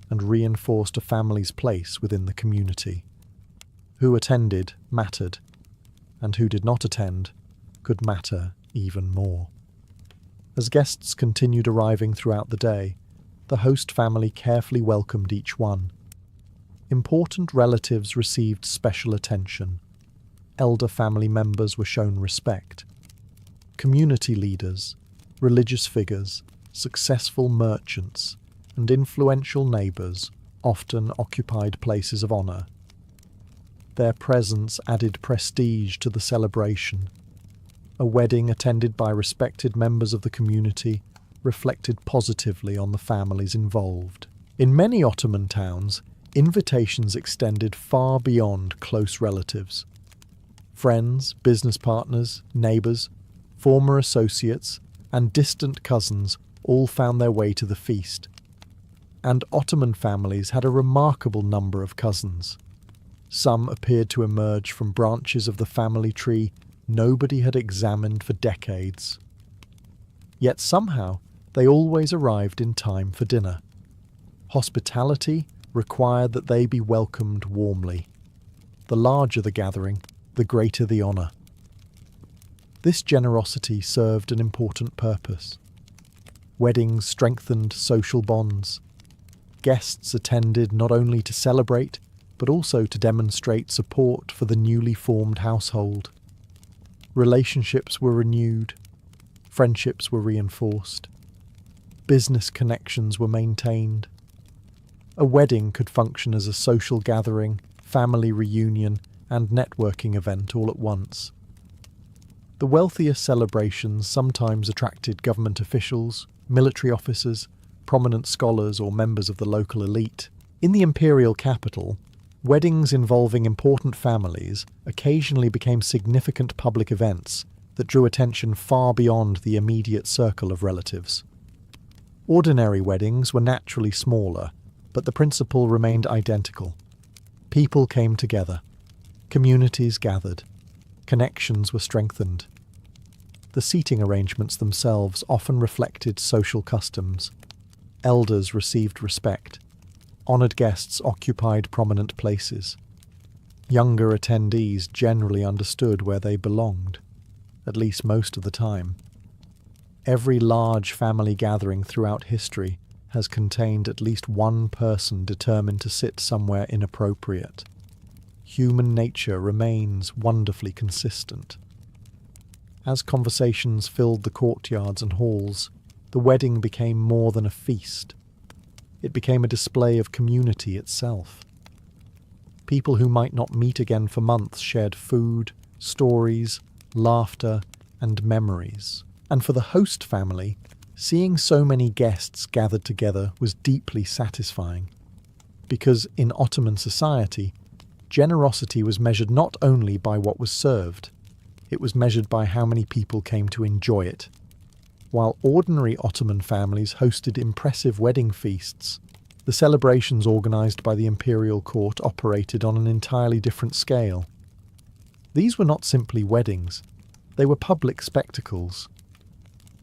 and reinforced a family's place within the community. Who attended mattered, and who did not attend could matter even more. As guests continued arriving throughout the day, the host family carefully welcomed each one. Important relatives received special attention. Elder family members were shown respect. Community leaders, religious figures, successful merchants, and influential neighbours often occupied places of honour. Their presence added prestige to the celebration. A wedding attended by respected members of the community reflected positively on the families involved. In many Ottoman towns, invitations extended far beyond close relatives. Friends, business partners, neighbours, former associates, and distant cousins all found their way to the feast. And Ottoman families had a remarkable number of cousins. Some appeared to emerge from branches of the family tree nobody had examined for decades. Yet somehow they always arrived in time for dinner. Hospitality required that they be welcomed warmly. The larger the gathering, the greater the honour. This generosity served an important purpose. Weddings strengthened social bonds. Guests attended not only to celebrate, but also to demonstrate support for the newly formed household. Relationships were renewed. Friendships were reinforced. Business connections were maintained. A wedding could function as a social gathering, family reunion, and networking event all at once. The wealthier celebrations sometimes attracted government officials, military officers, prominent scholars, or members of the local elite. In the imperial capital, weddings involving important families occasionally became significant public events that drew attention far beyond the immediate circle of relatives. Ordinary weddings were naturally smaller, but the principle remained identical. People came together. Communities gathered. Connections were strengthened. The seating arrangements themselves often reflected social customs. Elders received respect. Honoured guests occupied prominent places. Younger attendees generally understood where they belonged, at least most of the time. Every large family gathering throughout history has contained at least one person determined to sit somewhere inappropriate. Human nature remains wonderfully consistent. As conversations filled the courtyards and halls, the wedding became more than a feast. It became a display of community itself. People who might not meet again for months shared food, stories, laughter, and memories. And for the host family, seeing so many guests gathered together was deeply satisfying. Because in Ottoman society, generosity was measured not only by what was served, it was measured by how many people came to enjoy it. While ordinary Ottoman families hosted impressive wedding feasts, the celebrations organised by the imperial court operated on an entirely different scale. These were not simply weddings, they were public spectacles.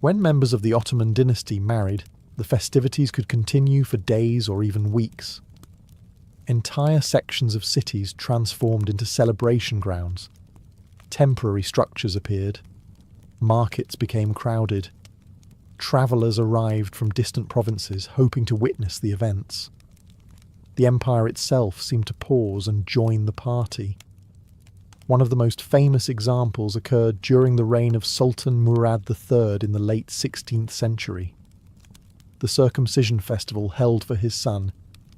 When members of the Ottoman dynasty married, the festivities could continue for days or even weeks. Entire sections of cities transformed into celebration grounds. Temporary structures appeared. Markets became crowded. Travellers arrived from distant provinces hoping to witness the events. The empire itself seemed to pause and join the party. One of the most famous examples occurred during the reign of Sultan Murad III in the late 16th century. The circumcision festival held for his son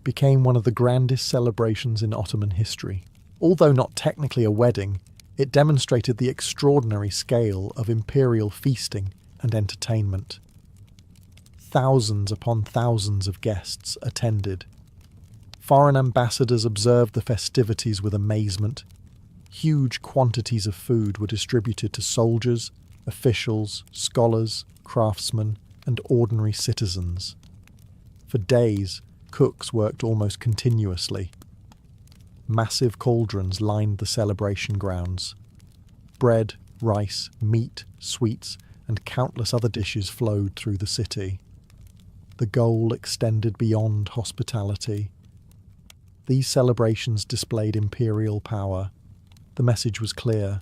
became one of the grandest celebrations in Ottoman history. Although not technically a wedding, it demonstrated the extraordinary scale of imperial feasting and entertainment. Thousands upon thousands of guests attended. Foreign ambassadors observed the festivities with amazement. Huge quantities of food were distributed to soldiers, officials, scholars, craftsmen, and ordinary citizens. For days, cooks worked almost continuously. Massive cauldrons lined the celebration grounds. Bread, rice, meat, sweets, and countless other dishes flowed through the city. The goal extended beyond hospitality. These celebrations displayed imperial power. The message was clear.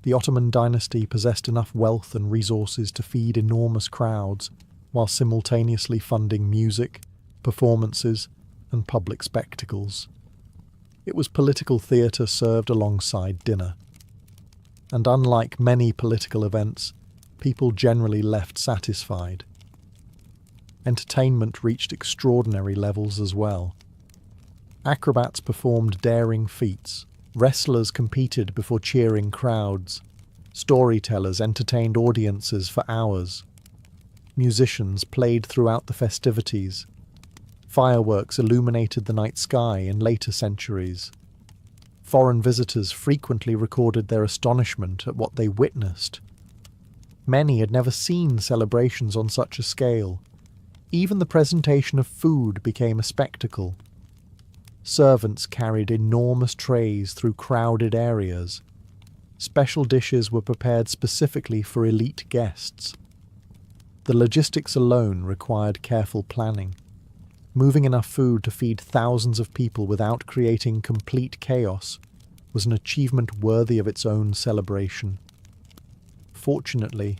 The Ottoman dynasty possessed enough wealth and resources to feed enormous crowds, while simultaneously funding music, performances, and public spectacles. It was political theatre served alongside dinner. And unlike many political events, people generally left satisfied. Entertainment reached extraordinary levels as well. Acrobats performed daring feats, Wrestlers competed before cheering crowds. Storytellers entertained audiences for hours. Musicians played throughout the festivities. Fireworks illuminated the night sky in later centuries. Foreign visitors frequently recorded their astonishment at what they witnessed. Many had never seen celebrations on such a scale. Even the presentation of food became a spectacle. Servants carried enormous trays through crowded areas. Special dishes were prepared specifically for elite guests. The logistics alone required careful planning. Moving enough food to feed thousands of people without creating complete chaos was an achievement worthy of its own celebration. Fortunately,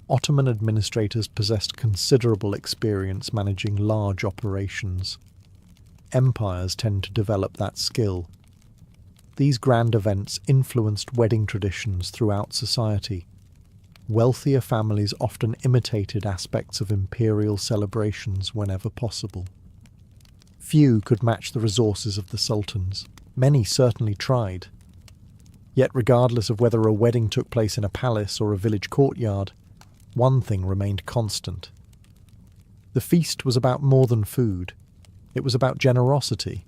Ottoman administrators possessed considerable experience managing large operations. Empires tend to develop that skill. These grand events influenced wedding traditions throughout society. Wealthier families often imitated aspects of imperial celebrations whenever possible. Few could match the resources of the sultans. Many certainly tried. Yet regardless of whether a wedding took place in a palace or a village courtyard, one thing remained constant. The feast was about more than food. It was about generosity.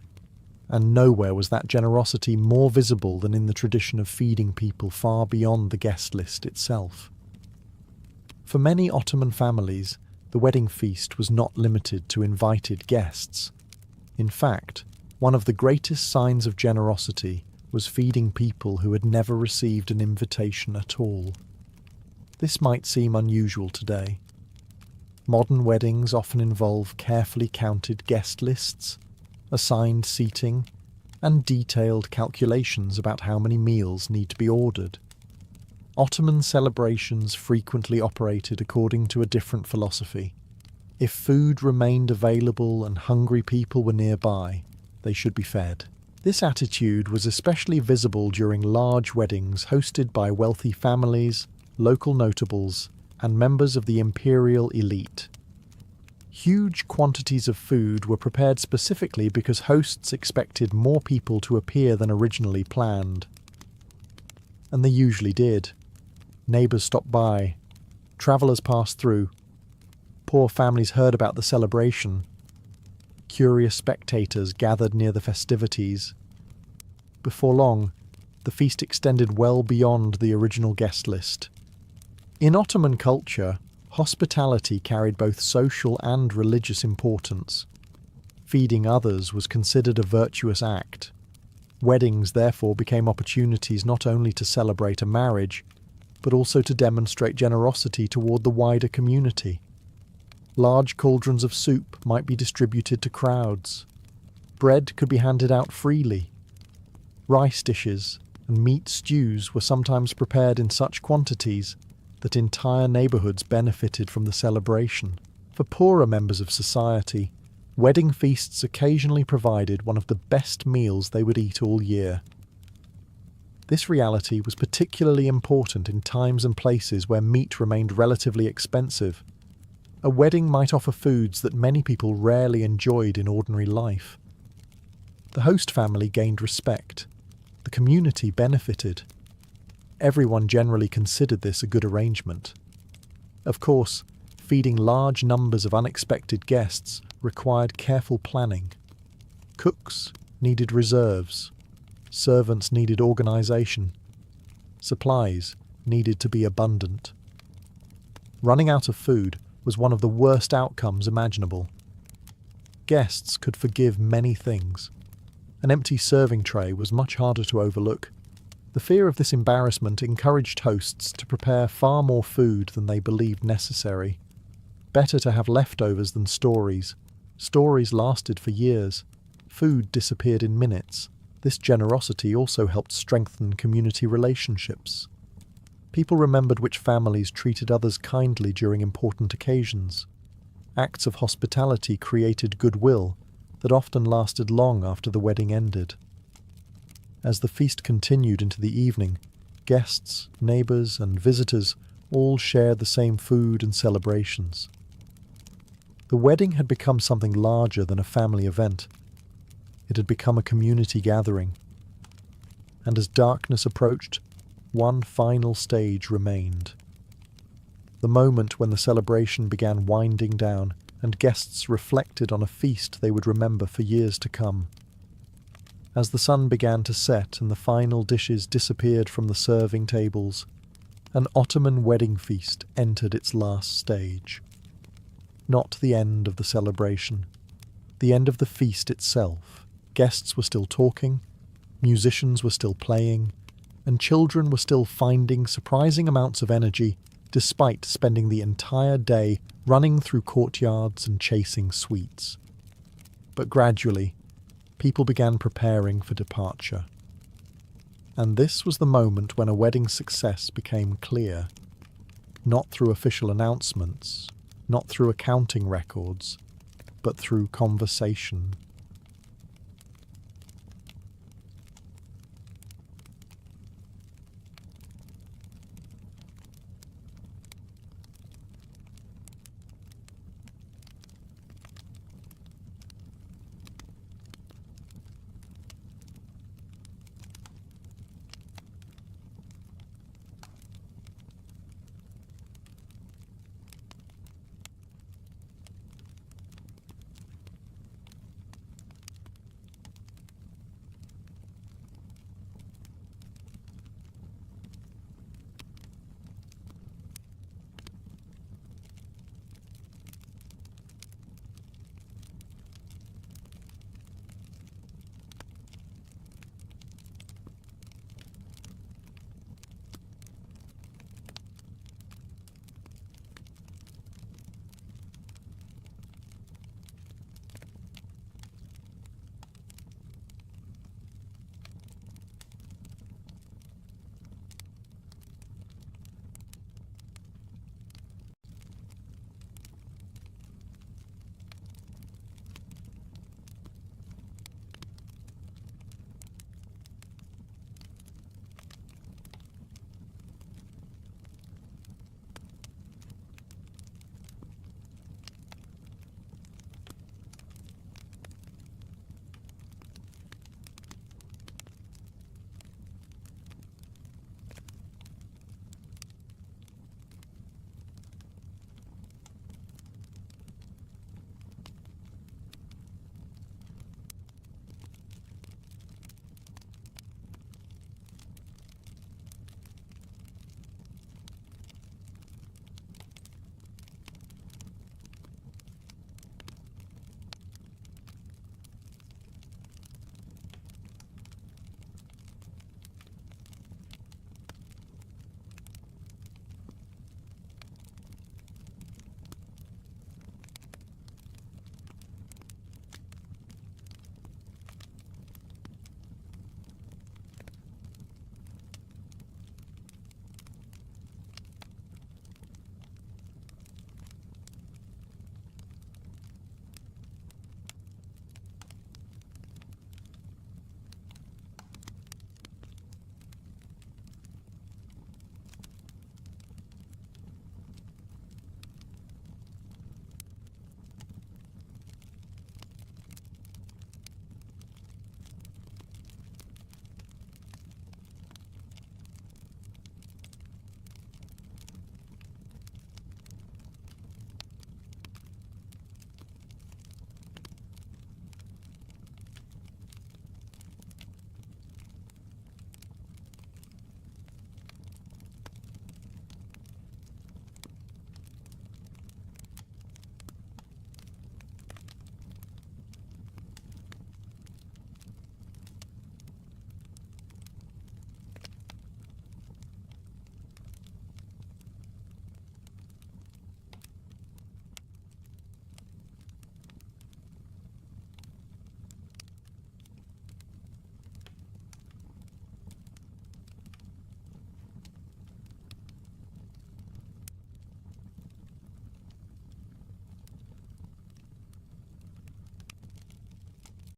And nowhere was that generosity more visible than in the tradition of feeding people far beyond the guest list itself. For many Ottoman families, the wedding feast was not limited to invited guests. In fact, one of the greatest signs of generosity was feeding people who had never received an invitation at all. This might seem unusual today. Modern weddings often involve carefully counted guest lists, assigned seating, and detailed calculations about how many meals need to be ordered. Ottoman celebrations frequently operated according to a different philosophy. If food remained available and hungry people were nearby, they should be fed. This attitude was especially visible during large weddings hosted by wealthy families, local notables, and members of the imperial elite. Huge quantities of food were prepared specifically because hosts expected more people to appear than originally planned. And they usually did. Neighbours stopped by. Travellers passed through. Poor families heard about the celebration. Curious spectators gathered near the festivities. Before long, the feast extended well beyond the original guest list. In Ottoman culture, hospitality carried both social and religious importance. Feeding others was considered a virtuous act. Weddings therefore became opportunities not only to celebrate a marriage, but also to demonstrate generosity toward the wider community. Large cauldrons of soup might be distributed to crowds. Bread could be handed out freely. Rice dishes and meat stews were sometimes prepared in such quantities that entire neighbourhoods benefited from the celebration. For poorer members of society, wedding feasts occasionally provided one of the best meals they would eat all year. This reality was particularly important in times and places where meat remained relatively expensive. A wedding might offer foods that many people rarely enjoyed in ordinary life. The host family gained respect. The community benefited. Everyone generally considered this a good arrangement. Of course, feeding large numbers of unexpected guests required careful planning. Cooks needed reserves. Servants needed organisation. Supplies needed to be abundant. Running out of food was one of the worst outcomes imaginable. Guests could forgive many things. An empty serving tray was much harder to overlook. The fear of this embarrassment encouraged hosts to prepare far more food than they believed necessary. Better to have leftovers than stories. Stories lasted for years. Food disappeared in minutes. This generosity also helped strengthen community relationships. People remembered which families treated others kindly during important occasions. Acts of hospitality created goodwill that often lasted long after the wedding ended. As the feast continued into the evening, guests, neighbours, and visitors all shared the same food and celebrations. The wedding had become something larger than a family event. It had become a community gathering. and as darkness approached, one final stage remained. The moment when the celebration began winding down and guests reflected on a feast they would remember for years to come. As the sun began to set and the final dishes disappeared from the serving tables, an Ottoman wedding feast entered its last stage. Not the end of the celebration, the end of the feast itself. Guests were still talking, musicians were still playing, and children were still finding surprising amounts of energy despite spending the entire day running through courtyards and chasing sweets. But gradually, people began preparing for departure. And this was the moment when a wedding success became clear, not through official announcements, not through accounting records, but through conversation.